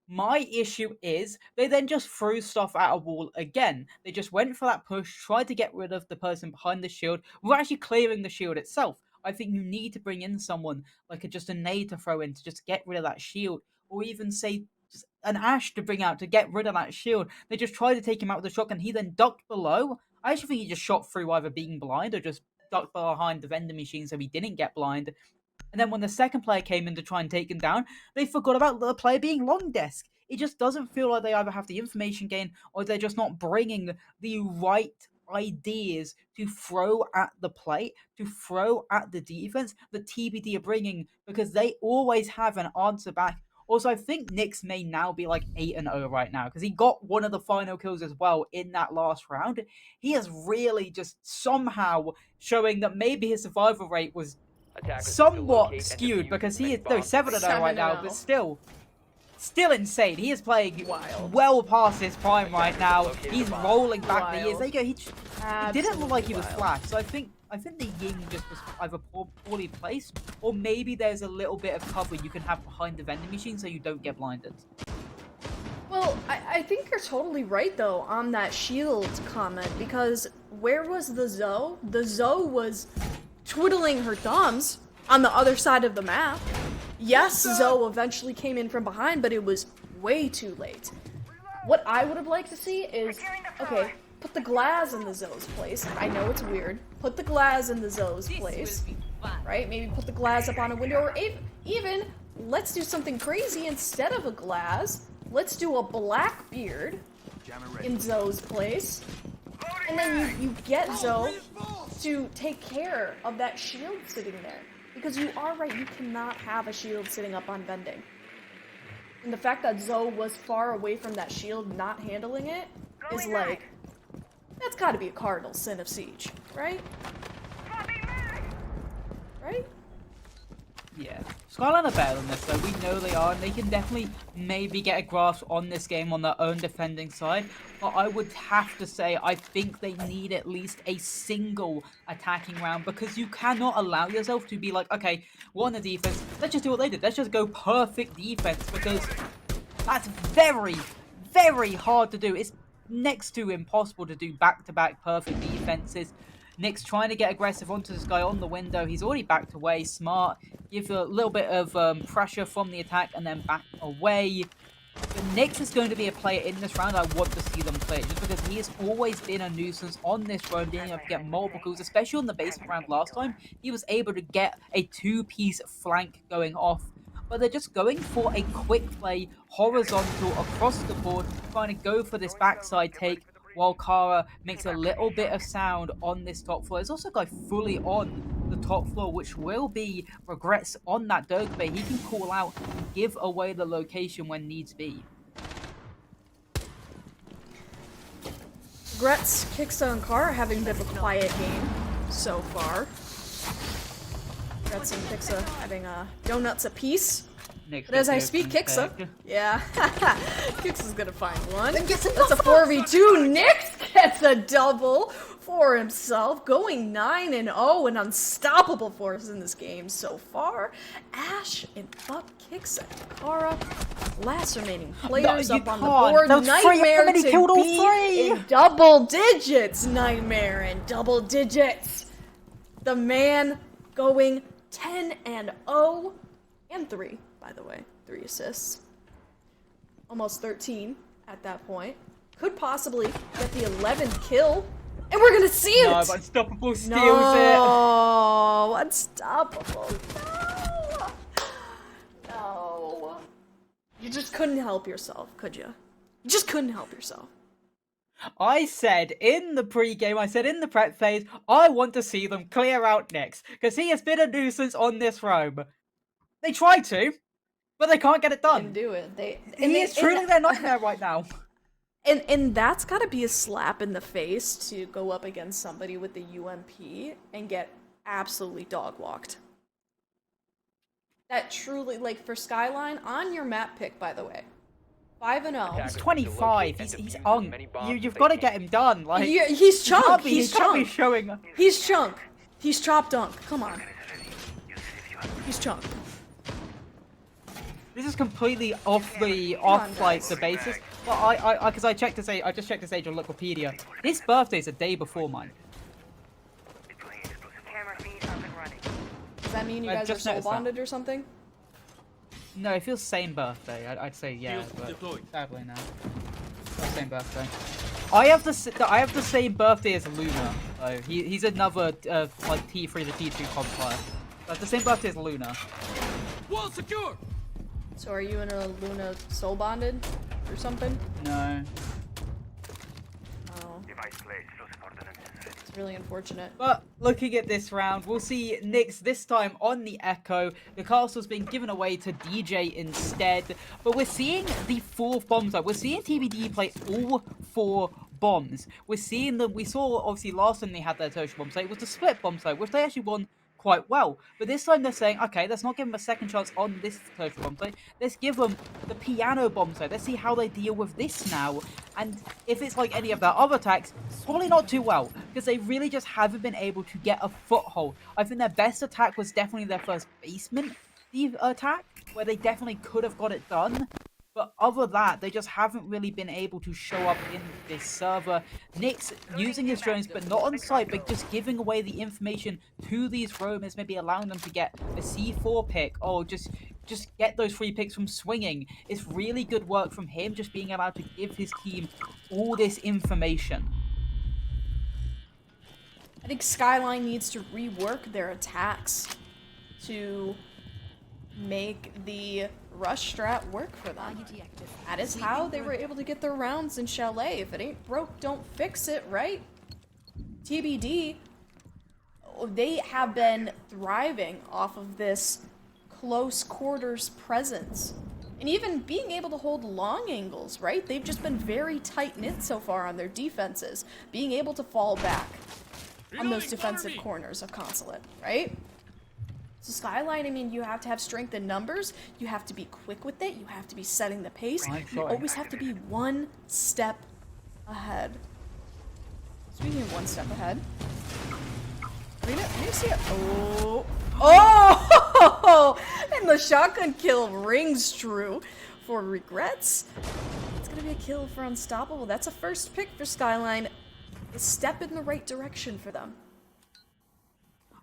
my issue is they then just threw stuff at a wall again. They just went for that push, tried to get rid of the person behind the shield. We're actually clearing the shield itself. I think you need to bring in someone like just a nade to throw in to just get rid of that shield. Or even say just an Ash to bring out to get rid of that shield. They just tried to take him out with the shotgun. He then ducked below. I actually think he just shot through either being blind or just ducked behind the vending machine so he didn't get blind. And then when the second player came in to try and take him down, they forgot about the player being long desk. It just doesn't feel like they either have the information gain or they're just not bringing the right ideas to throw at the plate, to throw at the defense that TBD are bringing, because they always have an answer back. Also, I think Nyx may now be like 8-0 right now because he got one of the final kills as well in that last round. He is really just somehow showing that maybe his survival rate was Attackers need to somewhat locate and skewed defuse because as he many is no bombs as 7-0 right now, 7-0. but still insane. He is playing Wild. well past his prime right now. He's rolling back the years. Wild. There you go. He didn't look like he was Absolutely wild. flash. So I think the Ying just was either poorly placed, or maybe there's a little bit of cover you can have behind the vending machine so you don't get blinded. Well, I think you're totally right, though, on that shield comment, because where was the Zoe? The Zoe was twiddling her thumbs on the other side of the map. Yes, Zoe eventually came in from behind, but it was way too late. What I would have liked to see is, okay, put the glass in the Zoe's place. I know it's weird. Put the glass in the Zoe's place, right? Maybe put the glass up on a window, or even, let's do something crazy. Instead of a glass, let's do a black beard in Zoe's place. And then you get Zoe to take care of that shield sitting there. Because you are right, you cannot have a shield sitting up on vending. And the fact that Zoe was far away from that shield not handling it is like, that's gotta be a cardinal sin of Siege, right? Right? Yeah. Skyline are better than this, though. We know they are, and they can definitely maybe get a grasp on this game on their own defending side. But I would have to say, I think they need at least a single attacking round, because you cannot allow yourself to be like, okay, we're on the defense, let's just do what they did. Let's just go perfect defense, because that's very, very hard to do. It's next to impossible to do back-to-back perfect defenses. Nyx trying to get aggressive onto this guy on the window. He's already backed away. Smart. Give a little bit of pressure from the attack and then back away. But Nyx is going to be a player in this round I want to see them play, just because he has always been a nuisance on this round, being able to get multiple kills, especially on the basement round last time. He was able to get a two-piece flank going off. But they're just going for a quick play, horizontal, across the board, trying to go for this backside take, while Kara makes a little bit of sound on this top floor. There's also a guy fully on the top floor, which will be regrets on that Dirk Bay. He can call out and give away the location when needs be. Regrets, Kixa, and Kara having a bit of a quiet game so far. Regrets and Kixa having donuts apiece. But as I speak, Kixa. Yeah. Kixa's gonna find one. That's a 4v2. Nyx gets a double for himself. Going 9-0, an unstoppable force in this game so far. Ash and up Kixa. Kara, last remaining players up on the board. Nightmare to be in double digits. Nightmare in double digits. The man going 10-0 and 3. By the way, 3 assists. Almost 13 at that point. Could possibly get the 11th kill. And we're gonna see it! No, but Unstoppable steals No, Unstoppable. No! No. You just couldn't help yourself, could you? You just couldn't help yourself. I said in the pre-game, I said in the prep phase, I want to see them clear out Nyx, because he has been a nuisance on this roam. They tried to, but they can't get it done. Can do it. He is truly their nightmare right now. And that's gotta be a slap in the face to go up against somebody with the UMP and get absolutely dog walked. That truly, like, for Skyline, on your map pick, by the way, 5-0. He's 25. He's on. You've got to get him done. Like He's chunk. He's chunk. Showing. He's chunk. He's chop dunk. Come on. He's chunk. This is completely off like the basis. But because I checked his age, I just checked his age on Wikipedia. His birthday's a day before mine. Does that mean you guys are soul bonded or something? No, it feels same birthday. I'd say yeah, but sadly no. Not same birthday. I have the same birthday as Luna. He's another like T3 to T2 comp player. The same birthday as Luna. Wall secure. So are you and Luna soul bonded or something? No. Oh. It's really unfortunate. But looking at this round, we'll see Nyx this time on the Echo. The castle's being given away to DJ instead. But we're seeing the 4th bomb site. We're seeing TBD play all 4 bombs. We're seeing them. We saw obviously last time they had their tertiary bomb site was the split bomb site, which they actually won quite well. But this time they're saying, okay, let's not give them a second chance on this tertiary bomb site. Let's give them the piano bomb site. Let's see how they deal with this now. And if it's like any of their other attacks, probably not too well, because they really just haven't been able to get a foothold. I think their best attack was definitely their first basement attack, where they definitely could have got it done. But other than that, they just haven't really been able to show up in this server. Nyx using his drones, but not on site, but just giving away the information to these roamers, maybe allowing them to get a C4 pick, or just get those free picks from swinging. It's really good work from him, just being allowed to give his team all this information. I think Skyline needs to rework their attacks to make the rush strat work for them. That is how they were able to get their rounds in Chalet. If it ain't broke, don't fix it, right? TBD, they have been thriving off of this close quarters presence. And even being able to hold long angles, right? They've just been very tight-knit so far on their defenses. Being able to fall back on those defensive corners of Consulate, right? So Skyline, I mean, you have to have strength in numbers, you have to be quick with it, you have to be setting the pace, you always have to be one step ahead. Speaking of one step ahead, we're gonna see it. Oh! And the shotgun kill rings true for Regrets. It's gonna be a kill for Unstoppable. That's a first pick for Skyline. A step in the right direction for them.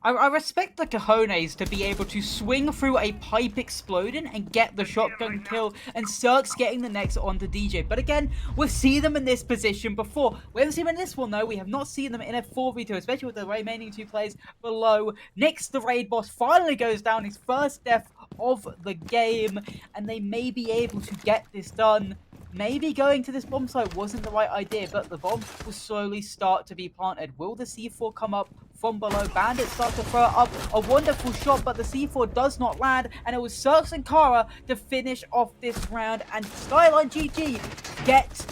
I respect the cojones to be able to swing through a pipe exploding and get the shotgun kill, and Cirque's getting the next onto DJ. But again, we've seen them in this position before. We haven't seen them in this one though. We have not seen them in a 4v2, especially with the remaining 2 players below. Nyx, the raid boss, finally goes down, his first death of the game, and they may be able to get this done. Maybe going to this bomb site wasn't the right idea, but the bomb will slowly start to be planted. Will the C4 come up from below? Bandits start to throw up a wonderful shot, but the C4 does not land, and it was Cirque and Kara to finish off this round, and SkylineGG get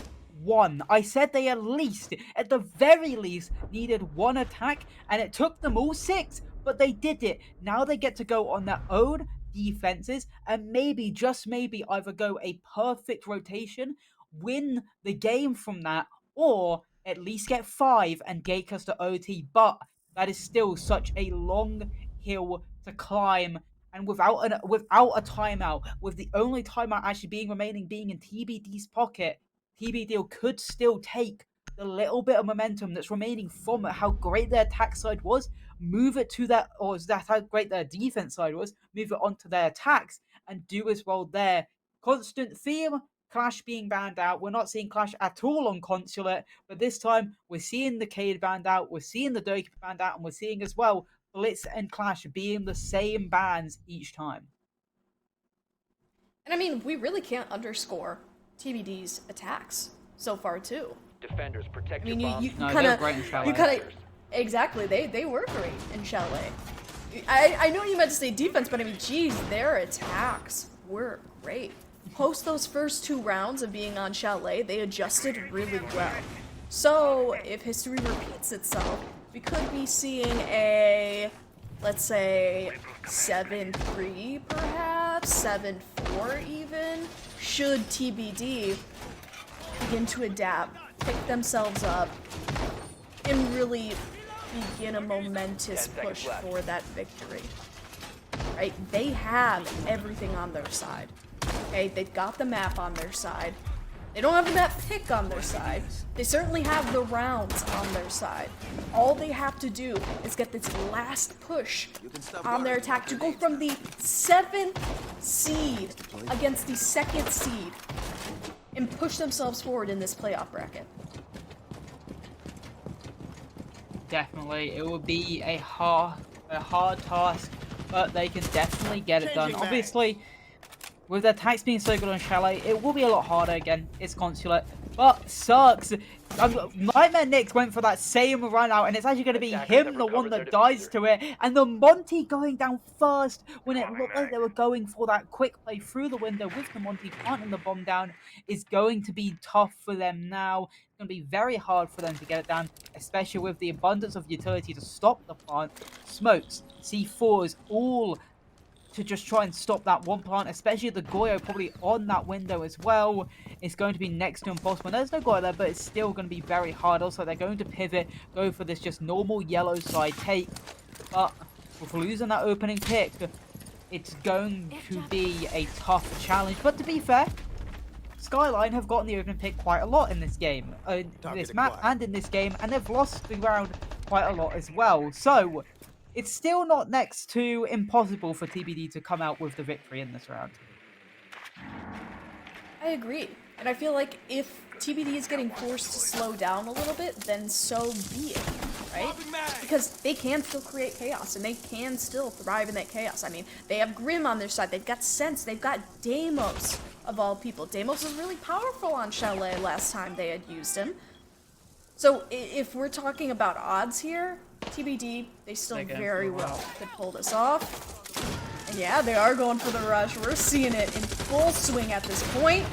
1. I said they at the very least, needed 1 attack, and it took them all 6, but they did it. Now they get to go on their own defenses and maybe, just maybe, either go a perfect rotation, win the game from that, or at least get 5 and gate us to OT. But that is still such a long hill to climb, and without a timeout, with the only timeout actually remaining being in TBD's pocket, TBD could still take the little bit of momentum that's remaining from how great their attack side was, move it to that, or is that how great their defense side was, move it onto their attacks and do as well there. Constant theme, Clash being banned out. We're not seeing Clash at all on Consulate, but this time we're seeing the Cade banned out, we're seeing the Doki banned out, and we're seeing as well Blitz and Clash being the same bans each time. And I mean, we really can't underscore TBD's attacks so far too. Defenders protect I mean, your you bombs. they're great in Chalet. Exactly, they were great in Chalet. I know you meant to say defense, but I mean, geez, their attacks were great. Post those first 2 rounds of being on Chalet, they adjusted really well. So, if history repeats itself, we could be seeing a, let's say, 7-3 perhaps, 7-4 even, should TBD begin to adapt, pick themselves up, and really begin a momentous push for that victory. Right? They have everything on their side. Okay? They've got the map on their side. They don't have the map pick on their side. They certainly have the rounds on their side. All they have to do is get this last push on their attack to go from the 7th seed against the 2nd seed and push themselves forward in this playoff bracket. Definitely, it will be a hard task but they can definitely get it done. Obviously, with their attacks being so good on Chalet, it will be a lot harder again. It's Consulate, but sucks. Nightmare Nick went for that same run out, and it's actually going to be him, the one that dies to it. And the Monty going down first when it looked like they were going for that quick play through the window with the Monty planting the bomb down is going to be tough for them now. It's going to be very hard for them to get it down, especially with the abundance of utility to stop the plant. Smokes, C4s, all to just try and stop that one plant, especially the Goyo probably on that window as well. It's going to be next to impossible. There's no Goyo there, but it's still going to be very hard. Also, they're going to pivot, go for this just normal yellow side take. But with losing that opening pick, it's going to be a tough challenge. But to be fair, Skyline have gotten the opening pick quite a lot in this game, in this map and in this game, and they've lost the round quite a lot as well. So it's still not next to impossible for TBD to come out with the victory in this round. I agree. And I feel like if TBD is getting forced to slow down a little bit, then so be it, right? Because they can still create chaos, and they can still thrive in that chaos. I mean, they have Grim on their side, they've got Sense, they've got Deimos, of all people. Deimos was really powerful on Chalet last time they had used him. So if we're talking about odds here, TBD, they still very well could pull this off. And yeah, they are going for the rush. We're seeing it in full swing at this point.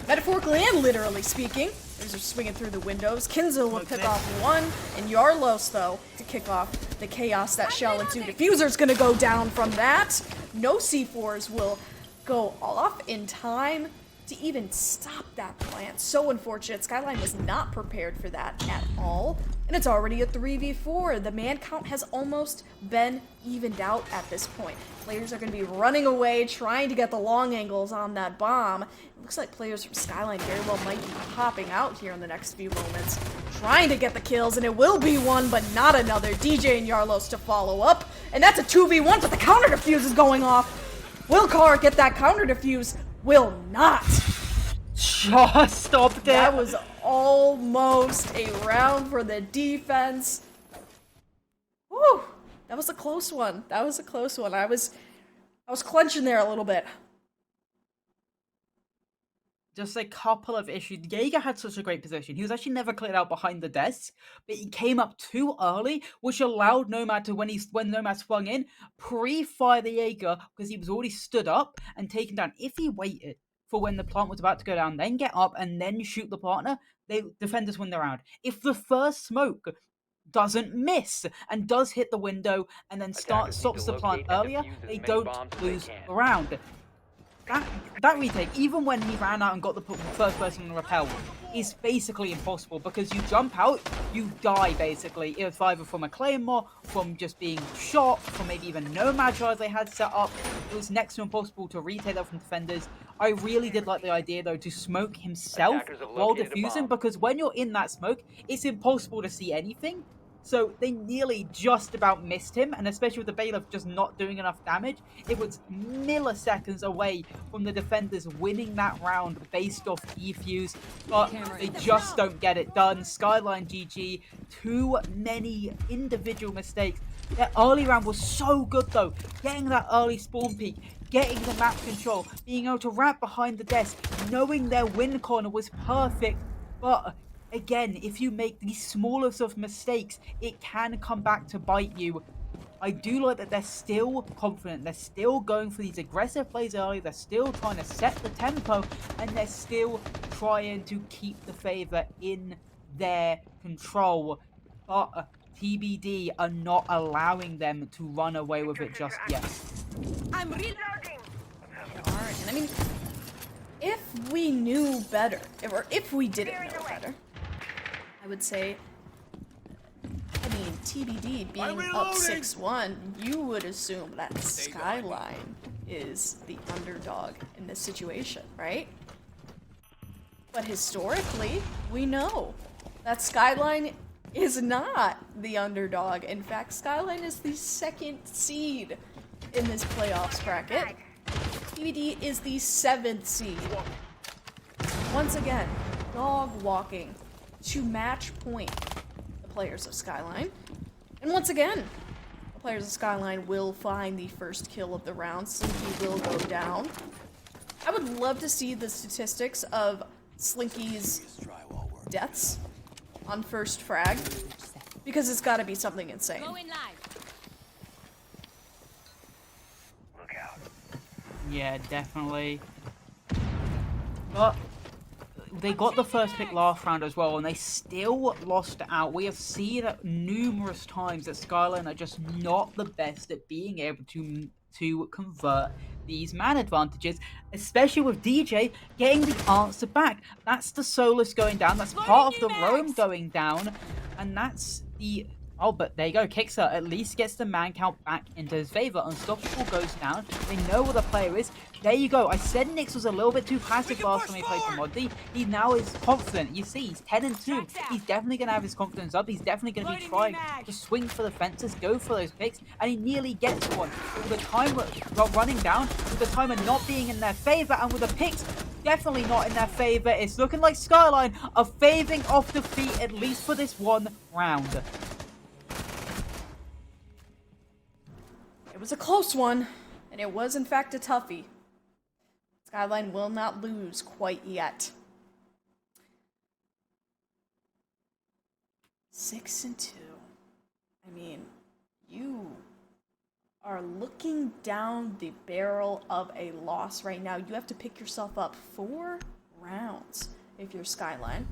Metaphorically and literally speaking. These are swinging through the windows. Kinzo will pick off one, and Yarlos, though, to kick off the chaos that shell into. Diffuser's gonna go down from that. No C4s will go off in time to even stop that plant. So unfortunate. Skyline was not prepared for that at all. And it's already a 3v4. The man count has almost been evened out at this point. Players are going to be running away, trying to get the long angles on that bomb. It looks like players from Skyline very well might be popping out here in the next few moments, trying to get the kills, and it will be one, but not another. DJ and Yarlos to follow up. And that's a 2v1, but the counter defuse is going off. Will Carr get that counter defuse? Will not. Just stopped it. That was almost a round for the defense. Woo! That was a close one. That was a close one. I was clenching there a little bit. Just a couple of issues. Jaeger had such a great position. He was actually never cleared out behind the desk, but he came up too early, which allowed Nomad to, when Nomad swung in, pre-fire the Jaeger because he was already stood up and taken down. If he waited for when the plant was about to go down, then get up and then shoot the partner, defenders win the round. If the first smoke doesn't miss and does hit the window and then stops the plant earlier, they don't lose the round. That retake, even when he ran out and got the first person on rappel, is basically impossible because you jump out, you die basically. It's either from a claymore, from just being shot, from maybe even no magi they had set up. It was next to impossible to retake that from defenders. I really did like the idea though to smoke himself while defusing, because when you're in that smoke, it's impossible to see anything. So they nearly just about missed him, and especially with the bailiff just not doing enough damage, it was milliseconds away from the defenders winning that round based off defuse, but they just don't get it done. SkylineGG, too many individual mistakes. Their early round was so good though, getting that early spawn peak, getting the map control, being able to wrap behind the desk, knowing their win corner was perfect, but again, if you make the smallest of mistakes, it can come back to bite you. I do like that they're still confident, they're still going for these aggressive plays early, they're still trying to set the tempo, and they're still trying to keep the favor in their control. But TBD are not allowing them to run away with it just yet. I'm reloading! Alright, and I mean, if we knew better, or if we didn't know better, I would say, I mean, TBD being up 6-1, you would assume that Skyline is the underdog in this situation, right? But historically, we know that Skyline is not the underdog. In fact, Skyline is the 2nd seed in this playoffs bracket. TBD is the 7th seed. Once again, dog walking to match point the players of Skyline. And once again, players of Skyline will find the first kill of the round. Slinky will go down. I would love to see the statistics of Slinky's deaths on first frag, because it's got to be something insane. Going live. Yeah, definitely. But they got the first pick last round as well, and they still lost out. We have seen numerous times that Skyline are just not the best at being able to convert these man advantages, especially with DJ getting the answer back. That's the Solus going down, that's part of the roam going down, and that's the... Oh, but there you go. Kixer at least gets the man count back into his favor. Unstoppable goes down. They know where the player is. There you go. I said Nyx was a little bit too passive last time he played for Moddy. He now is confident. You see, he's 10-2. He's definitely going to have his confidence up. He's definitely going to be trying to swing for the fences, go for those picks, and he nearly gets one. With the timer running down, with the timer not being in their favor, and with the picks definitely not in their favor, it's looking like Skyline are faving off defeat, at least for this one round. It was a close one, and it was in fact a toughie. Skyline will not lose quite yet. 6-2. I mean, you are looking down the barrel of a loss right now. You have to pick yourself up 4 rounds if you're Skyline.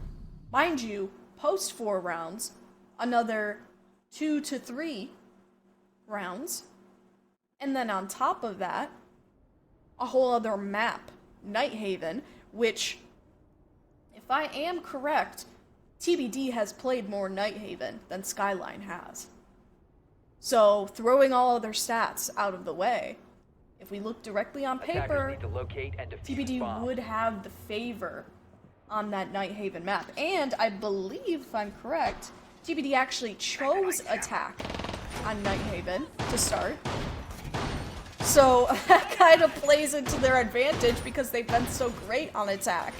Mind you, post 4 rounds, another 2 to 3 rounds. And then on top of that, a whole other map, Nighthaven, which, if I am correct, TBD has played more Nighthaven than Skyline has. So, throwing all other stats out of the way, if we look directly on paper, TBD would have the favor on that Nighthaven map. And I believe, if I'm correct, TBD actually chose attack on Nighthaven to start. So that kind of plays into their advantage because they've been so great on attack.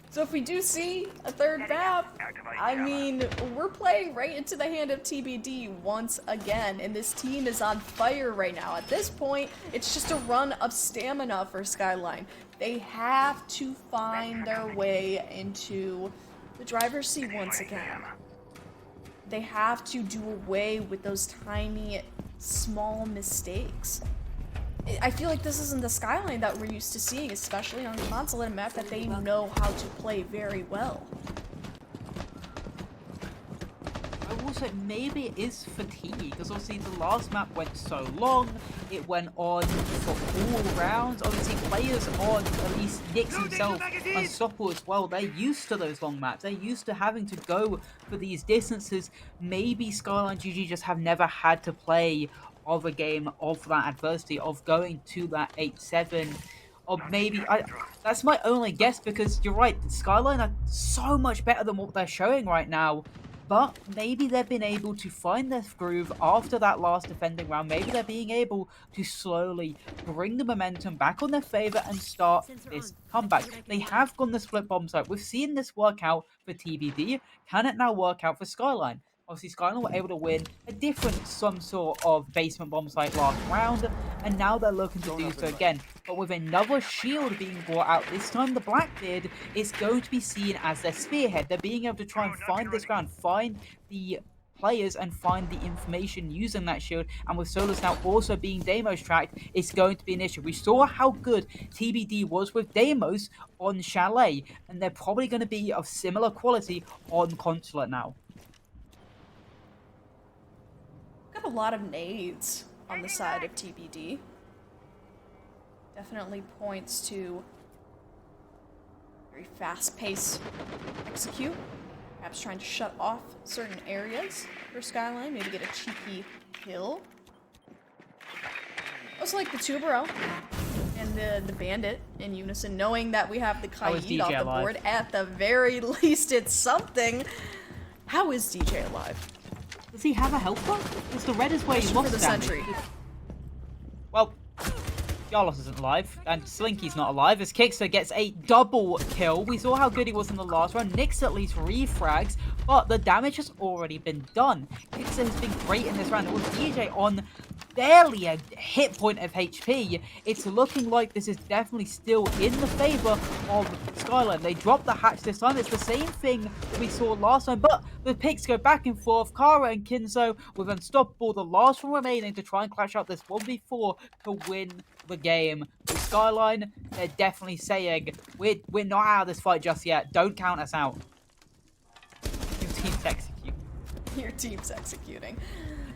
So if we do see a third map, I mean, we're playing right into the hand of TBD once again, and this team is on fire right now. At this point, it's just a run of stamina for Skyline. They have to find their way into the driver's seat once again. They have to do away with those tiny, small mistakes. I feel like this isn't the Skyline that we're used to seeing, especially on console and a map that they know how to play very well. I will say maybe it is fatigue, because obviously the last map went so long, it went on for all rounds. Obviously players on, at least Nyx himself, Unstoppable as well, they're used to those long maps, they're used to having to go for these distances. Maybe SkylineGG just have never had to play of a game of that adversity, of going to that 8-7, or maybe, that's my only guess, because you're right, Skyline are so much better than what they're showing right now. But maybe they've been able to find their groove after that last defending round. Maybe they're being able to slowly bring the momentum back on their favor and start this comeback. They have gone the split bomb site. We've seen this work out for TBD. Can it now work out for Skyline? Obviously, Skyline were able to win a different, some sort of basement bomb site last round, and now they're looking to do so again. But with another shield being brought out, this time the Blackbeard is going to be seen as their spearhead. They're being able to try and find this ground, find the players, and find the information using that shield. And with Solus now also being Deimos tracked, it's going to be an issue. We saw how good TBD was with Deimos on Chalet, and they're probably going to be of similar quality on Consulate now. Got a lot of nades on the side of TBD. Definitely points to very fast-paced execute. Perhaps trying to shut off certain areas for Skyline, maybe get a cheeky kill. Also like the Tubero and the Bandit in unison, knowing that we have the Kaid off the board. At the very least, it's something. How is DJ alive? Does he have a helper? Because the red is where he lost for the sentry. Well, Jarlos isn't alive, and Slinky's not alive, as Kixer gets a double kill. We saw how good he was in the last round. Nyx at least refrags, but the damage has already been done. Kixer has been great in this round. With DJ on barely a hit point of HP, it's looking like this is definitely still in the favor of Skyline. They dropped the hatch this time. It's the same thing we saw last time, but the picks go back and forth. Kara and Kinzo with Unstoppable, the last one remaining to try and clash out this 1v4 to win the game. With Skyline, they're definitely saying, we're not out of this fight just yet. Don't count us out. Your team's executing. Your team's executing.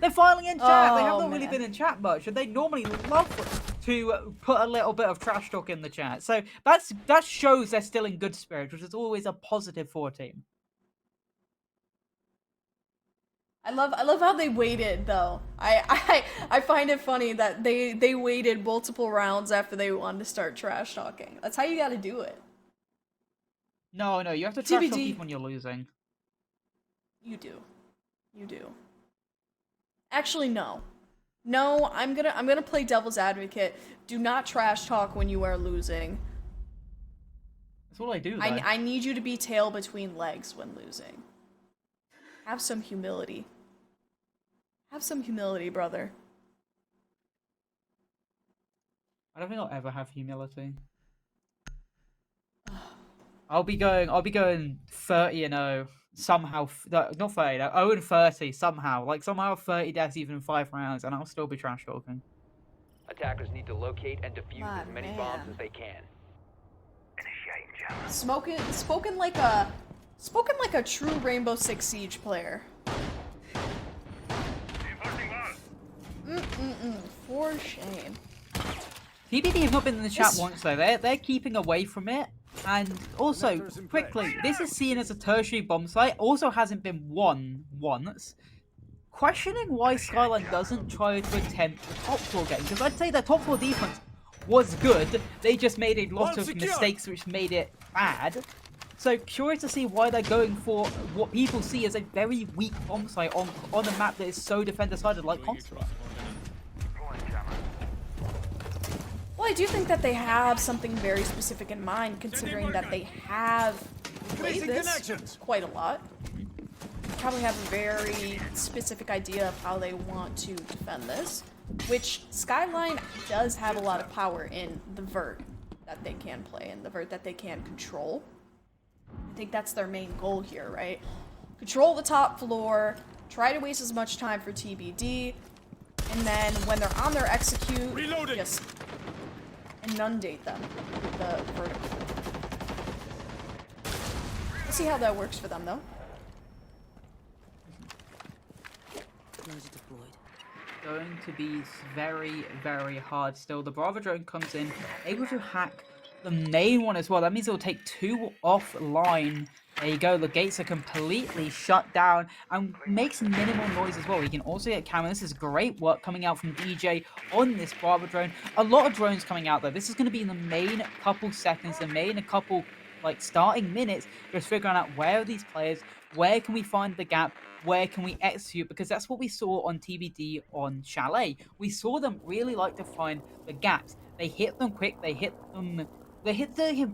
They're finally in chat. They Oh, haven't really man. been in chat much, and they normally love to put a little bit of trash talk in the chat. So that shows they're still in good spirits, which is always a positive for a team. I love how they waited though. I find it funny that they waited multiple rounds after they wanted to start trash talking. That's how you got to do it. No, you have to trash talk TBD. even when you're losing. You do. Actually, no. No, I'm gonna play devil's advocate. Do not trash talk when you are losing. That's all I do. Though. I need you to be tail between legs when losing. Have some humility. Have some humility, brother. I don't think I'll ever have humility. I'll be going 30-0 somehow. Not 30, 0-30 somehow. Like somehow 30 deaths even in 5 rounds, and I'll still be trash talking. Attackers need to locate and defuse My as many man. bombs as they can. Spoken like a true Rainbow Six Siege player. For shame. TBD have not been in the chat This- once though. They're keeping away from it. And also, quickly, this is seen as a tertiary bomb site. Also hasn't been won once. Questioning why Skyline doesn't try to attempt the top floor game. Because I'd say their top floor defense was good. They just made a lot of mistakes which made it bad. So curious to see why they're going for what people see as a very weak bomb site on a map that is so defender-sided like Contra. Well, I do think that they have something very specific in mind, considering that they have played this quite a lot. Probably have a very specific idea of how they want to defend this, which Skyline does have a lot of power in the vert that they can play and the vert that they can control. I think that's their main goal here, right? Control the top floor, try to waste as much time for TBD, and then when they're on their execute, just inundate them with the vertical. We'll see how that works for them, though. Going to be very, very hard still. The Bravo drone comes in, able to hack the main one as well. That means it'll take 2 offline. There you go. The gates are completely shut down and makes minimal noise as well. You can also get camera. This is great work coming out from DJ on this Bravo drone. A lot of drones coming out though. This is going to be in the main couple seconds, the main couple like starting minutes, just figuring out where are these players, where can we find the gap, where can we execute, because that's what we saw on TBD on Chalet. We saw them really like to find the gaps. They hit them quick, they hit them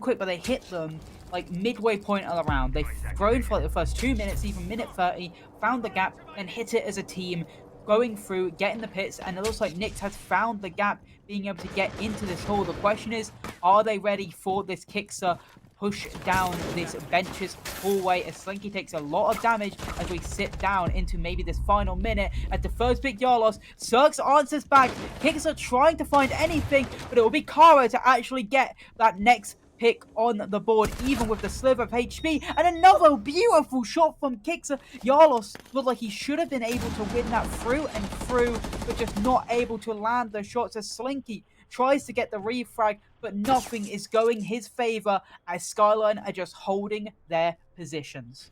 quick, but they hit them like midway point of the round. They've thrown for like the first 2 minutes, even minute 30, found the gap, and hit it as a team, going through, getting the pits, and it looks like Nyx has found the gap, being able to get into this hole. The question is, are they ready for this Kixer push down this benches hallway as Slinky takes a lot of damage as we sit down into maybe this final minute at the first pick Yarlos. Cirx answers back. Kixer trying to find anything, but it will be Kara to actually get that next pick on the board, even with the sliver of HP. And another beautiful shot from Kixer. Yarlos looked like he should have been able to win that through and through, but just not able to land the shots as Slinky tries to get the refrag, but nothing is going his favor as Skyline are just holding their positions.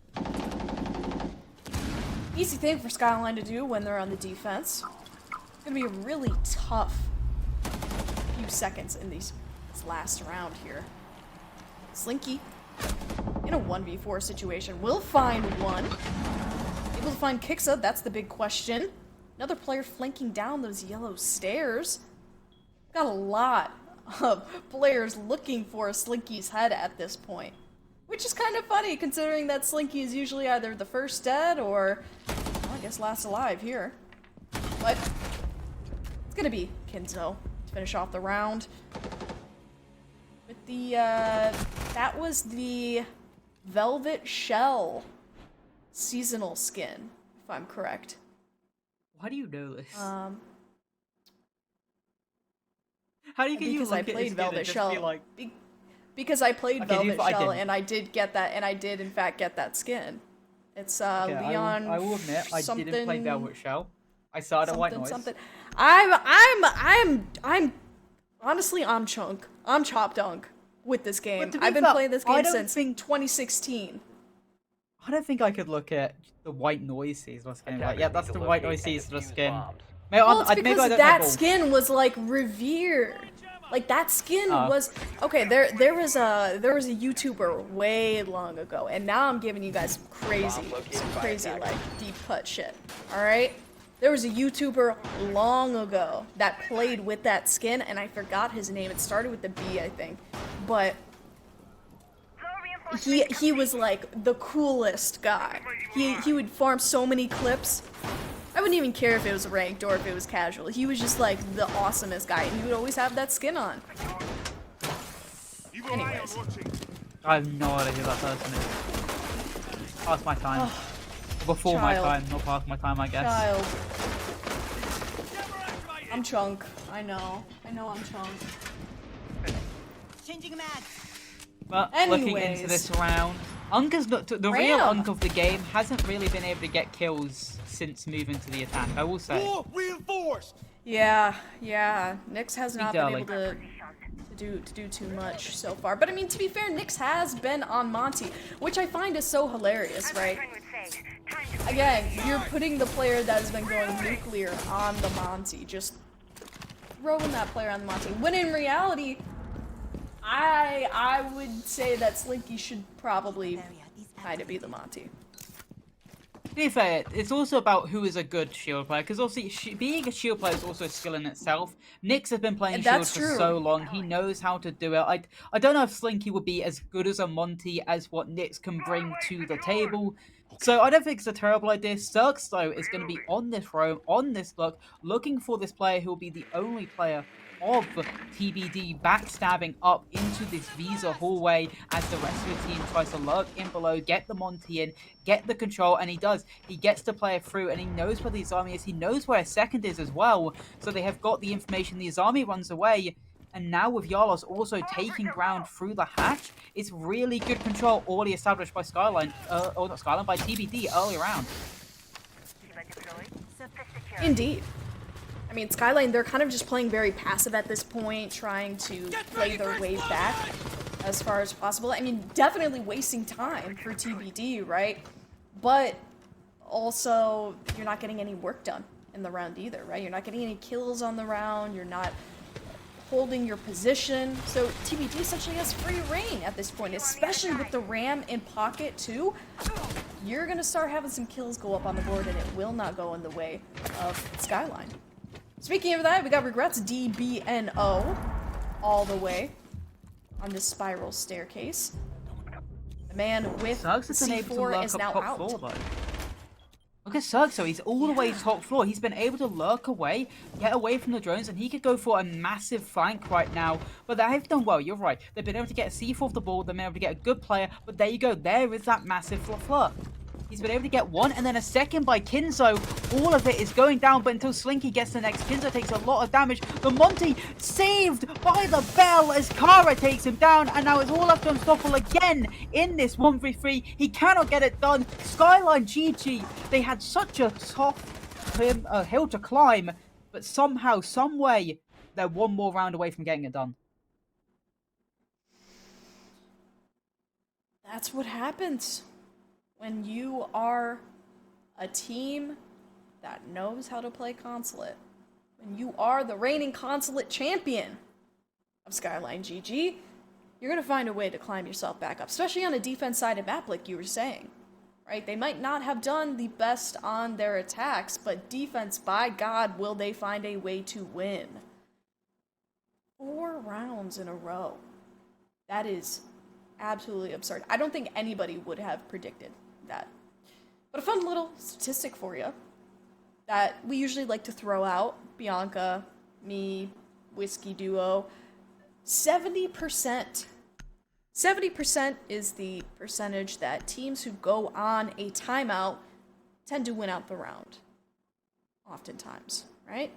Easy thing for Skyline to do when they're on the defense. It's gonna be a really tough few seconds in this last round here. Slinky, in a 1v4 situation, will find one. Able to find Kixa, that's the big question. Another player flanking down those yellow stairs. Got a lot of players looking for Slinky's head at this point. Which is kind of funny, considering that Slinky is usually either the first dead or, well, I guess last alive here. But it's gonna be Kinzo to finish off the round. With the, that was the Velvet Shell seasonal skin, if I'm correct. Why do you know this? Um, How do you get because I played Velvet Shell. Like... Because I played Okay, Velvet I Shell didn't. and I did get that, and I did in fact get that skin. It's Okay, Leon. I will admit I didn't play Velvet Shell. I started at White Noise. Something. I'm honestly I'm chunk. I'm chop dunk with this game. But to be I've been fair, playing this I game don't since think- 2016. I don't think I could look at the White Noise seasonal skin. Like, yeah, that's Attackers need the to White locate Noise and seasonal defuse skin. bombs. Maybe, Well, it's maybe I because don't that know. skin was like revered. Like that skin Oh. was okay. There was a YouTuber way long ago, and now I'm giving you guys some crazy like deep cut shit. All right, there was a YouTuber long ago that played with that skin, and I forgot his name. It started with the B, I think, but he was like the coolest guy. He would farm so many clips. I wouldn't even care if it was ranked or if it was casual. He was just like the awesomest guy, and he would always have that skin on. Anyways. I have no idea who that person is. Past my time. Before Child. my time, not past my time, I guess. Child. I'm Chunk. I know I'm Chunk. Changing mag. But looking Anyways. into this round, Unka's not the real Unk of the game hasn't really been able to get kills since moving to the attack. I will say. War reinforced. Yeah. Nyx has not been darling. able to do too much so far. But I mean, to be fair, Nyx has been on Monty, which I find is so hilarious, right? Again, you're putting the player that has been going nuclear on the Monty, just throwing that player on the Monty. When in reality, I would say that Slinky should probably kind of be the Monty. To be fair, it's also about who is a good shield player, because obviously being a shield player is also a skill in itself. Nyx has been playing And shield that's for true. so long, he knows how to do it. I don't know if Slinky would be as good as a Monty as what Nyx can bring to the table. So I don't think it's a terrible idea. Cirx, though, is going to be on this roam, on this look, looking for this player who will be the only player of TBD backstabbing up into this Visa hallway as the rest of the team tries to lurk in below, get the Monty in, get the control, and he does. He gets the player through, and he knows where the Azami is. He knows where his second is as well, so they have got the information. The Azami runs away, and now with Yalos also taking ground through the hatch, it's really good control already established by Skyline, or not Skyline, by TBD early round. Indeed. I mean, Skyline, they're kind of just playing very passive at this point, trying to play their way back as far as possible. I mean, definitely wasting time for TBD, right? But also, you're not getting any work done in the round either, right? You're not getting any kills on the round, you're not holding your position. So TBD essentially has free reign at this point, especially with the Ram in pocket too. You're gonna start having some kills go up on the board, and it will not go in the way of Skyline. Speaking of that, we got Regrets DBNO all the way on this spiral staircase. The man with Suggs has been able to C4 lurk is up now top out. floor, though. Look at Suggs, so he's all the way top floor. He's been able to lurk away, get away from the drones, and he could go for a massive flank right now. But they have done well, you're right. They've been able to get a C4 off the ball, they've been able to get a good player, but there you go, there is that massive fleur. He's been able to get one, and then a second by Kinzo. All of it is going down, but until Slinky gets the next, Kinzo takes a lot of damage. The Monty saved by the bell as Kara takes him down, and now it's all up to Unstoppable again in this 1v3. He cannot get it done. SkylineGG, they had such a tough hill to climb, but somehow, some way, they're one more round away from getting it done. That's what happens when you are a team that knows how to play Consulate. When you are the reigning Consulate champion of SkylineGG, you're going to find a way to climb yourself back up, especially on a defense-sided map like you were saying. Right? They might not have done the best on their attacks, but defense, by God, will they find a way to win. 4 rounds in a row. That is Absolutely absurd. I don't think anybody would have predicted that. But a fun little statistic for you that we usually like to throw out, Bianca, me, Whiskey Duo, 70%. 70% is the percentage that teams who go on a timeout tend to win out the round. Oftentimes, right?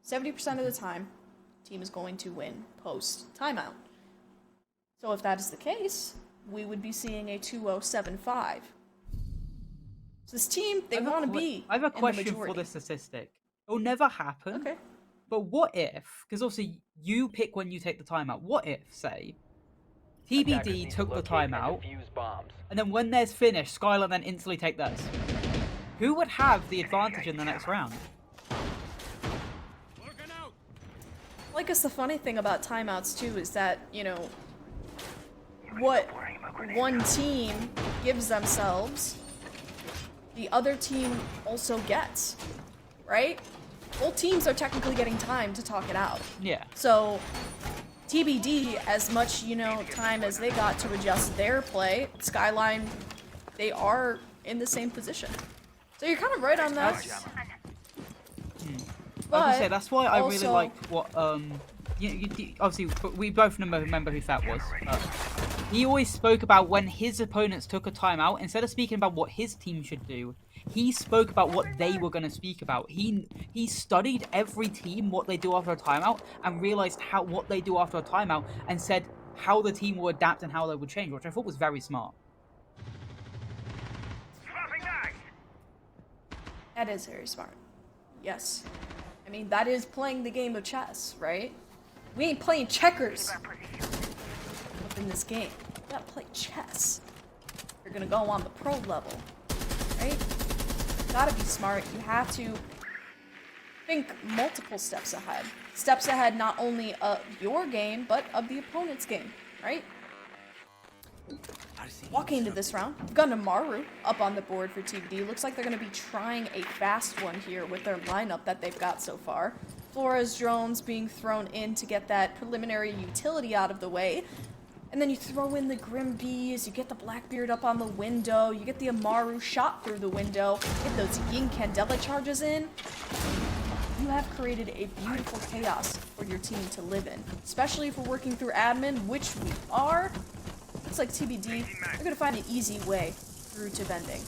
70% of the time, team is going to win post timeout. So if that is the case, we would be seeing a 2-0-7-5. So this team, they want to be. I have a question for this statistic. It will never happen. Okay. But what if, because obviously you pick when you take the timeout, what if, say, TBD took the timeout, and then when theirs finished, Skyline then instantly take theirs? Who would have the advantage in the next round? Well, I guess the funny thing about timeouts, too, is that, you know, what one team gives themselves, the other team also gets, right? Both teams are technically getting time to talk it out. Yeah. So, TBD, as much, you know, time as they got to adjust their play, Skyline, they are in the same position. So you're kind of right on that. I was gonna say, that's why I really like what, obviously, we both remember who that was. He always spoke about when his opponents took a timeout, instead of speaking about what his team should do, he spoke about what they were going to speak about. He studied every team, what they do after a timeout, and realized what they do after a timeout, and said how the team will adapt and how they would change, which I thought was very smart. That is very smart. Yes. I mean, that is playing the game of chess, right? We ain't playing checkers up in this game. We gotta play chess. You're gonna go on the pro level, right? You gotta be smart. You have to think multiple steps ahead. Steps ahead not only of your game, but of the opponent's game, right? Walking into this round, we've got Amaru up on the board for TBD. Looks like they're going to be trying a fast one here with their lineup that they've got so far. Flores drones being thrown in to get that preliminary utility out of the way. And then you throw in the Grim Bees, you get the Blackbeard up on the window, you get the Amaru shot through the window, get those Yin Candela charges in. You have created a beautiful chaos for your team to live in. Especially if we're working through admin, which we are. Looks like TBD, they're gonna find an easy way through to vending.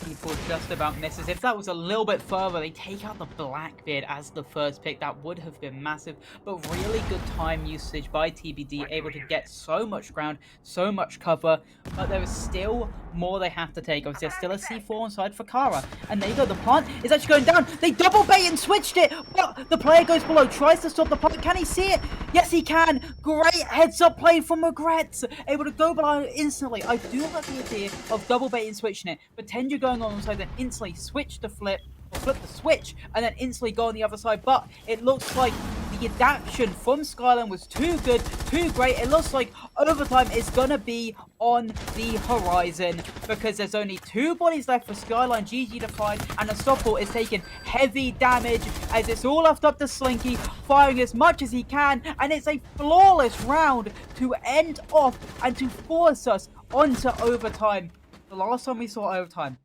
People just about misses. If that was a little bit further, they take out the Blackbeard as the first pick. That would have been massive, but really good time usage by TBD, able to get so much ground, so much cover, but there is still more they have to take. Obviously, there's still a C4 inside for Kara, and there you go, the plant is actually going down. They double bait and switched it, but the player goes below, tries to stop the plant. Can he see it? Yes, he can. Great heads up play from Regrets, able to go below instantly. I do like the idea of double bait and switching it. Pretend you're going on the side, then instantly switch to flip, or flip the switch, and then instantly go on the other side. But it looks like the adaptation from Skyline was too good, too great. It looks like overtime is gonna be on the horizon, because there's only 2 bodies left for SkylineGG to find, and Unstoppable is taking heavy damage as it's all left up to Slinky, firing as much as he can, and it's a flawless round to end off and to force us onto overtime. The last time we saw overtime,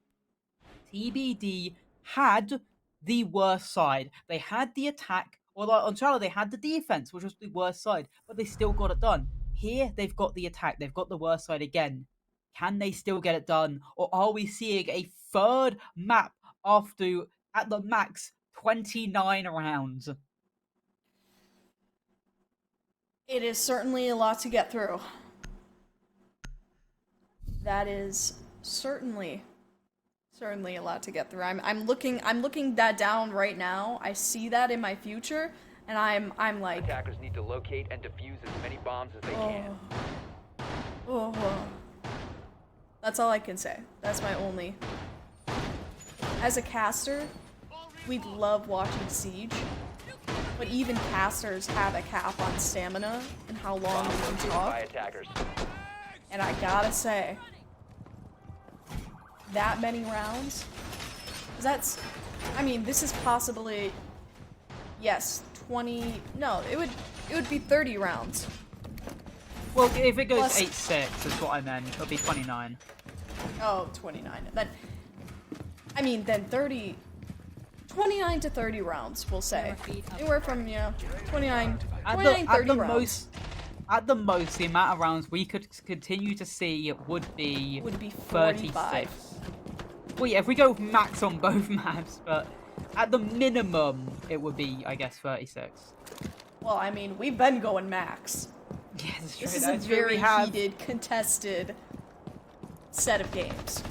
TBD had the worst side. They had the attack, or on Charlotte they had the defense, which was the worst side, but they still got it done. Here, they've got the attack, they've got the worst side again. Can they still get it done, or are we seeing a third map after, at the max, 29 rounds? It is certainly a lot to get through. That is certainly a lot to get through. I'm looking that down right now. I see that in my future, and I'm like, attackers need to locate and defuse as many bombs as they can. Oh. That's all I can say. That's my only. As a caster, we love watching Siege, but even casters have a cap on stamina and how long we can talk. And I gotta say, that many rounds, that's, I mean, this is possibly, yes, 20, no, it would be 30 rounds Well, if it goes Plus- 8-6, is what I meant. It'll be 29. Oh, 29. Then, I mean, then 30, 29 to 30 rounds, we'll say. Anywhere from, 29, 29, 30 rounds. At the most, the amount of rounds we could continue to see would be 45. 36. Well, yeah, if we go max on both maps, but at the minimum, it would be, I guess, 36. Well, I mean, we've been going max. Yeah, that's true. This is a That's true. very We have... heated, contested set of games.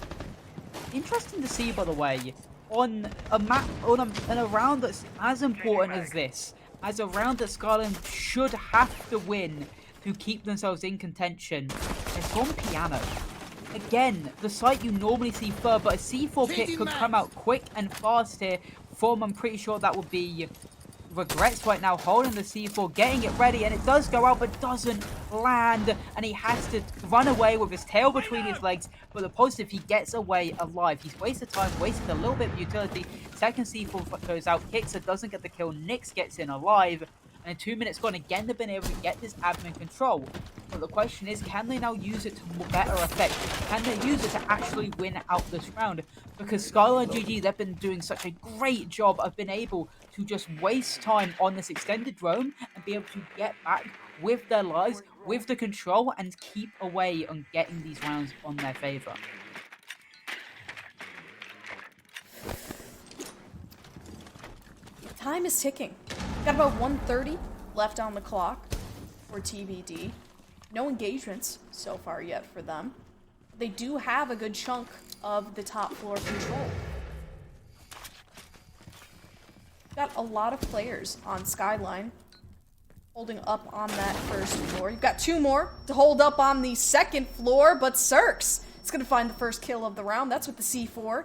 Interesting to see, by the way, on a map, on a round that's as important as this, as a round that Skyline should have to win to keep themselves in contention, it's gone piano. Again, the site you normally see fur, but a C4 pick could come out quick and fast here from, I'm pretty sure that would be Regrets right now, holding the C4, getting it ready, and it does go out, but doesn't land, and he has to run away with his tail between his legs, but the positive, he gets away alive. He's wasted time, wasted a little bit of utility. Second C4 goes out, Kixer doesn't get the kill, Nyx gets in alive, and in 2 minutes gone, again, they've been able to get this admin control. But the question is, can they now use it to better effect? Can they use it to actually win out this round? Because SkylineGG, they've been doing such a great job of being able to just waste time on this extended drone and be able to get back with their lives, with the control, and keep away on getting these rounds on their favor. Time is ticking. Got about 1:30 left on the clock for TBD. No engagements so far yet for them. They do have a good chunk of the top floor control. Got a lot of players on Skyline holding up on that first floor. You've got 2 more to hold up on the second floor, but Cirx is going to find the first kill of the round. That's with the C4.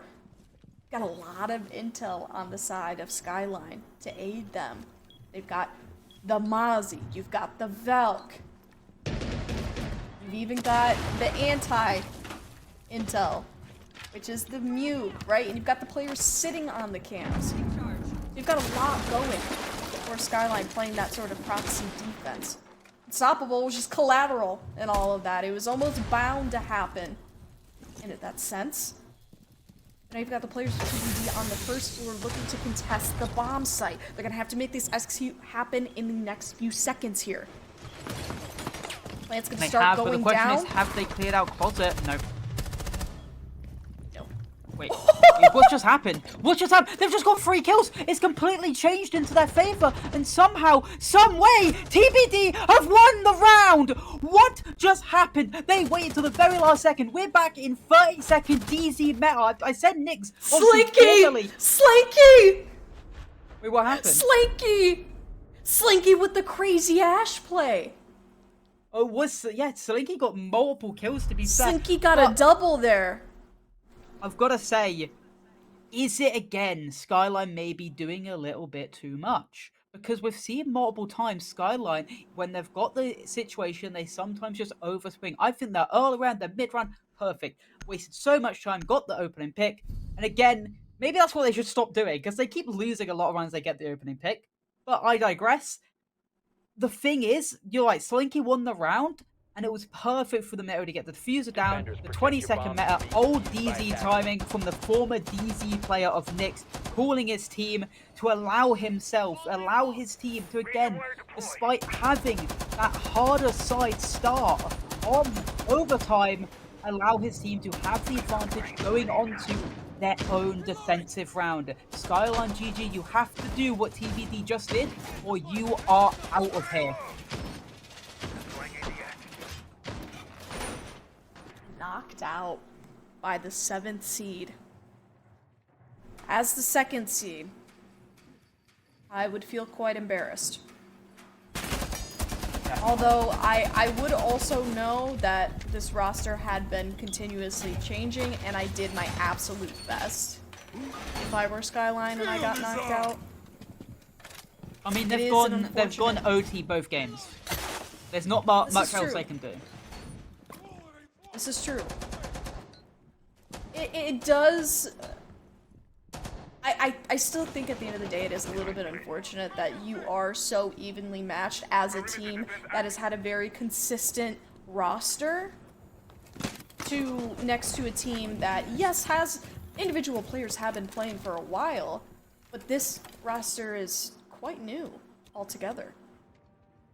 Got a lot of intel on the side of Skyline to aid them. They've got the Mozzie, you've got the Velk, you've even got the anti-intel, which is the Mew, right? And you've got the players sitting on the cams. You've got a lot going for Skyline playing that sort of proxy defense. Unstoppable was just collateral in all of that. It was almost bound to happen in that sense. Now you've got the players of TBD on the first floor looking to contest the bomb site. They're going to have to make this execute happen in the next few seconds here. Plant's going to start going down. But the question is, have they cleared out closet? No. No. Wait, what just happened? What just happened? They've just got 3 kills. It's completely changed into their favor. And somehow, some way, TBD have won the round. What just happened? They waited till the very last second. We're back in 30-second DZ meta. I said Nyx. Slinky! Slinky! Wait, what happened? Slinky! Slinky with the crazy Ash play. Oh, yeah, Slinky got multiple kills to be fair. Slinky got a double there. I've got to say, is it again Skyline maybe doing a little bit too much? Because we've seen multiple times Skyline, when they've got the situation, they sometimes just overswing. I think their early round, their mid round, perfect. Wasted so much time, got the opening pick. And again, maybe that's what they should stop doing, because they keep losing a lot of rounds they get the opening pick. But I digress. The thing is, you're right, Slinky won the round, and it was perfect for the meta to get the diffuser down, the 20-second meta, old DZ timing from the former DZ player of Nyx, calling his team to allow his team to, again, despite having that harder side start on overtime, allow his team to have the advantage going on to their own defensive round. SkylineGG, you have to do what TBD just did, or you are out of here. Knocked out by the 7th seed. As the 2nd seed, I would feel quite embarrassed. Although I would also know that this roster had been continuously changing, and I did my absolute best. If I were Skyline and I got knocked out. I mean, they've gone OT both games. There's not much else they can do. This is true. It does. I still think at the end of the day it is a little bit unfortunate that you are so evenly matched as a team that has had a very consistent roster next to a team that, yes, has individual players have been playing for a while, but this roster is quite new altogether.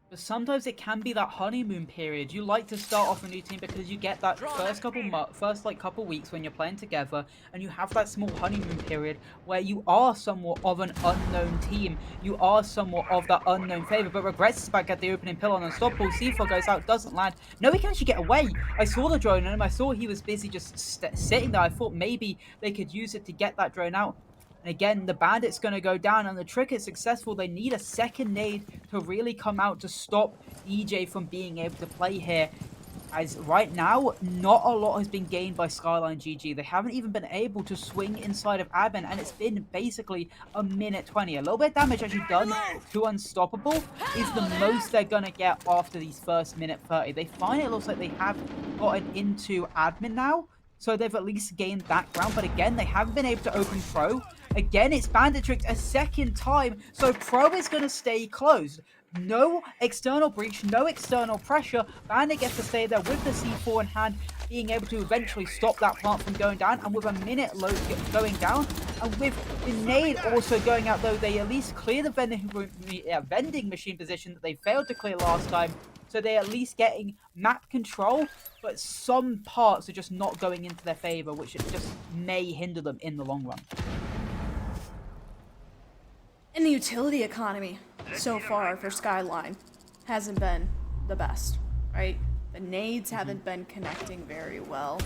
But sometimes it can be that honeymoon period. You like to start off a new team because you get that first couple weeks when you're playing together, and you have that small honeymoon period where you are somewhat of an unknown team. You are somewhat of that unknown favor. But Regrets is back at the opening pillar on Unstoppable. C4 goes out, doesn't land. No, he can actually get away. I saw the drone on him. I saw he was busy just sitting there. I thought maybe they could use it to get that drone out. And again, the Bandit's going to go down, and the trick is successful. They need a second nade to really come out to stop EJ from being able to play here. As right now, not a lot has been gained by SkylineGG. They haven't even been able to swing inside of admin, and it's been basically a minute 20. A little bit of damage actually done to Unstoppable is the most they're going to get after these first minute 30. They find it looks like they have gotten into admin now, so they've at least gained that ground. But again, they haven't been able to open Pro. Again, it's Bandit tricked a second time, so Pro is going to stay closed. No external breach, no external pressure. Bandit gets to stay there with the C4 in hand, being able to eventually stop that plant from going down. And with a minute load going down, and with the nade also going out, though, they at least clear the vending machine position that they failed to clear last time. So they're at least getting map control, but some parts are just not going into their favor, which just may hinder them in the long run. And the utility economy so far for Skyline hasn't been the best, right? The nades haven't been connecting very well.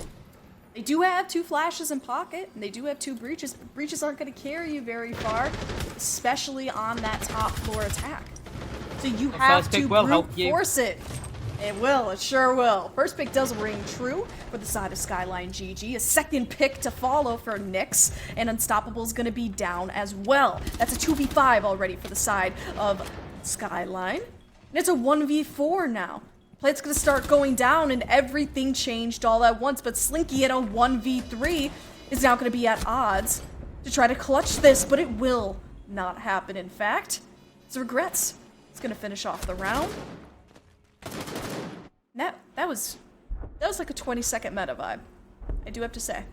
They do have 2 flashes in pocket, and they do have 2 breaches. But breaches aren't going to carry you very far, especially on that top floor attack. So you have to brute force it. It will, it sure will. First pick does ring true for the side of SkylineGG. A second pick to follow for Nyx, and Unstoppable's gonna be down as well. That's a 2v5 already for the side of Skyline. And it's a 1v4 now. Plate's gonna start going down, and everything changed all at once, but Slinky in a 1v3 is now gonna be at odds to try to clutch this, but it will not happen, in fact. It's Regrets. It's gonna finish off the round. That was like a 20-second meta vibe, I do have to say.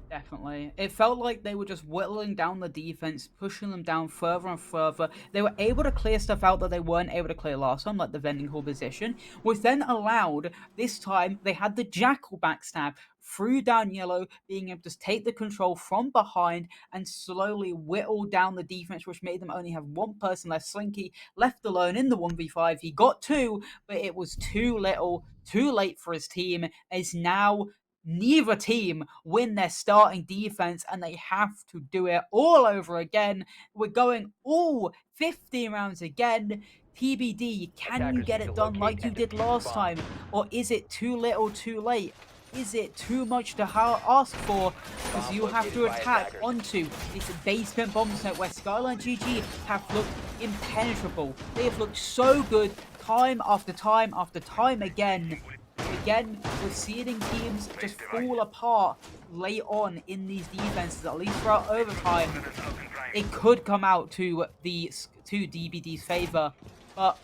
Definitely. It felt like they were just whittling down the defense, pushing them down further and further. They were able to clear stuff out that they weren't able to clear last time, like the vending hall position, which then allowed, this time, they had the Jackal backstab through down yellow, being able to take the control from behind and slowly whittle down the defense, which made them only have 1 person left. Slinky left alone in the 1v5. He got 2, but it was too little, too late for his team, as now neither team win their starting defense, and they have to do it all over again. We're going all 15 rounds again. TBD, can you get it done like you did last time? Or is it too little, too late? Is it too much to ask for? Because you have to attack onto this basement bomb site where SkylineGG have looked impenetrable. They have looked so good time after time after time again. Again, we're seeing teams just fall apart late on in these defenses, at least throughout overtime. It could come out to DBD's favor, but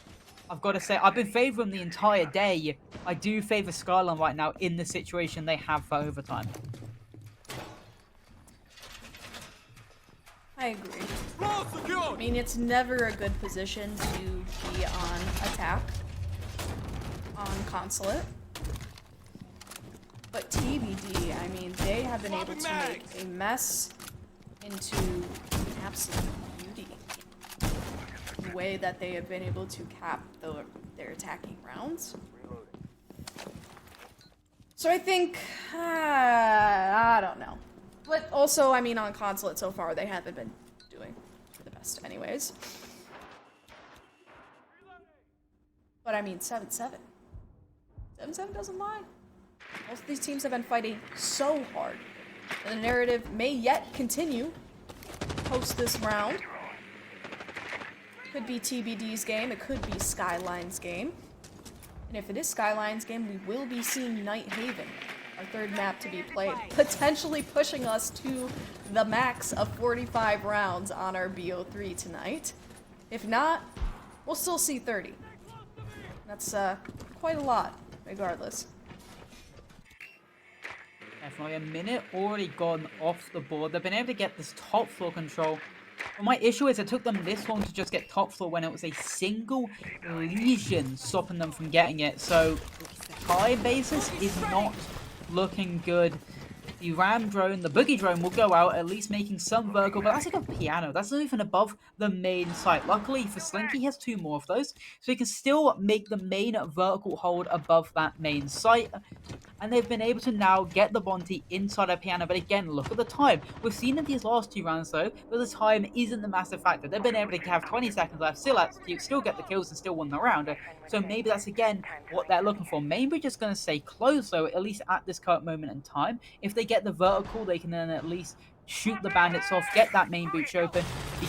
I've got to say, I've been favoring the entire day. I do favor Skyline right now in the situation they have for overtime. I agree. I mean, it's never a good position to be on attack on Consulate. But TBD, I mean, they have been able to make a mess into absolute beauty. The way that they have been able to cap their attacking rounds. So I think, I don't know. But also, I mean, on Consulate so far, they haven't been doing the best anyways. But I mean, 7-7. 7-7 doesn't lie. Most of these teams have been fighting so hard. And the narrative may yet continue post this round. Could be TBD's game, it could be Skyline's game. And if it is Skyline's game, we will be seeing Night Haven, our 3rd map to be played, potentially pushing us to the max of 45 rounds on our BO3 tonight. If not, we'll still see 30. That's quite a lot regardless. Definitely a minute already gone off the board. They've been able to get this top floor control. But my issue is it took them this long to just get top floor when it was a single lesion stopping them from getting it. So time basis is not looking good. The ram drone, the boogie drone will go out, at least making some vertical, but that's like a piano. That's not even above the main site. Luckily for Slinky, he has 2 more of those, so he can still make the main vertical hold above that main site. And they've been able to now get the bounty inside a piano. But again, look at the time. We've seen in these last 2 rounds, though, that the time isn't the massive factor. They've been able to have 20 seconds left, still execute, still get the kills, and still win the round. So maybe that's, again, what they're looking for. Maybe just going to stay close, though, at least at this current moment in time. If they get the vertical, they can then at least shoot the bandits off, get that main breach open,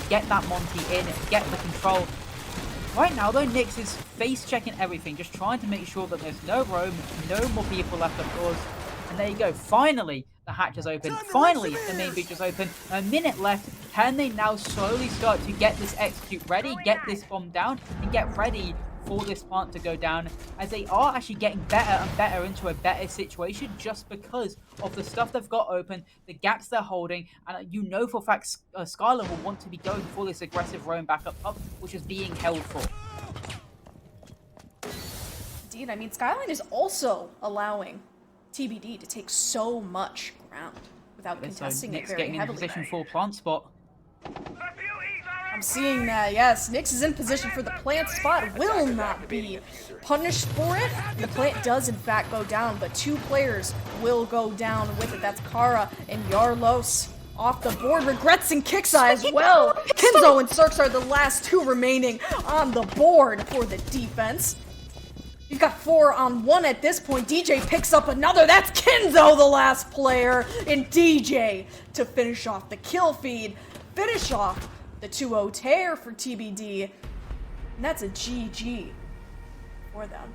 get that Monty in, get the control. Right now, though, Nyx is face-checking everything, just trying to make sure that there's no roam, no more people left updoors. And there you go. Finally, the hatch is open. Finally, the main breach is open. A minute left. Can they now slowly start to get this execute ready, get this bomb down, and get ready for this plant to go down, as they are actually getting better and better into a better situation just because of the stuff they've got open, the gaps they're holding, and you know for a fact Skyline will want to be going for this aggressive roam back up top, which is being held for. Indeed, I mean, Skyline is also allowing TBD to take so much ground without contesting it very getting heavily. in position for plant spot. I'm seeing that, yes. Nyx is in position for the plant spot, will not be punished for it. The plant does, in fact, go down, but 2 players will go down with it. That's Kara and Yarlos off the board. Regrets and Kixeye as well. Kinzo and Cirx are the last 2 remaining on the board for the defense. You've got 4 on 1 at this point. DJ picks up another. That's Kinzo, the last player, and DJ to finish off the kill feed. Finish off the 2-0 tear for TBD. And that's a GG for them.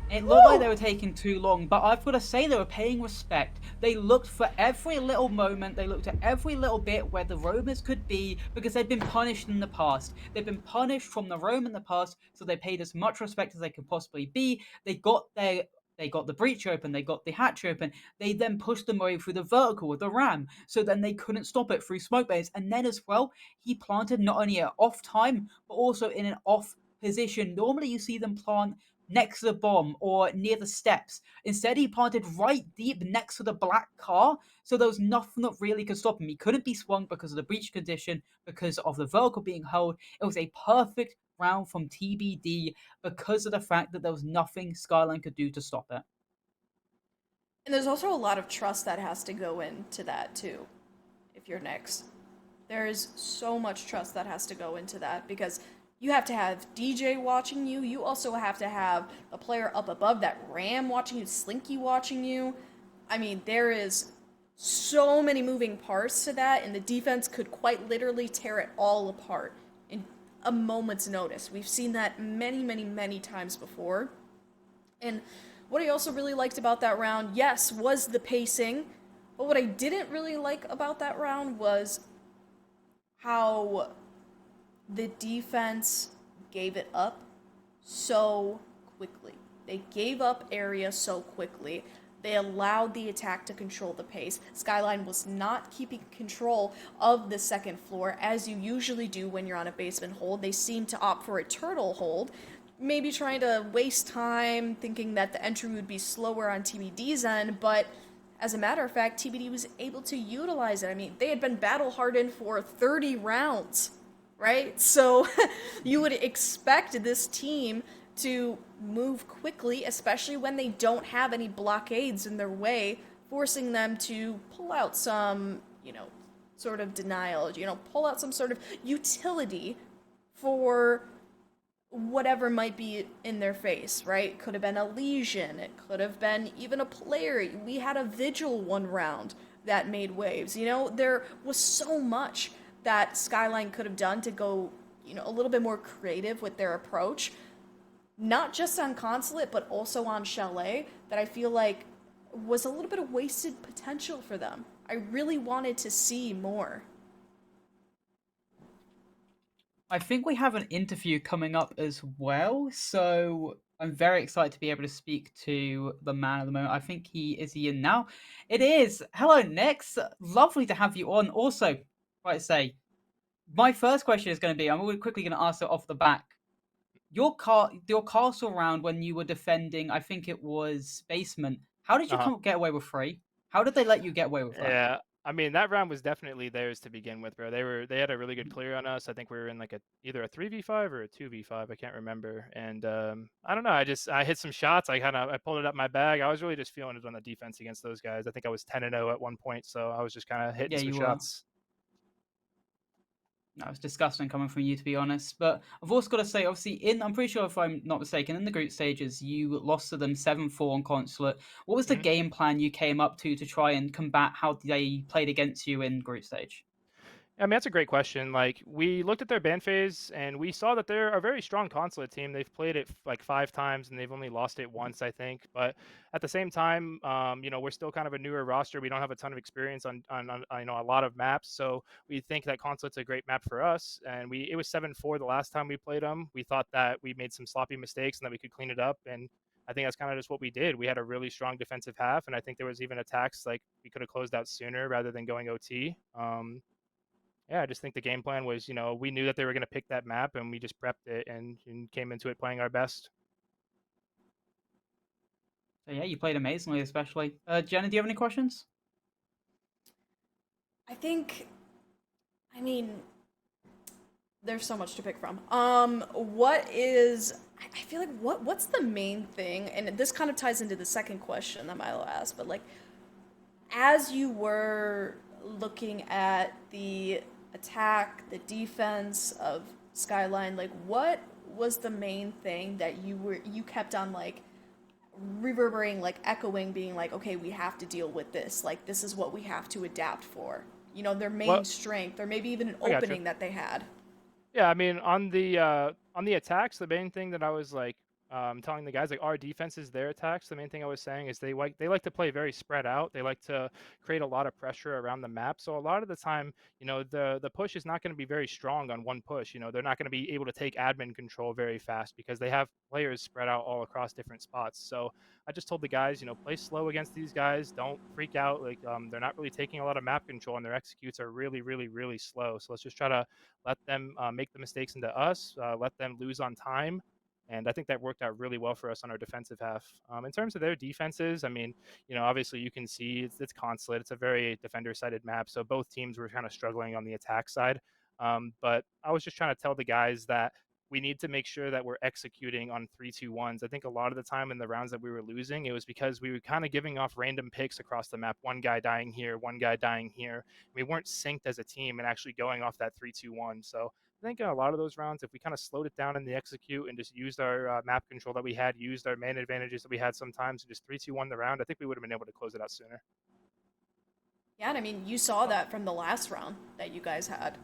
It looked like they were taking too long, but I've got to say they were paying respect. They looked for every little moment, they looked at every little bit where the roamers could be, because they've been punished in the past. They've been punished from the roam in the past, so they paid as much respect as they could possibly be. They got the breach open, they got the hatch open, they then pushed them away through the vertical with the ram, so then they couldn't stop it through smoke bays. And then as well, he planted not only at off time, but also in an off position. Normally you see them plant next to the bomb or near the steps. Instead, he planted right deep next to the black car, so there was nothing that really could stop him. He couldn't be swung because of the breach condition, because of the vertical being held. It was a perfect round from TBD because of the fact that there was nothing Skyline could do to stop it. And there's also a lot of trust that has to go into that, too, if you're Nyx. There's so much trust that has to go into that, because you have to have DJ watching you. You also have to have a player up above that Ram watching you, Slinky watching you. I mean, there is so many moving parts to that, and the defense could quite literally tear it all apart in a moment's notice. We've seen that many, many, many times before. And what I also really liked about that round, yes, was the pacing. But what I didn't really like about that round was how the defense gave it up so quickly. They gave up area so quickly. They allowed the attack to control the pace. Skyline was not keeping control of the second floor, as you usually do when you're on a basement hold. They seemed to opt for a turtle hold, maybe trying to waste time, thinking that the entry would be slower on TBD's end, but as a matter of fact, TBD was able to utilize it. I mean, they had been battle-hardened for 30 rounds. Right? So you would expect this team to move quickly, especially when they don't have any blockades in their way, forcing them to pull out some, sort of denial, pull out some sort of utility for whatever might be in their face, right? Could have been a lesion. It could have been even a player. We had a vigil one round that made waves. There was so much that Skyline could have done to go, a little bit more creative with their approach, not just on Consulate, but also on Chalet, that I feel like was a little bit of wasted potential for them. I really wanted to see more. I think we have an interview coming up as well, so I'm very excited to be able to speak to the man of the moment. I think is he in now? It is. Hello, Nix. Lovely to have you on. Also, right to say, my first question is going to be, I'm really quickly going to ask it off the back. Your castle round when you were defending, I think it was basement. How did you Uh-huh. get away with 3? How did they let you get away with that? Yeah, I mean, that round was definitely theirs to begin with, bro. They had a really good clear on us. I think we were in like either a 3v5 or a 2v5. I can't remember. And I don't know. I hit some shots. I pulled it up my bag. I was really just feeling it on the defense against those guys. I think I was 10-0 at one point, so I was just kind of hitting Yeah, some you were. shots. That was disgusting coming from you, to be honest. But I've also got to say, obviously, I'm pretty sure if I'm not mistaken, in the group stages, you lost to them 7-4 on Consulate. What was the Mhm. game plan you came up to try and combat how they played against you in group stage? I mean, that's a great question. Like, we looked at their ban phase and we saw that they're a very strong consulate team. They've played it like 5 times and they've only lost it once, I think. But at the same time, we're still kind of a newer roster. We don't have a ton of experience on a lot of maps. So we think that consulate's a great map for us. And it was 7-4 the last time we played them. We thought that we made some sloppy mistakes and that we could clean it up. And I think that's kind of just what we did. We had a really strong defensive half, and I think there was even attacks like we could have closed out sooner rather than going OT. Yeah, I just think the game plan was, we knew that they were going to pick that map, and we just prepped it and came into it playing our best. So yeah, you played amazingly, especially. Jenna, do you have any questions? I think, I mean, there's so much to pick from. I feel like what's the main thing, and this kind of ties into the second question that Milo asked, but like, as you were looking at the attack, the defense of Skyline, like what was the main thing that you kept on like reverberating, like echoing, being like, okay, we have to deal with this. Like this is what we have to adapt for. You know, their main Well, strength, or maybe even an I got you. opening that they had. Yeah, I mean, on the attacks, the main thing that I was like telling the guys, like, our defense is their attacks. The main thing I was saying is they like to play very spread out. They like to create a lot of pressure around the map. So a lot of the time, the push is not going to be very strong on one push. They're not going to be able to take admin control very fast because they have players spread out all across different spots. So I just told the guys, play slow against these guys. Don't freak out. Like they're not really taking a lot of map control, and their executes are really, really, really slow. So let's just try to let them make the mistakes into us, let them lose on time. And I think that worked out really well for us on our defensive half. In terms of their defenses, I mean, obviously you can see it's consulate. It's a very defender-sided map, so both teams were kind of struggling on the attack side. But I was just trying to tell the guys that we need to make sure that we're executing on 3-2-1s. I think a lot of the time in the rounds that we were losing, it was because we were kind of giving off random picks across the map. One guy dying here, one guy dying here. We weren't synced as a team and actually going off that 3-2-1. So I think in a lot of those rounds, if we kind of slowed it down in the execute and just used our map control that we had, used our man advantages that we had sometimes, and just 3-2-1 the round, I think we would have been able to close it out sooner. Yeah, and I mean, you saw that from the last round that you guys had.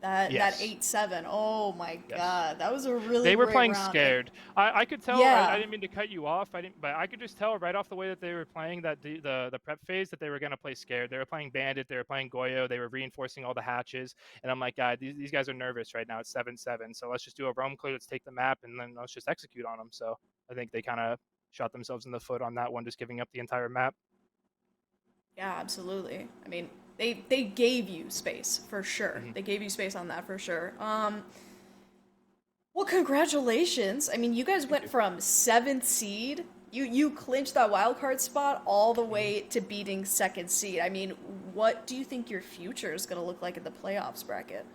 That Yes. 8-7. Oh my Yes. God, that was a really They were great playing round. scared. I could tell. Yeah. I didn't mean to cut you off. But I could just tell right off the way that they were playing that the prep phase that they were gonna play scared. They were playing Bandit. They were playing Goyo. They were reinforcing all the hatches. And I'm like, God, these guys are nervous right now. It's 7-7. So let's just do a roam clear. Let's take the map and then let's just execute on them. So I think they kind of shot themselves in the foot on that one, just giving up the entire map. Yeah, absolutely. I mean, they gave you space for sure. Mhm. They gave you space on that for sure. Well, congratulations. I mean, you guys went from 7th seed. You clinched that wild card spot all the way to beating 2nd seed. I mean, what do you think your future is going to look like in the playoffs bracket?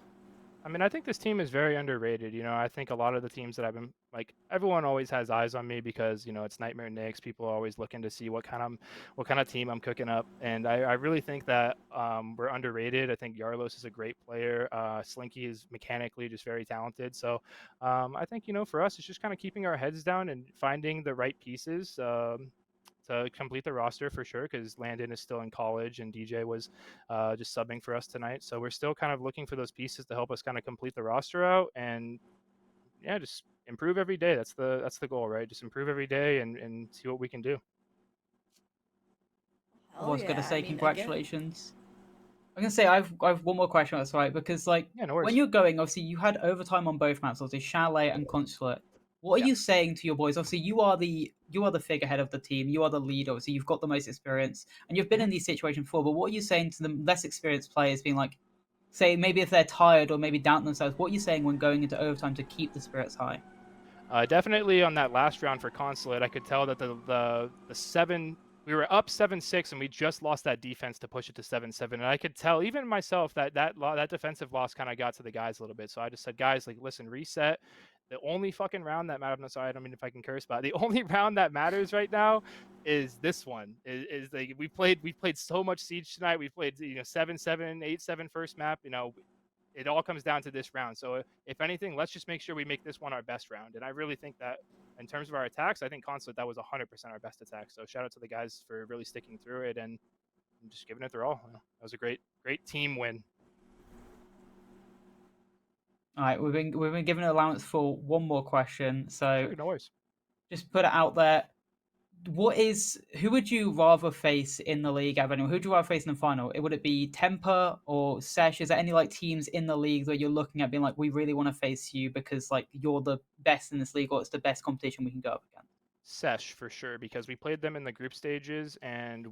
I mean, I think this team is very underrated. I think a lot of the teams that I've been like, everyone always has eyes on me because it's Nightmare Knicks. People are always looking to see what kind of team I'm cooking up, and I really think that we're underrated. I think Yarlos is a great player. Slinky is mechanically just very talented. So I think for us, it's just kind of keeping our heads down and finding the right pieces. To complete the roster for sure, because Landon is still in college and DJ was just subbing for us tonight. So we're still kind of looking for those pieces to help us kind of complete the roster out, and yeah, just improve every day. That's the goal, right? Just improve every day and see what we can do. I Hell was gonna yeah. I say mean, again, congratulations. I'm gonna say I've one more question. That's right, because like Yeah, no when worries. you're going, obviously you had overtime on both maps, obviously Chalet and Consulate. What are Yeah. you saying to your boys? Obviously, you are the figurehead of the team. You are the leader. Obviously, you've got the most experience, and you've been Mhm. in these situations before. But what are you saying to the less experienced players, being like, say, maybe if they're tired or maybe doubting themselves, what are you saying when going into overtime to keep the spirits high? Definitely on that last round for Consulate, I could tell that the 7 we were up 7-6 and we just lost that defense to push it to 7-7. And I could tell even myself that that defensive loss kind of got to the guys a little bit. So I just said, guys, like, listen, reset. The only fucking round that matters. I'm sorry, I don't mean if I can curse, but the only round that matters right now is this one. Is like we played so much Siege tonight. We played 7-7, 8-7 first map. It all comes down to this round. So if anything, let's just make sure we make this one our best round. And I really think that in terms of our attacks, I think Consulate, that was 100% our best attack. So shout out to the guys for really sticking through it and just giving it their all. That was a great team win. All right, we've been given an allowance for one more question, so Sure, no worries. just put it out there. Who would you rather face in the league, Evan? Who would you rather face in the final? Would it be Temper or Sesh? Is there any like teams in the league where you're looking at being like, we really want to face you because like you're the best in this league or it's the best competition we can go up against? Sesh for sure, because we played them in the group stages and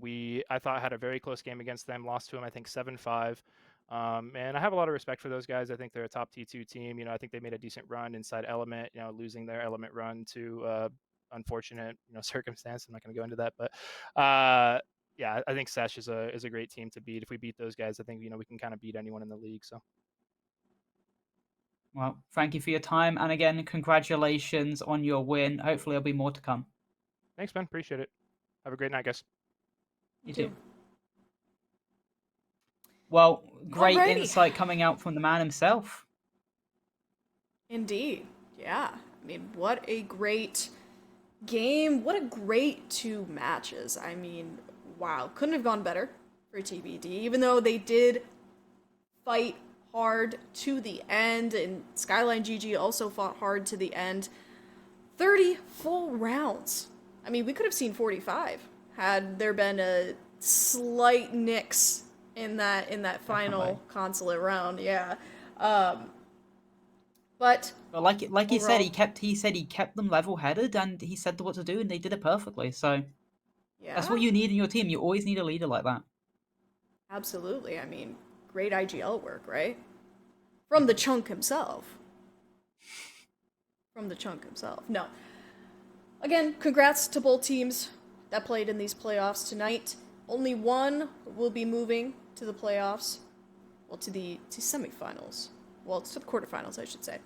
I thought had a very close game against them, lost to them I think 7-5. And I have a lot of respect for those guys. I think they're a top T2 team. I think they made a decent run inside Element, losing their Element run to unfortunate circumstance. I'm not going to go into that, but yeah, I think Sesh is a great team to beat. If we beat those guys, I think we can kind of beat anyone in the league. So Well, thank you for your time, and again, congratulations on your win. Hopefully, there'll be more to come. thanks, man. Appreciate it. Have a great night, guys. You too. Well, great Alrighty. insight coming out from the man himself. Indeed. Yeah. I mean, what a great game. What a great 2 matches. I mean, wow. Couldn't have gone better for TBD, even though they did fight hard to the end, and SkylineGG also fought hard to the end. 30 full rounds. I mean, we could have seen 45 had there been a slight nix in that final Definitely. Consulate round. Yeah. But like he said, overall- he said he kept them level-headed, and he said what to do, and they did it perfectly. So yeah, that's what you need in your team. You always need a leader like that. absolutely. I mean, great IGL work, right? From the chunk himself. No. Again, congrats to both teams that played in these playoffs tonight. Only one will be moving to the playoffs. Well, to semifinals. Well, to the quarterfinals, I should say.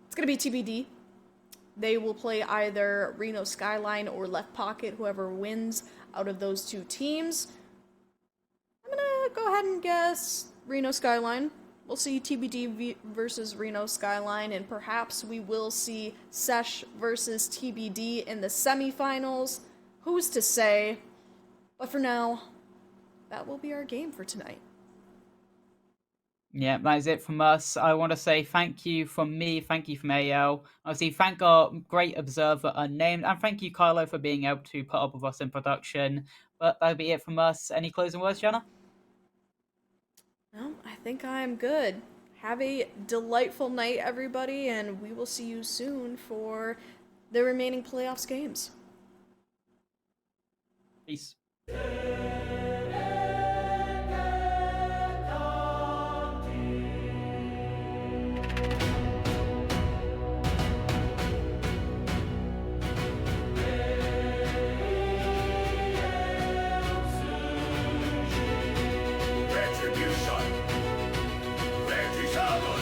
It's going to be TBD. They will play either Reno Skyline or Left Pocket, whoever wins out of those 2 teams. I'm going to go ahead and guess Reno Skyline. We'll see TBD versus Reno Skyline, and perhaps we will see Sesh versus TBD in the semifinals. Who's to say? But for now, that will be our game for tonight. Yeah, that is it from us. I want to say thank you from me, thank you from AEL. Obviously, thank our great observer Unnamed, and thank you, Kylo, for being able to put up with us in production. But that'll be it from us. Any closing words, Jana? No, I think I'm good. Have a delightful night, everybody, and we will see you soon for the remaining playoffs games. Peace. Retribution. Retribution.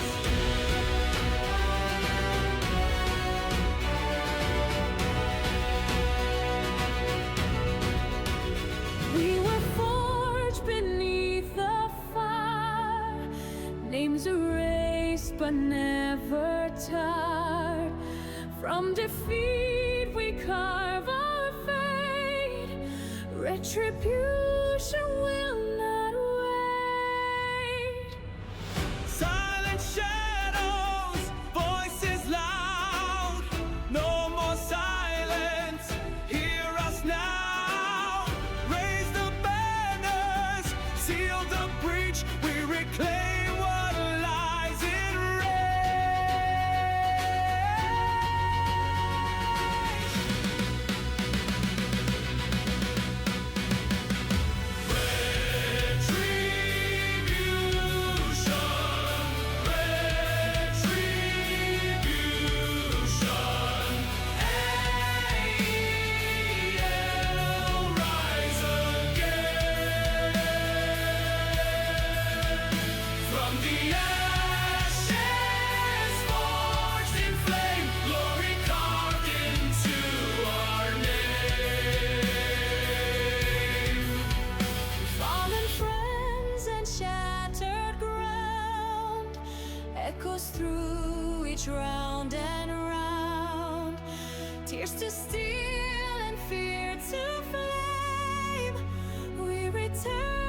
We were forged beneath the fire, names erased but never tarred. From defeat we carve our fate. Retribution will not wait. Silent shadows, voices loud. No more silence, hear us now. Raise the banners, seal the breach. We reclaim what lies in echoes through each round and round. Tears to steel and fear to flame. We return.